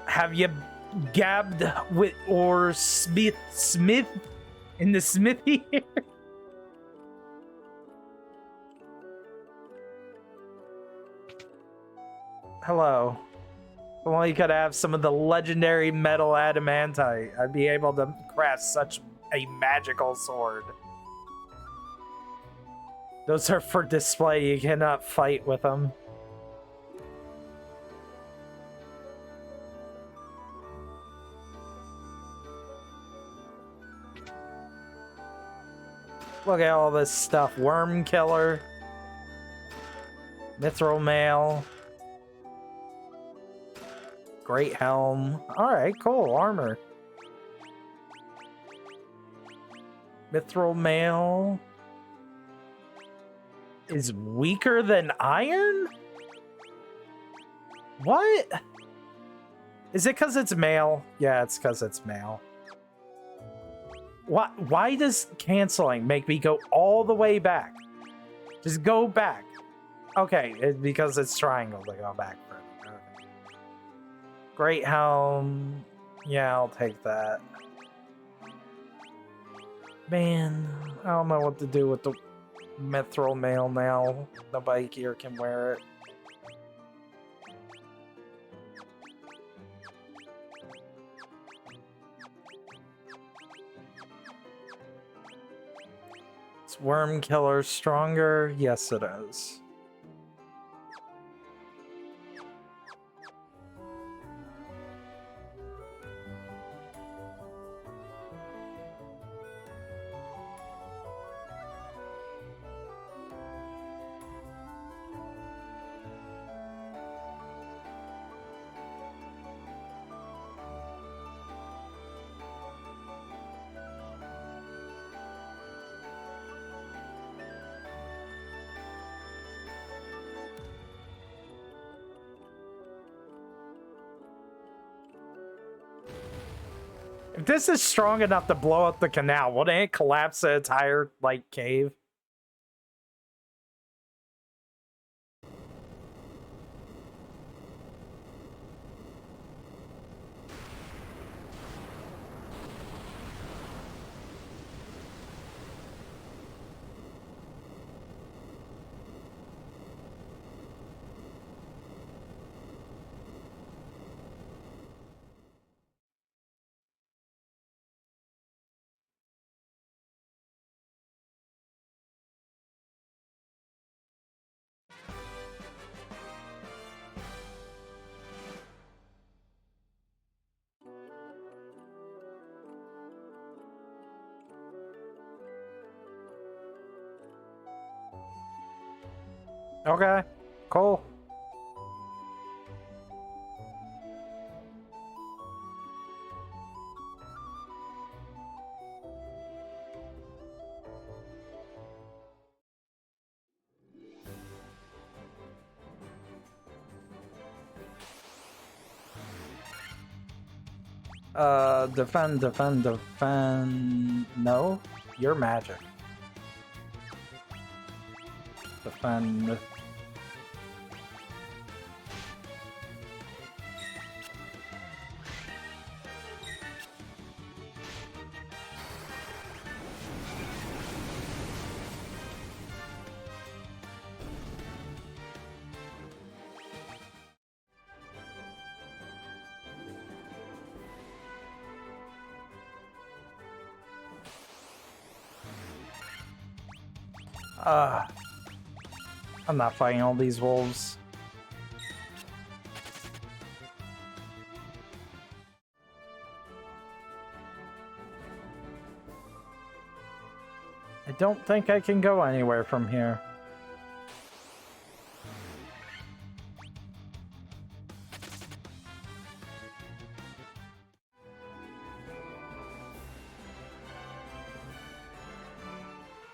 Have you gabbed with or Smith in the smithy here? Hello. Well, you could have some of the legendary metal adamantite. I'd be able to craft such a magical sword. Those are for display. You cannot fight with them. Look at all this stuff. Worm killer. Mithril mail. Great helm. Alright, cool. Armor. Mithril mail is weaker than iron? What? Is it because it's mail? Yeah, it's because it's mail. Why does canceling make me go all the way back? Just go back. Okay, because it's triangle to go back further. Okay. Great helm. Yeah, I'll take that. Man, I don't know what to do with the mithril mail now. Nobody here can wear it. Is worm killer stronger? Yes, it is. If this is strong enough to blow up the canal, wouldn't it collapse the entire, like, cave? Okay, cool. Defend, defend, defend. No, you're magic. Defend. I'm not fighting all these wolves. I don't think I can go anywhere from here.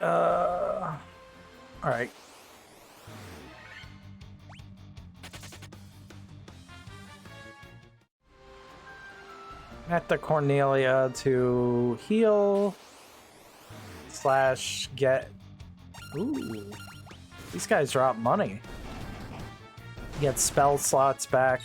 All right. At the Cornelia to heal / get. Ooh, these guys drop money. Get spell slots back.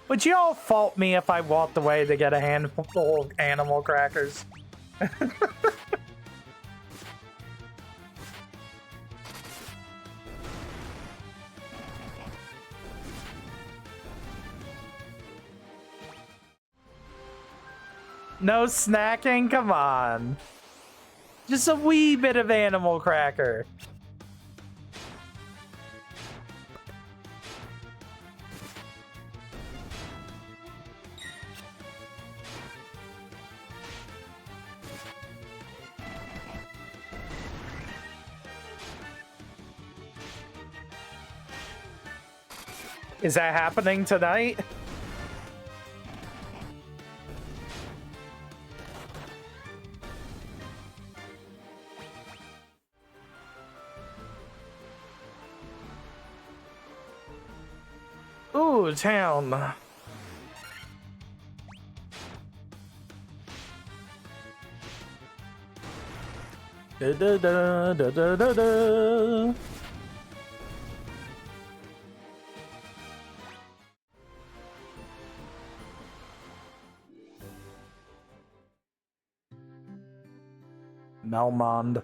Would you all fault me if I walked away to get a handful of animal crackers? No snacking? Come on. Just a wee bit of animal cracker. Is that happening tonight? Ooh, town. Da da da da da da da. Melmond.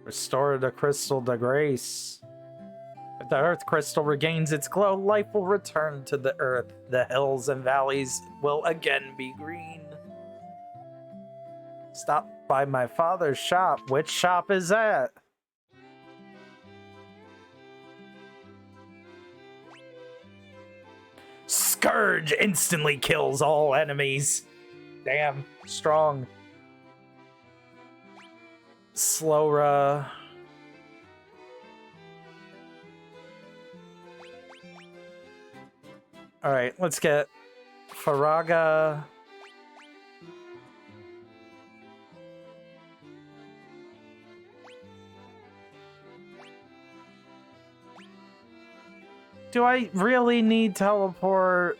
Restore the crystal to grace. If the earth crystal regains its glow, life will return to the earth. The hills and valleys will again be green. Stop by my father's shop. Which shop is that? Scourge instantly kills all enemies. Damn, strong. Slowra. All right, let's get Faraga. Do I really need teleport?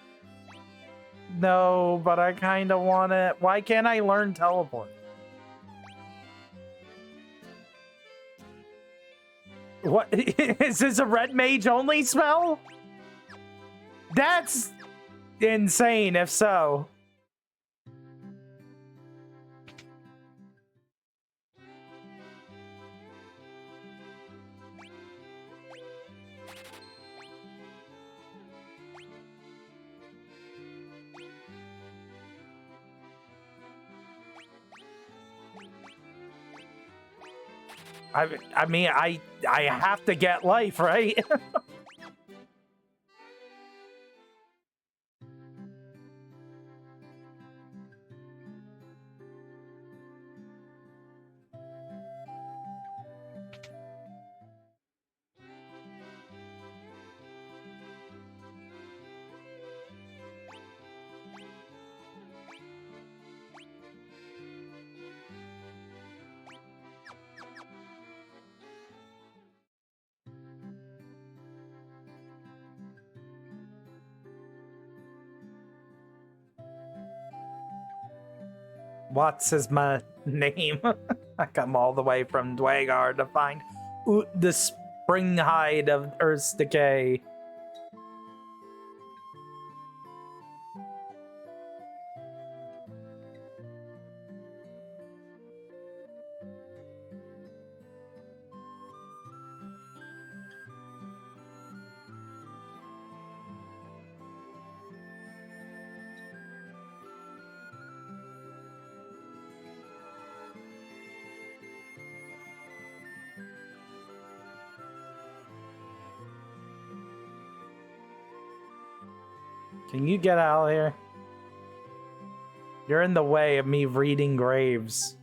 No, but I kind of want it. Why can't I learn teleport? What? Is this a red mage only spell? That's insane if so. I mean, I have to get life, right? What's is my name? I come all the way from Dwagar to find the spring hide of Earth's decay. Can you get out of here? You're in the way of me reading graves.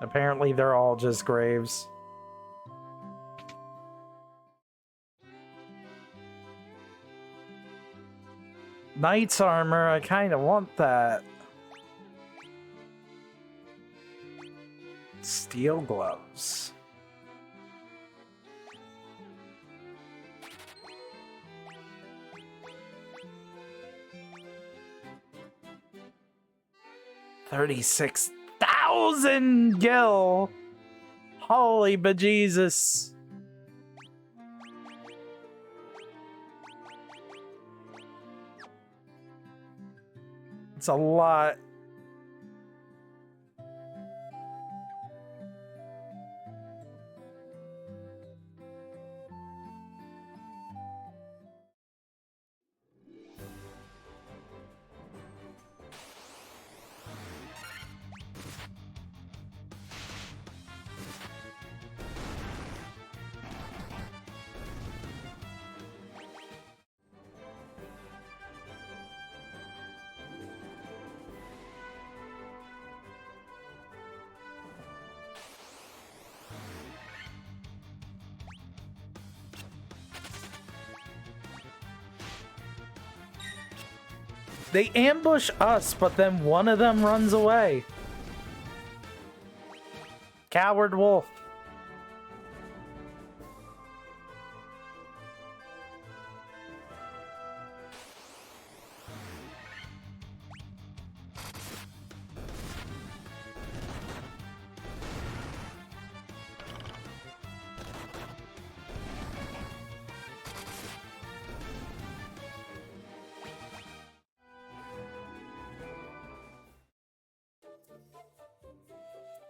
Apparently they're all just graves. Knight's armor, I kind of want that. Steel gloves. $36,000 gil. Holy bejesus. It's a lot. They ambush us, but then one of them runs away. Coward wolf.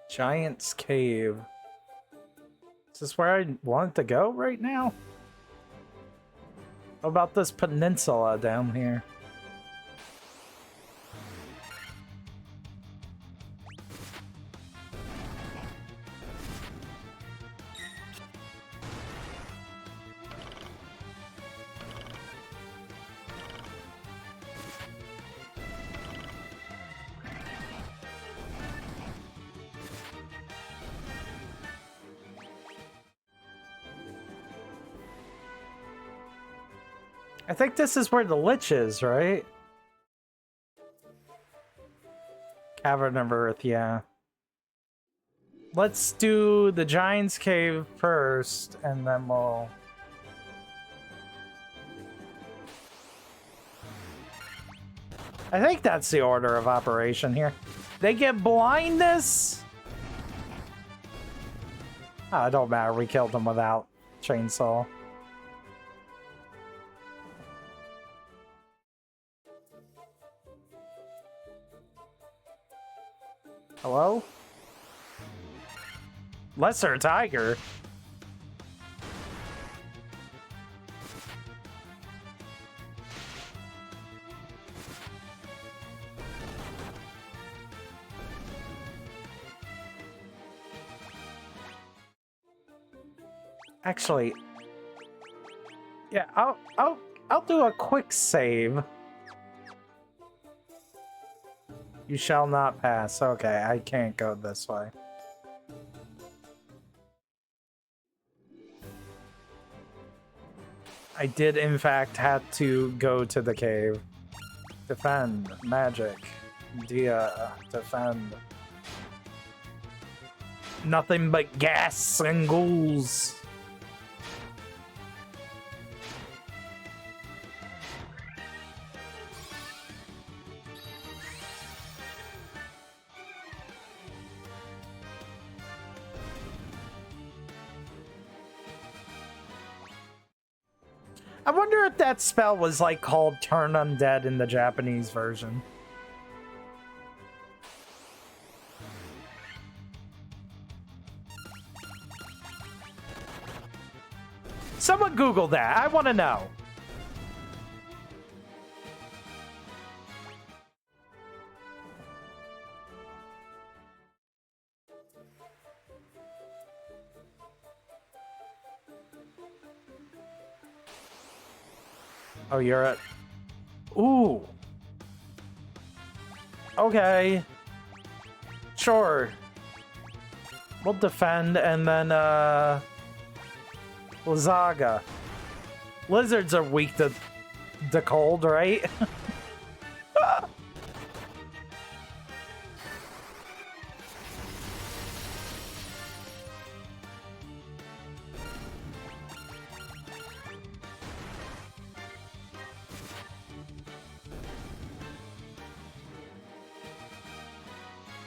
Giant's Cave. Is this where I want to go right now? How about this peninsula down here? I think this is where the Lich is, right? Cavern of Earth, yeah. Let's do the Giant's Cave first, and then we'll... I think that's the order of operation here. They get blindness? Oh, it don't matter. We killed them without chainsaw. Hello? Lesser Tiger? Actually, yeah, I'll do a quick save. You shall not pass. Okay, I can't go this way. I did, in fact, have to go to the cave. Defend. Magic. Dia. Defend. Nothing but gas and ghouls. I wonder if that spell was like called Turn Undead in the Japanese version. Someone Google that. I want to know. Oh, you're at... Ooh. Okay. Sure. We'll defend and then, Lazaga. Lizards are weak to the cold, right?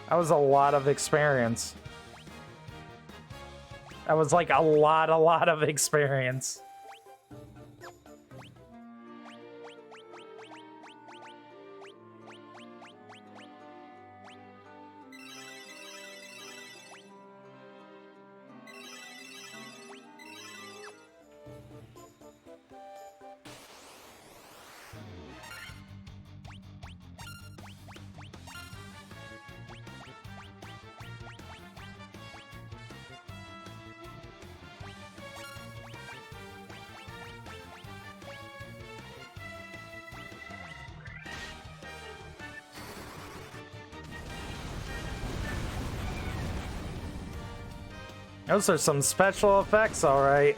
That was a lot of experience. That was like a lot of experience. Those are some special effects, all right.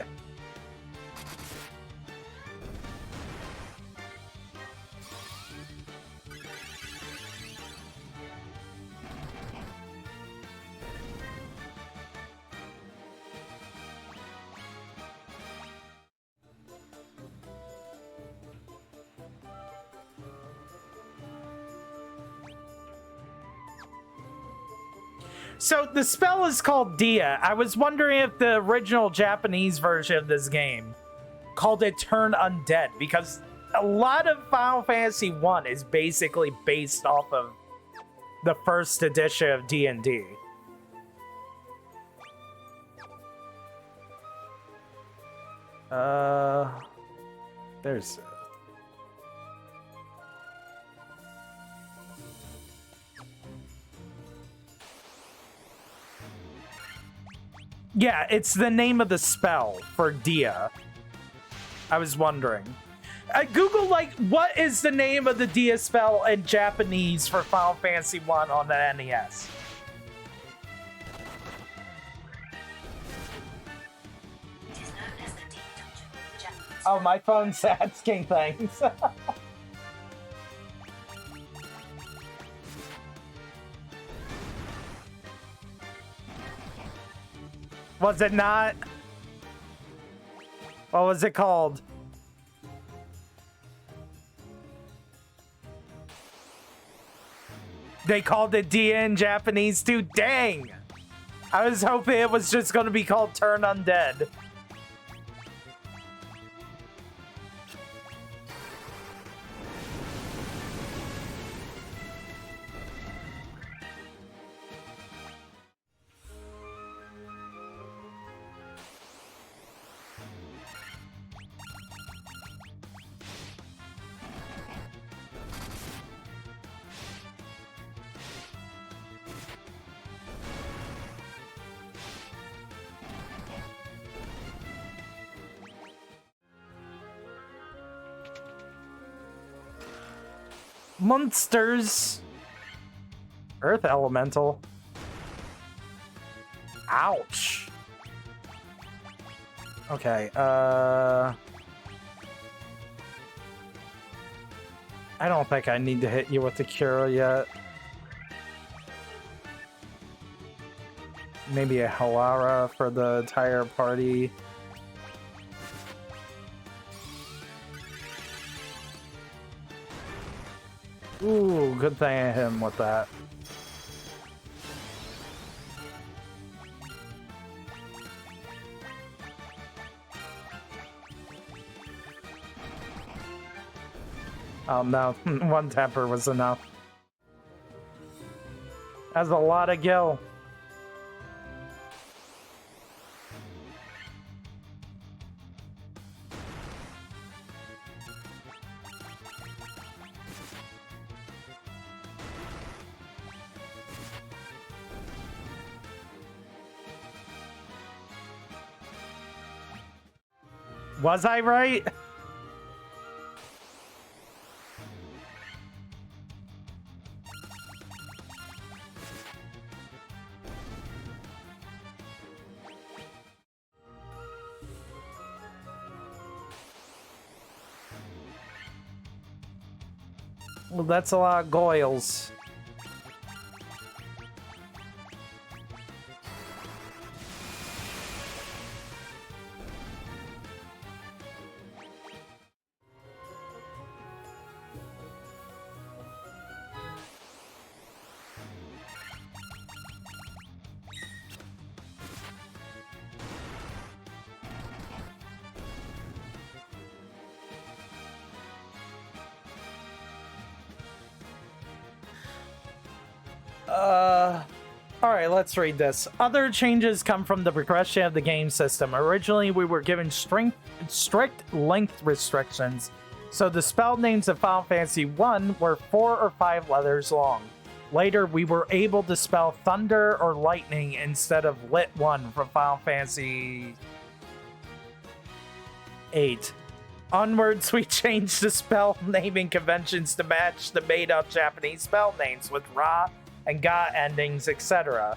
So the spell is called Dia. I was wondering if the original Japanese version of this game called it Turn Undead, because a lot of Final Fantasy 1 is basically based off of the first edition of D&D. There's... Yeah, it's the name of the spell for Dia. I was wondering. Google, like, what is the name of the Dia spell in Japanese for Final Fantasy 1 on the NES? Oh, my phone's asking things. Was it not? What was it called? They called it Dia in Japanese too? Dang! I was hoping it was just going to be called Turn Undead. Monsters. Earth Elemental. Ouch. Okay, I don't think I need to hit you with the cure yet. Maybe a Halara for the entire party. Ooh, good thing I hit him with that. Oh no, one temper was enough. That's a lot of gil. Was I right? Well, that's a lot of goils. Alright, let's read this. Other changes come from the progression of the game system. Originally, we were given strict length restrictions, so the spell names of Final Fantasy 1 were 4 or 5 letters long. Later, we were able to spell thunder or lightning instead of lit 1 from Final Fantasy 8. Onwards, we changed the spell naming conventions to match the made-up Japanese spell names with Ra and Ga endings, etc.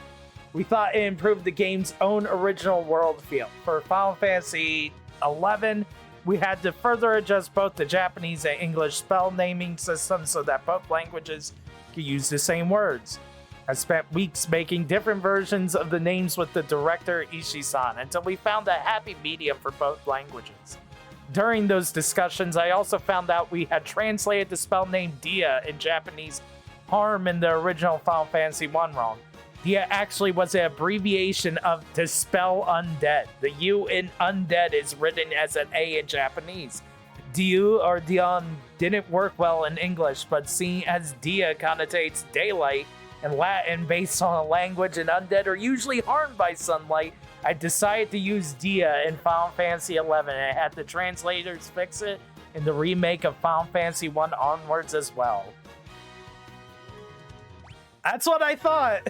We thought it improved the game's own original world feel. For Final Fantasy 11, we had to further adjust both the Japanese and English spell naming systems so that both languages could use the same words. I spent weeks making different versions of the names with the director Ishii-san until we found a happy medium for both languages. During those discussions, I also found out we had translated the spell name Dia in Japanese harm in the original Final Fantasy 1 wrong. Dia actually was an abbreviation of Dispel Undead. The U in Undead is written as an A in Japanese. Diu or Dion didn't work well in English, but seeing as Dia connotates daylight in Latin based on a language and undead are usually harmed by sunlight, I decided to use Dia in Final Fantasy XI and had the translators fix it in the remake of Final Fantasy 1 onwards as well. That's what I thought.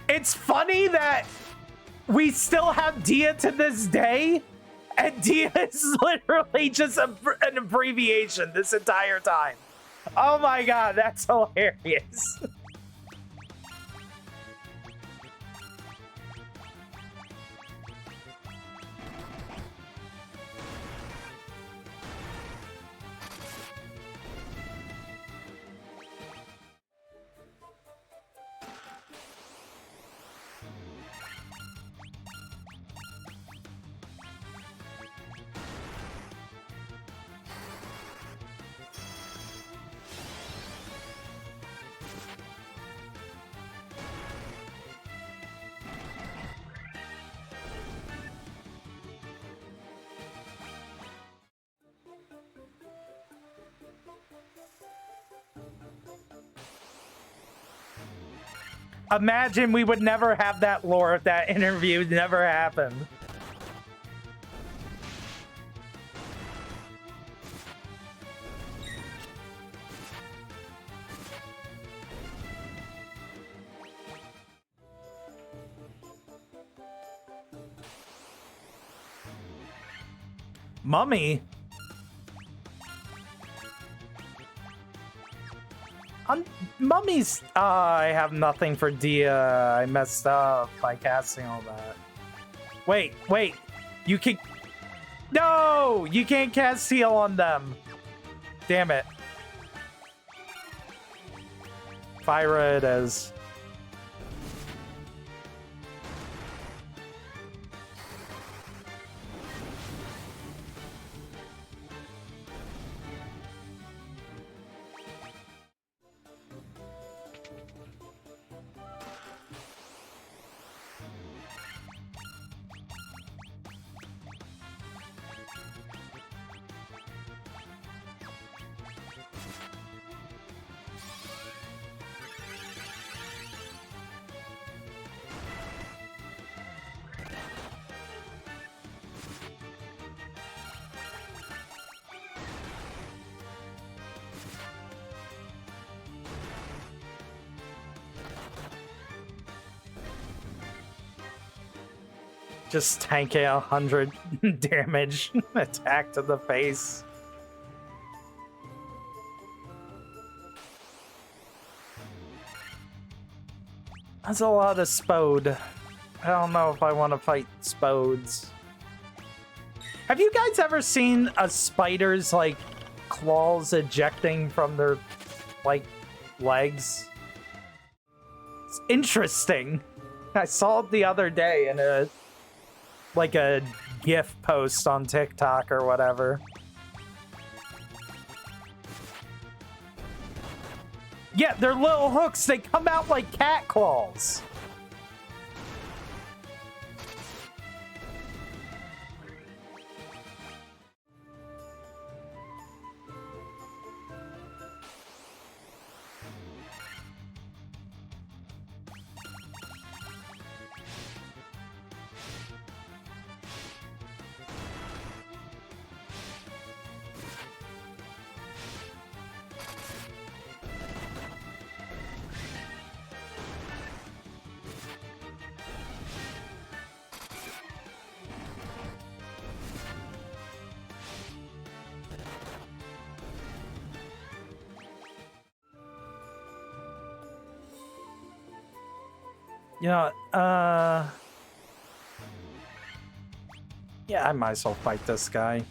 It's funny that we still have Dia to this day, and Dia is literally just an abbreviation this entire time. Oh my god, that's hilarious. Imagine we would never have that lore if that interview never happened. Mummy? Mummies. I have nothing for Dia. I messed up by casting all that. Wait. You can. No! You can't cast heal on them. Damn it. Fyra it is. Just tanking 100 damage attack to the face. That's a lot of Spode. I don't know if I want to fight Spodes. Have you guys ever seen a spider's, like, claws ejecting from their, like, legs? It's interesting. I saw it the other day in a, like, a GIF post on TikTok or whatever. Yeah, they're little hooks. They come out like cat claws. You know, yeah, I might as well fight this guy.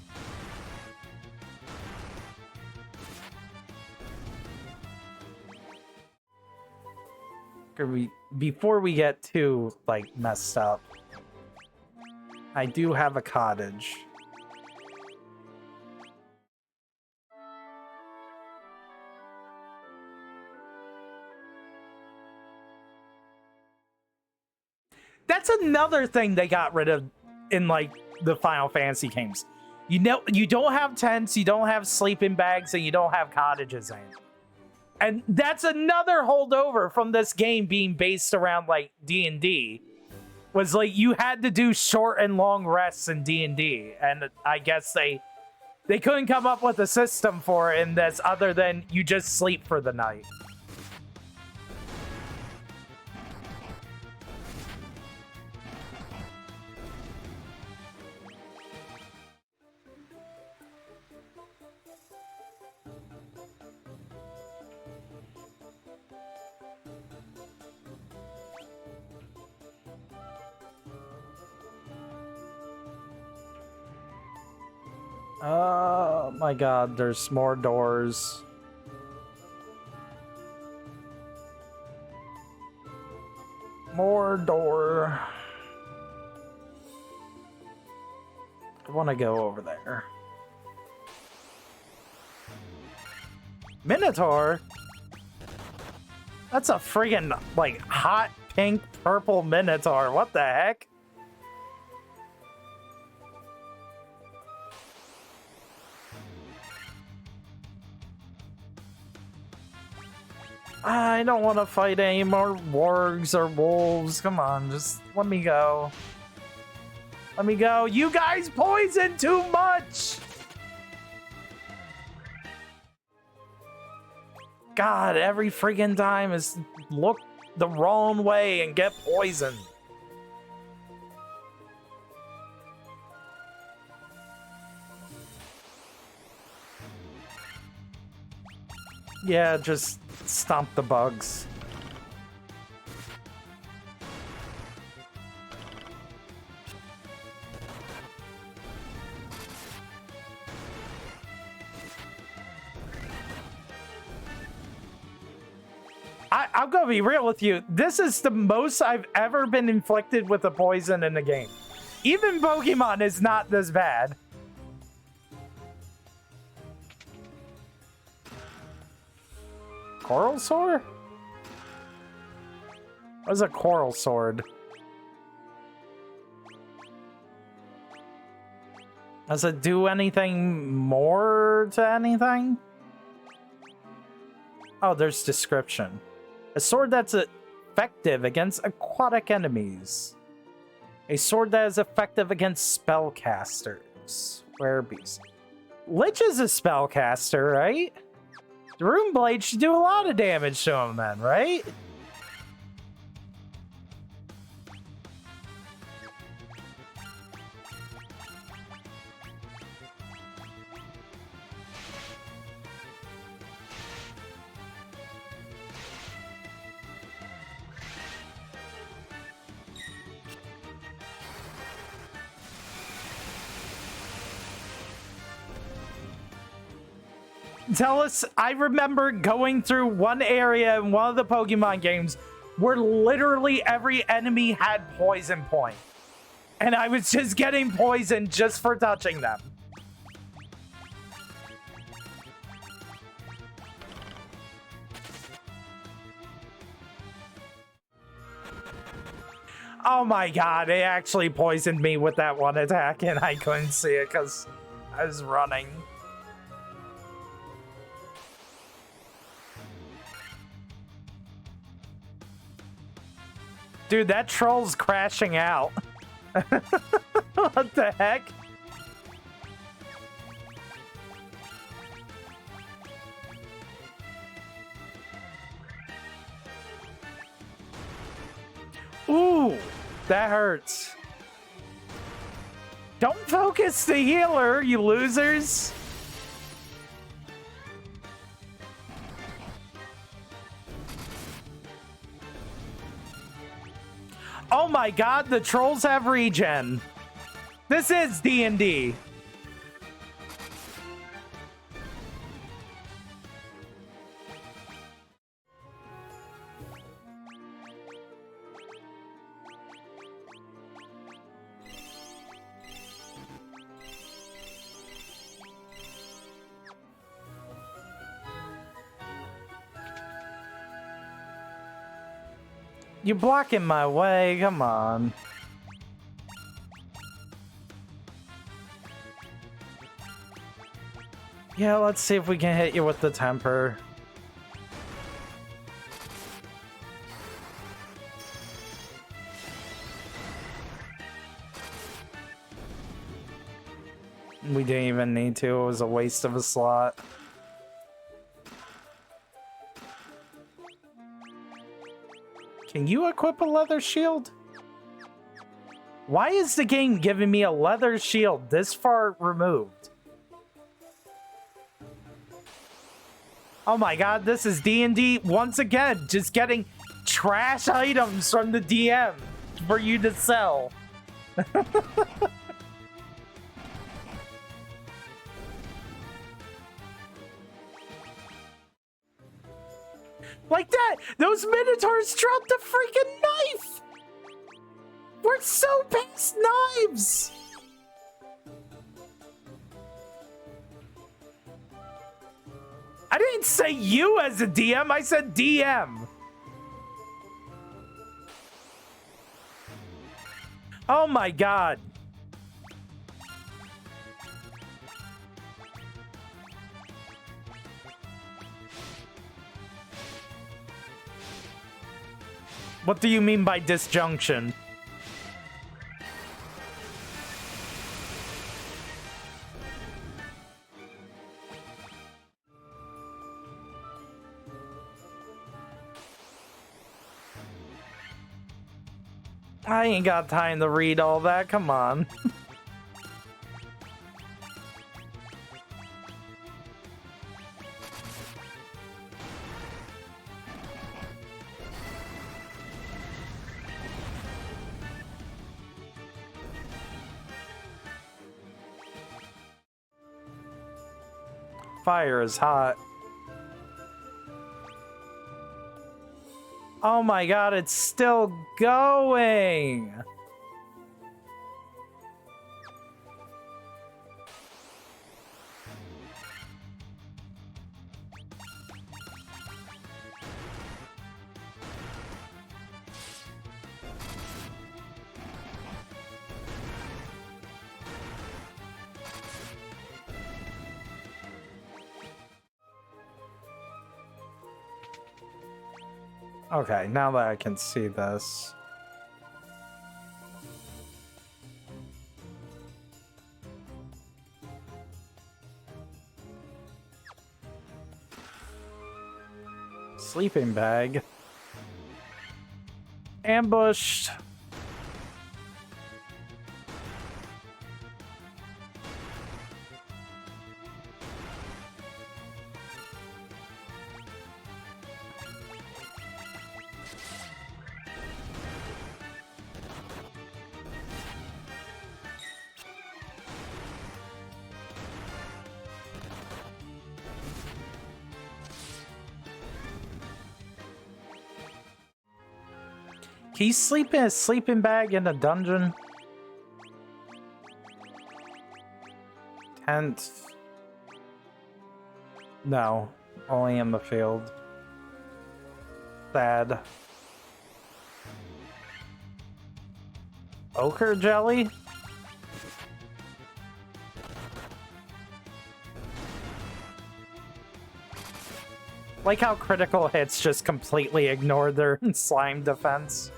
Before we get too, like, messed up, I do have a cottage. That's another thing they got rid of in, like, the Final Fantasy games. You know, you don't have tents, you don't have sleeping bags, and you don't have cottages in. And that's another holdover from this game being based around, like, D&D. Was, like, you had to do short and long rests in D&D. And I guess they couldn't come up with a system for it in this other than you just sleep for the night. Oh my god, there's more doors. More door. I want to go over there. Minotaur? That's a friggin', like, hot pink purple Minotaur. What the heck? I don't want to fight any more wargs or wolves. Come on, just let me go. Let me go. You guys poison too much! God, every friggin' time is look the wrong way and get poisoned. Yeah, just stomp the bugs. I'm gonna be real with you. This is the most I've ever been inflicted with a poison in a game. Even Pokemon is not this bad. Coral Sword? What's a Coral Sword? Does it do anything more to anything? Oh, there's description. A sword that's effective against aquatic enemies. A sword that is effective against spellcasters. Werebeast. Lich is a spellcaster, right? The Rune Blade should do a lot of damage to him then, right? Tell us, I remember going through one area in one of the Pokemon games where literally every enemy had poison point. And I was just getting poisoned just for touching them. Oh my god, it actually poisoned me with that one attack and I couldn't see it because I was running. Dude, that troll's crashing out. What the heck? Ooh, that hurts. Don't focus the healer, you losers. Oh my god, the trolls have regen. This is D&D. You're blocking my way, come on. Yeah, let's see if we can hit you with the temper. We didn't even need to, it was a waste of a slot. Can you equip a leather shield? Why is the game giving me a leather shield this far removed? Oh my god, this is D&D once again, just getting trash items from the DM for you to sell. Like that! Those Minotaurs dropped a freaking knife! We're so past knives! I didn't say you as a DM, I said DM. Oh my god. What do you mean by disjunction? I ain't got time to read all that, come on. Fire is hot. Oh my god, it's still going! Okay, now that I can see this. Sleeping bag. Ambushed. Can you sleep in a sleeping bag in a dungeon? Tent. No, only in the field. Sad. Ochre jelly? Like how critical hits just completely ignore their slime defense.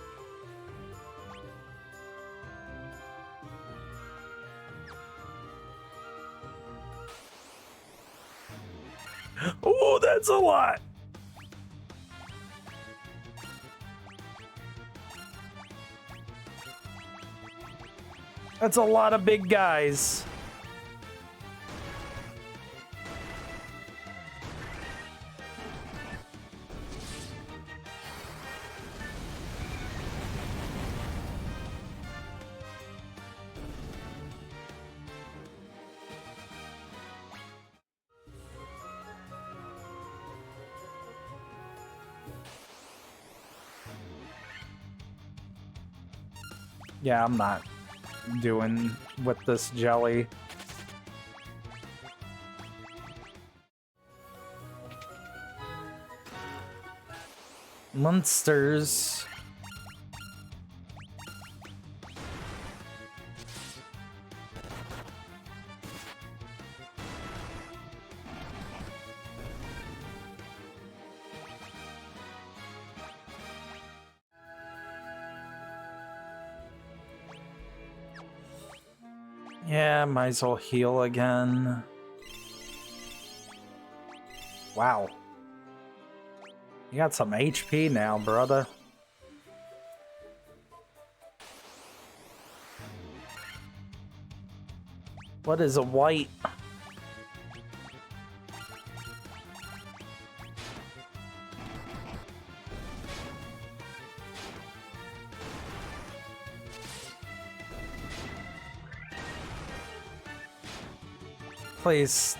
Oh, that's a lot! That's a lot of big guys. Yeah, I'm not doing with this jelly. Monsters. Yeah, might as well heal again. Wow. You got some HP now, brother. What is a white? Please.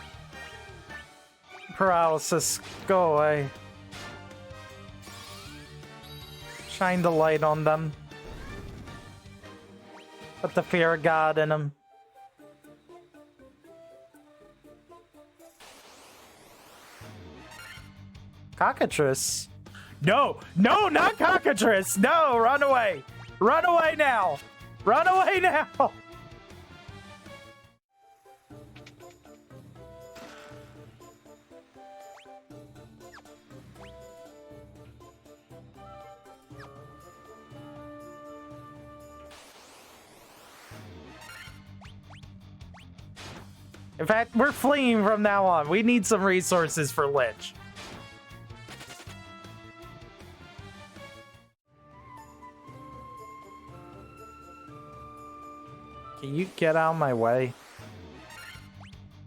Paralysis, go away. Shine the light on them. Put the fear of God in them. Cockatrice? No! No, not Cockatrice! No, run away! Run away now! Run away now! In fact, we're fleeing from now on. We need some resources for Lich. Can you get out of my way?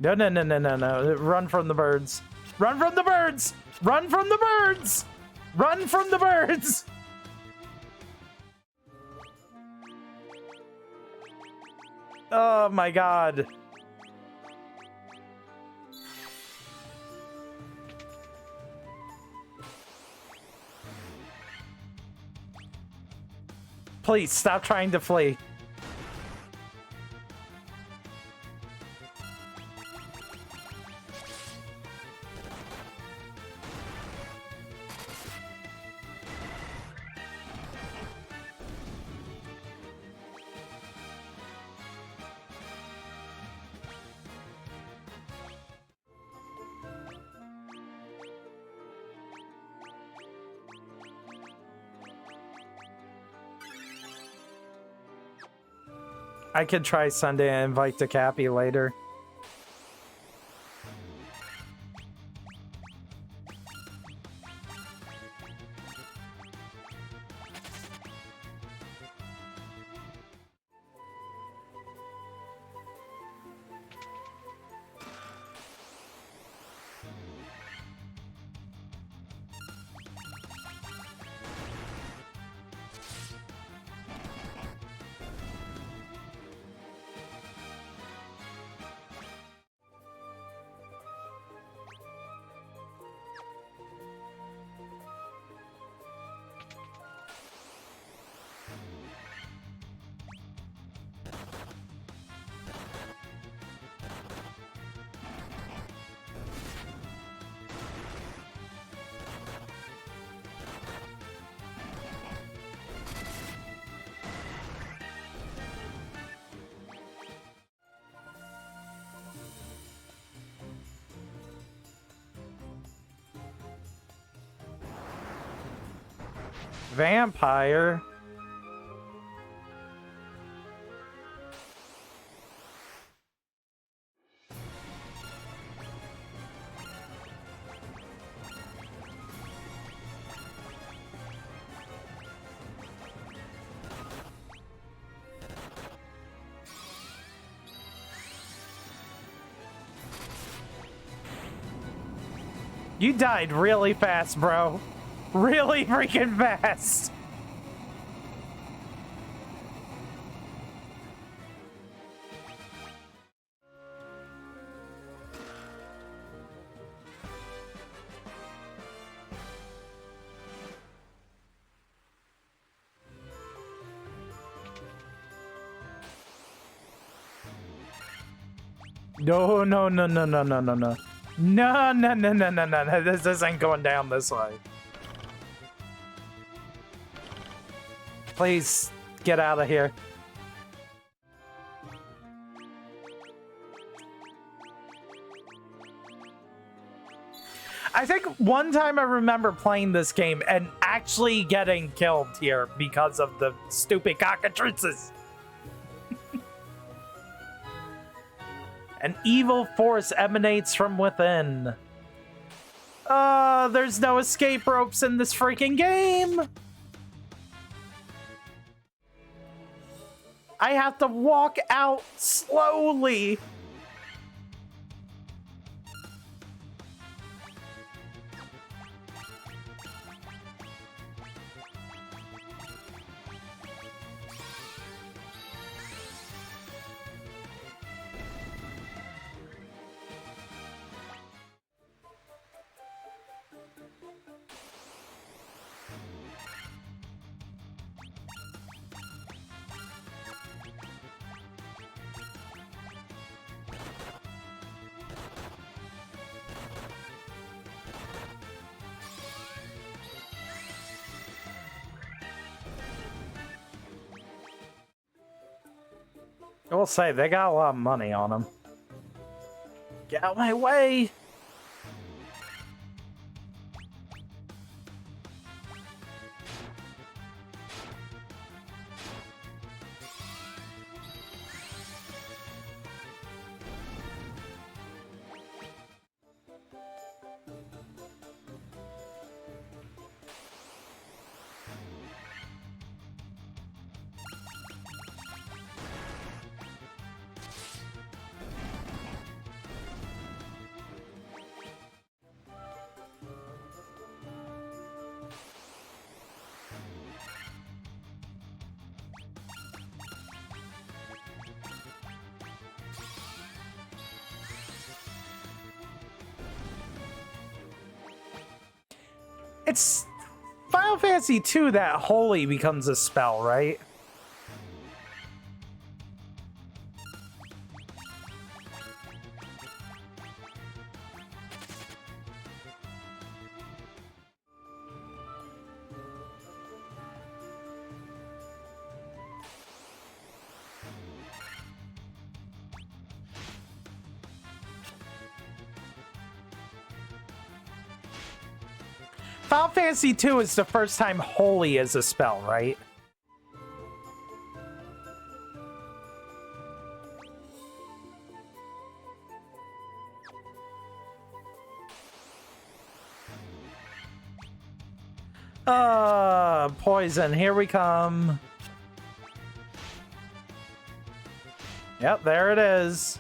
No, no, no, no, no, no. Run from the birds. Run from the birds! Run from the birds! Run from the birds! Oh my god. Please, stop trying to flee. I could try Sunday and invite the Cappy later. Vampire? You died really fast, bro. Really freaking fast. No, no, no, no, no, no, no, no. No, no, no, no, no, no. This ain't going down this way. Please get out of here. I think one time I remember playing this game and actually getting killed here because of the stupid cockatrices. An evil force emanates from within. There's no escape ropes in this freaking game. I have to walk out slowly. I will say, they got a lot of money on them. Get out of my way! It's Final Fantasy II that holy becomes a spell, right? Final Fantasy II is the first time holy is a spell, right? Poison, here we come. Yep, there it is.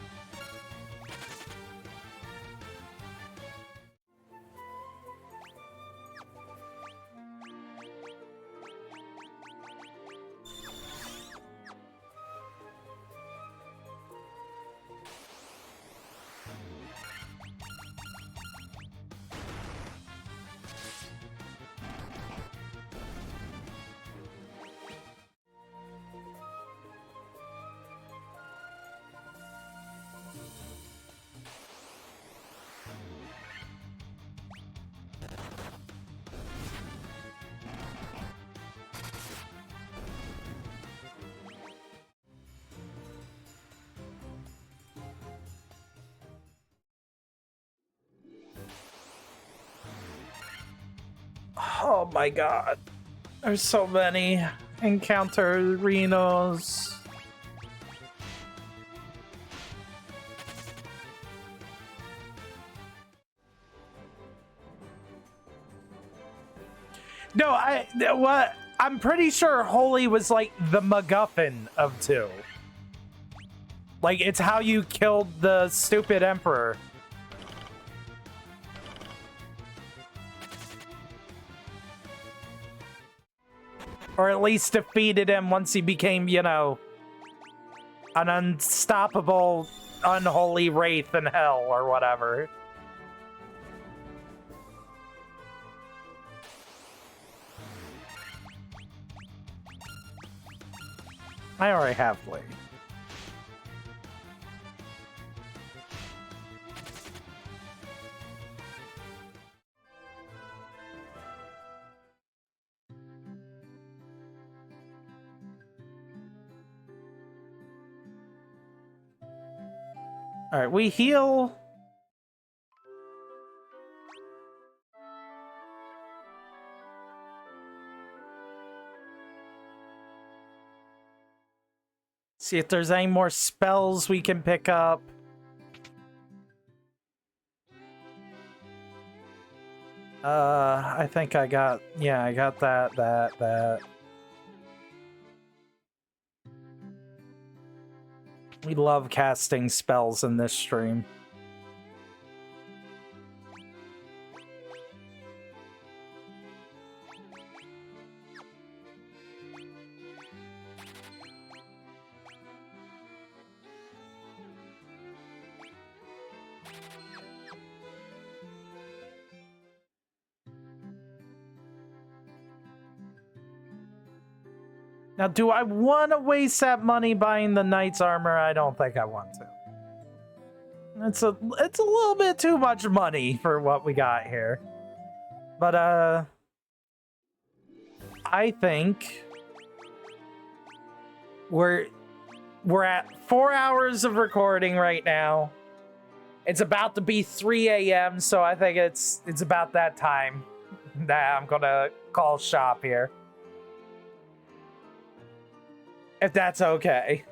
Oh my god. There's so many encounter Renos. No, I'm pretty sure Holy was like the MacGuffin of 2. Like, it's how you killed the stupid Emperor. Or at least defeated him once he became, you know, an unstoppable, unholy wraith in hell or whatever. I already have Blade. All right, we heal. See if there's any more spells we can pick up. I think I got, yeah, I got that. We love casting spells in this stream. Now, do I want to waste that money buying the knight's armor? I don't think I want to. It's a little bit too much money for what we got here. But I think we're at 4 hours of recording right now. It's about to be 3 a.m., so I think it's about that time that I'm gonna call shop here. If that's okay.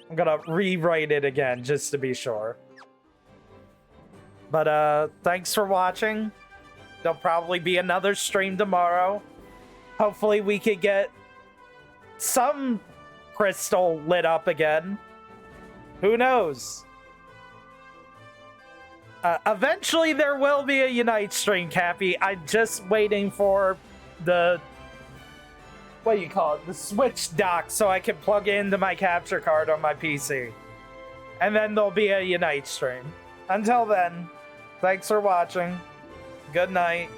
I'm gonna rewrite it again just to be sure. But thanks for watching. There'll probably be another stream tomorrow. Hopefully we could get some crystal lit up again. Who knows? Eventually there will be a Unite stream, Cappy. I'm just waiting for the... what do you call it? The Switch dock so I can plug into my capture card on my PC. And then there'll be a Unite stream. Until then, thanks for watching. Good night.